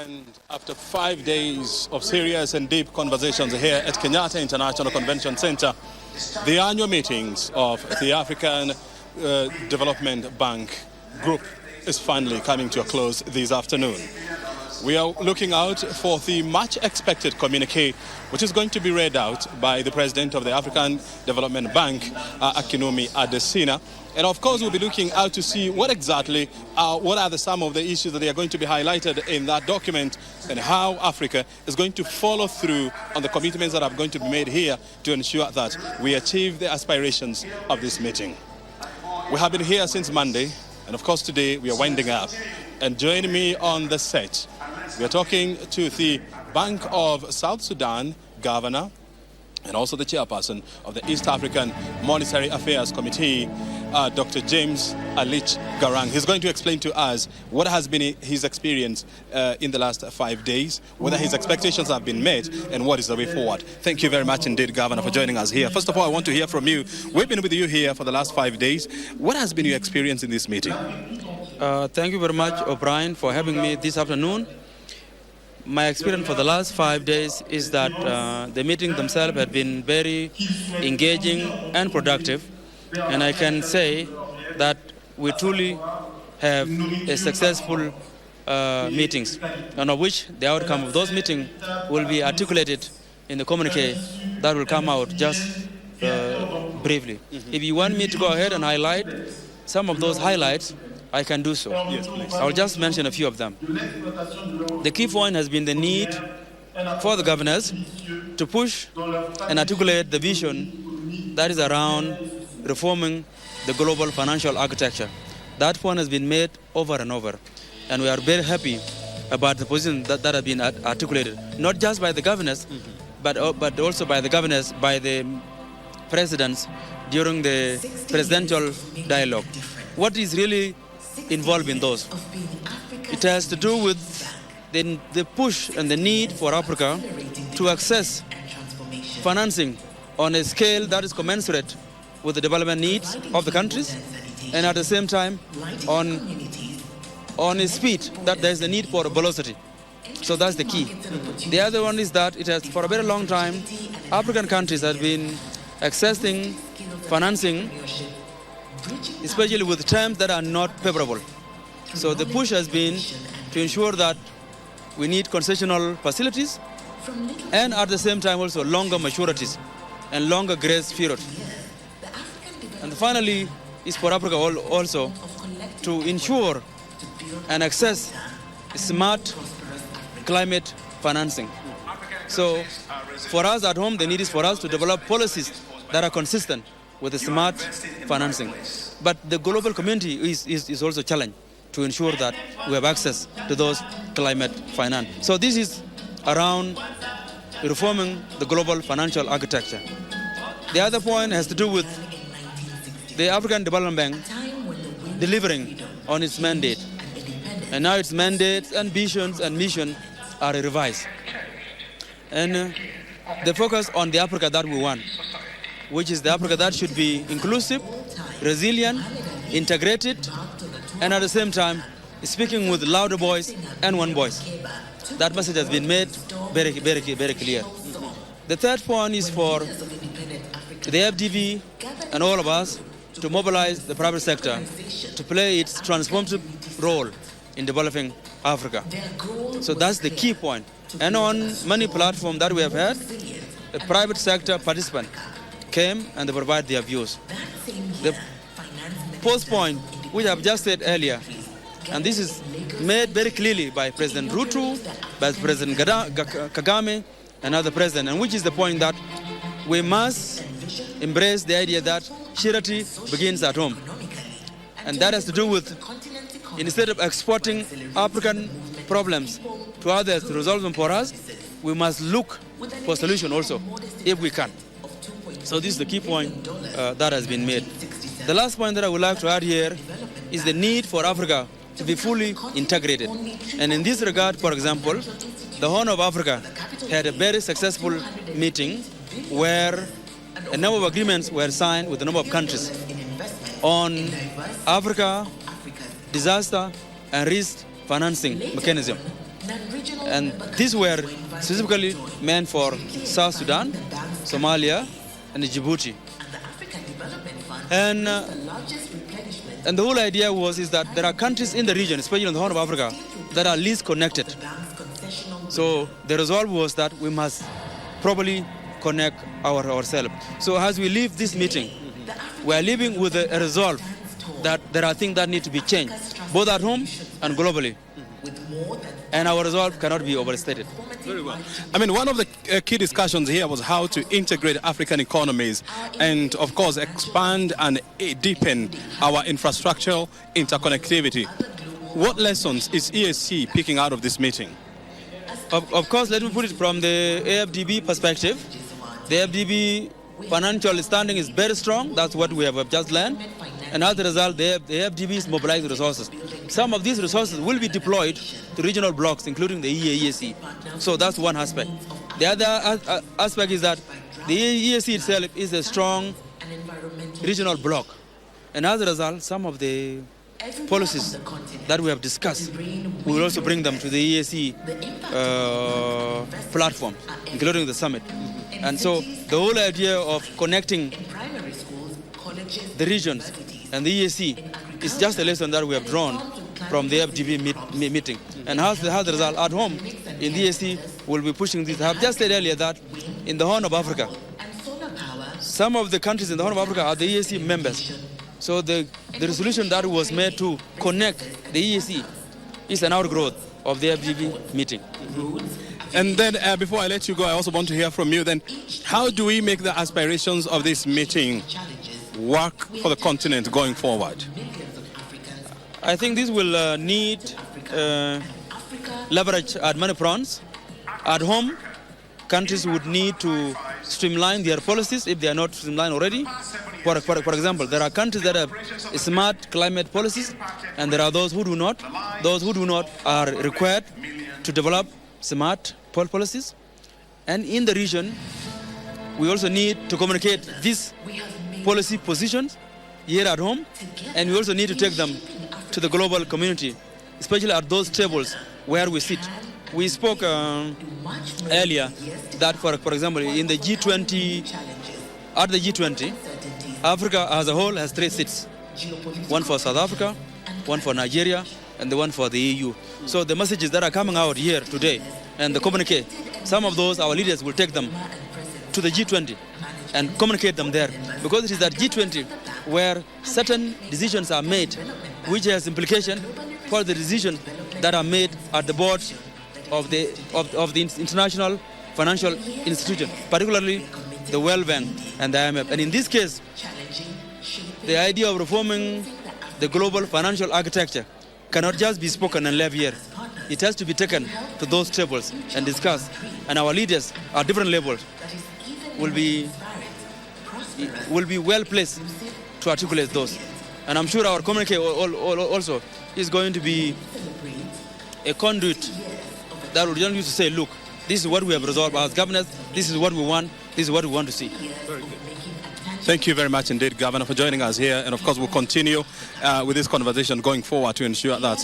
And after 5 days of serious and deep conversations here at Kenyatta International Convention Center, the annual meetings of the African Development Bank Group is finally coming to a close this afternoon. We are looking out for the much expected communique, which is going to be read out by the President of the African Development Bank, Akinwumi Adesina. And of course, we'll be looking out to see what exactly, what are some of the issues that they are going to be highlighted in that document, and how Africa is going to follow through on the commitments that are going to be made here to ensure that we achieve the aspirations of this meeting. We have been here since Monday, and of course today we are winding up. And joining me on the set, we are talking to the Bank of South Sudan Governor and also the chairperson of the East African Monetary Affairs Committee, Dr. James Alich Garang. He's going to explain to us what has been his experience in the last 5 days, whether his expectations have been met, and what is the way forward. Thank you very much indeed, Governor, for joining us here. First of all, I want to hear from you. We've been with you here for the last 5 days. What has been your experience in this meeting? Thank you very much, O'Brien, for having me this afternoon. My experience for the last 5 days is that the meeting themselves had been very engaging and productive. And I can say that we truly have a successful meetings, and of which the outcome of those meetings will be articulated in the communique that will come out just briefly. If you want me to go ahead and highlight some of those highlights, I can do so. Yes, please. I'll just mention a few of them. The key point has been the need for the governors to push and articulate the vision that is around reforming the global financial architecture. That point has been made over and over, and we are very happy about the position that has been articulated, not just by the governors, but also by the governors, by the presidents during the presidential dialogue. What is really involved in those? It has to do with the push and the need for Africa to access financing on a scale that is commensurate with the development needs of the countries, and at the same time on a speed that there is the need for velocity. So that's the key. The other one is that it has, for a very long time, African countries have been accessing financing, especially with terms that are not favorable. So the push has been to ensure that we need concessional facilities, and at the same time also longer maturities and longer grace period. And finally, is for Africa also to ensure and access smart climate financing. So for us at home, the need is for us to develop policies that are consistent with the smart financing. But the global community is also challenged to ensure that we have access to those climate finance. So this is around reforming the global financial architecture. The other point has to do with the African Development Bank delivering on its mandate. And now its mandates and visions and mission are revised. And the focus on the Africa that we want, which is the Africa that should be inclusive, resilient, integrated, and at the same time speaking with louder voice and one voice. That message has been made very, very, very clear. The third point is for the AfDB and all of us to mobilize the private sector to play its transformative role in developing Africa. So that's the key point. And on many platforms that we have had, the private sector participants came and they provide their views. The fourth point, which I've just said earlier, and this is made very clearly by President Ruto, by President Kagame, and other presidents, and which is the point that we must embrace the idea that charity begins at home. And that has to do with, instead of exporting African problems to others to resolve them for us, we must look for solution also, if we can. So this is the key point that has been made. The last point that I would like to add here is the need for Africa to be fully integrated. And in this regard, for example, the Horn of Africa had a very successful meeting where a number of agreements were signed with a number of countries on Africa disaster and risk financing mechanism. And these were specifically meant for South Sudan, Somalia, and Djibouti. And the whole idea is that there are countries in the region, especially in the Horn of Africa, that are least connected. So the resolve was that we must properly connect ourselves. So as we leave this meeting, we are leaving with a resolve that there are things that need to be changed, both at home and globally. And our resolve cannot be overstated. Very well. I mean, one of the key discussions here was how to integrate African economies and, of course, expand and deepen our infrastructural interconnectivity. What lessons is EAC picking out of this meeting? Of course, let me put it from the AfDB perspective. The AfDB financial standing is very strong. That's what we have just learned. And as a result, the AfDB is mobilizing resources. Some of these resources will be deployed to regional blocks, including the EAC. So that's one aspect. The other aspect is that the EAC itself is a strong regional bloc. And as a result, some of the policies that we have discussed, we will also bring them to the EAC platform, including the summit. And so the whole idea of connecting the regions and the EAC is just a lesson that we have drawn from the AfDB meeting. And as a result, at home, in the EAC, we'll be pushing this. I have just said earlier that in the Horn of Africa, some of the countries in the Horn of Africa are the EAC members. So the resolution that was made to connect the EAC is an outgrowth of the AfDB meeting. And then before I let you go, I also want to hear from you then, how do we make the aspirations of this meeting work for the continent going forward? I think this will need leverage at many fronts. At home, countries would need to streamline their policies if they are not streamlined already. For example, there are countries that have smart climate policies, and there are those who do not. Those who do not are required to develop smart policies. And in the region, we also need to communicate these policy positions here at home, and we also need to take them to the global community, especially at those tables where we sit. We spoke earlier that, for example, in the G20, at the G20, Africa as a whole has 3 seats. One for South Africa, one for Nigeria, and the one for the EU. So the messages that are coming out here today and the communique, some of those our leaders will take them to the G20 and communicate them there, because it is at G20 where certain decisions are made which has implication for the decisions that are made at the board of the international financial institution, particularly the World Bank and the IMF. And in this case, the idea of reforming the global financial architecture cannot just be spoken and left here. It has to be taken to those tables and discussed. And our leaders at different levels will be well placed to articulate those. And I'm sure our communique also is going to be a conduit that will just use to say, look, this is what we have resolved as governors, this is what we want, this is what we want to see. Very good. Thank you very much indeed, Governor, for joining us here. And of course, we'll continue with this conversation going forward to ensure that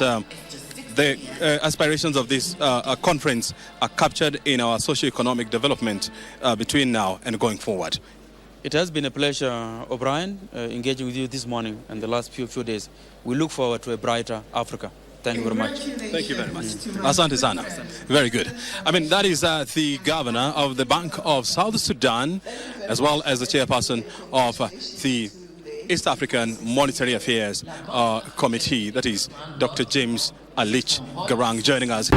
the aspirations of this conference are captured in our socio-economic development between now and going forward. It has been a pleasure, O'Brien, engaging with you this morning and the last few days. We look forward to a brighter Africa. Thank you very much. Thank you very much. Asante sana. Very good. I mean, that is the governor of the Bank of South Sudan, as well as the chairperson of the East African Monetary Affairs Committee, that is Dr. James Alich Garang, joining us.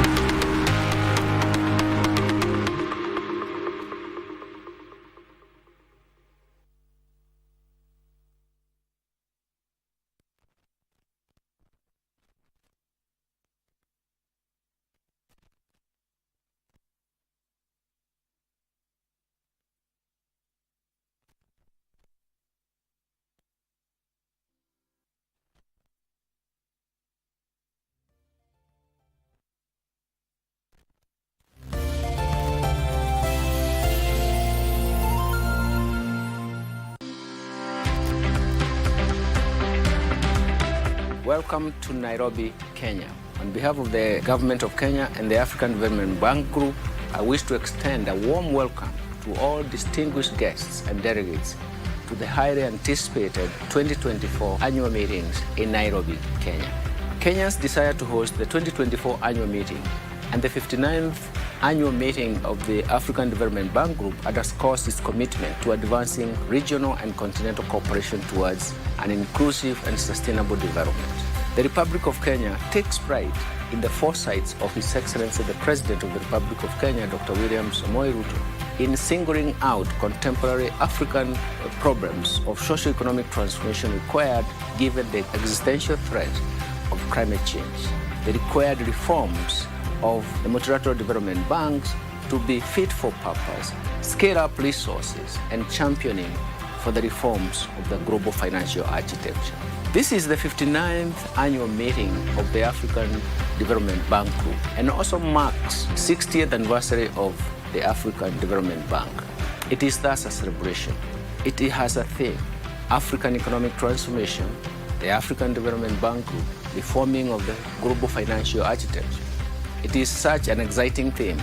Welcome to Nairobi, Kenya. On On behalf of the Government of Kenya and the African Development Bank Group, I wish to extend a warm welcome to all distinguished guests and delegates to the highly anticipated 2024 annual meetings in Nairobi, Kenya. Kenya's desire to host the 2024 annual meeting and the 59th annual meeting of the African Development Bank Group underscores its commitment to advancing regional and continental cooperation towards an inclusive and sustainable development. The Republic of Kenya takes pride in the foresights of His Excellency the President of the Republic of Kenya, Dr. William Samoei Ruto, in singling out contemporary African problems of socio-economic transformation required given the existential threat of climate change, the required reforms of the multilateral development banks to be fit for purpose, scale up resources, and championing for the reforms of the global financial architecture. This is the 59th annual meeting of the African Development Bank Group and also marks 60th anniversary of the African Development Bank. It is thus a celebration. It has a theme, African economic transformation, the African Development Bank Group, reforming of the global financial architecture. It is such an exciting theme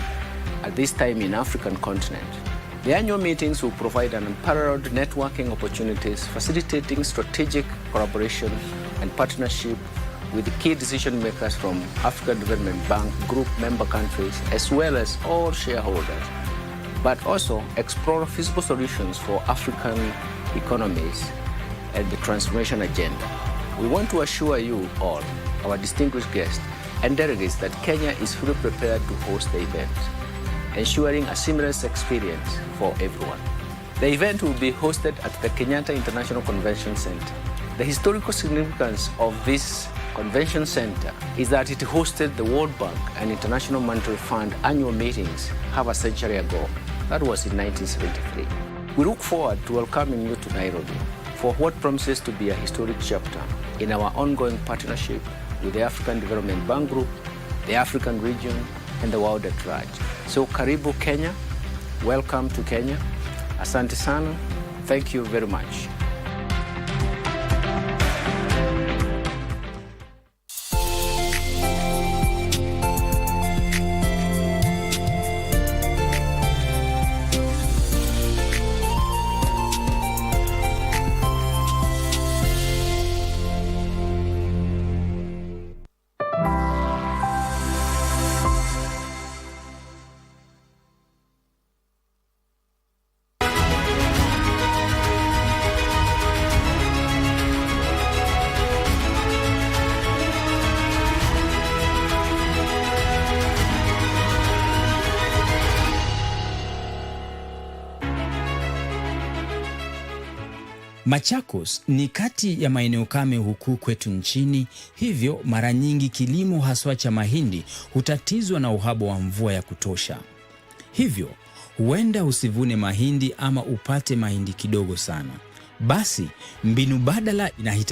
at this time in African continent. The annual meetings will provide an unparalleled networking opportunities, facilitating strategic collaboration and partnership with key decision makers from African Development Bank Group member countries, as well as all shareholders, but also explore feasible solutions for African economies and the transformation agenda. We want to assure you all, our distinguished guests and delegates, that Kenya is fully prepared to host the event, ensuring a seamless experience for everyone. The event will be hosted at the Kenyatta International Convention Center. The historical significance of this convention center is that it hosted the World Bank and International Monetary Fund annual meetings half a century ago. That was in 1973. We look forward to welcoming you to Nairobi for what promises to be a historic chapter in our ongoing partnership with the African Development Bank Group, the African region, and the world at large. So karibu Kenya, welcome to Kenya. Asante sana, thank you very much. Machakos ni kati ya maeneo kame huku kwetu nchini, hivyo mara nyingi kilimo haswa cha mahindi hutatizwa na uhaba wa mvua ya kutosha. Hivyo huenda usivune mahindi ama upate mahindi kidogo sana. Basi mbinu badala inahitaji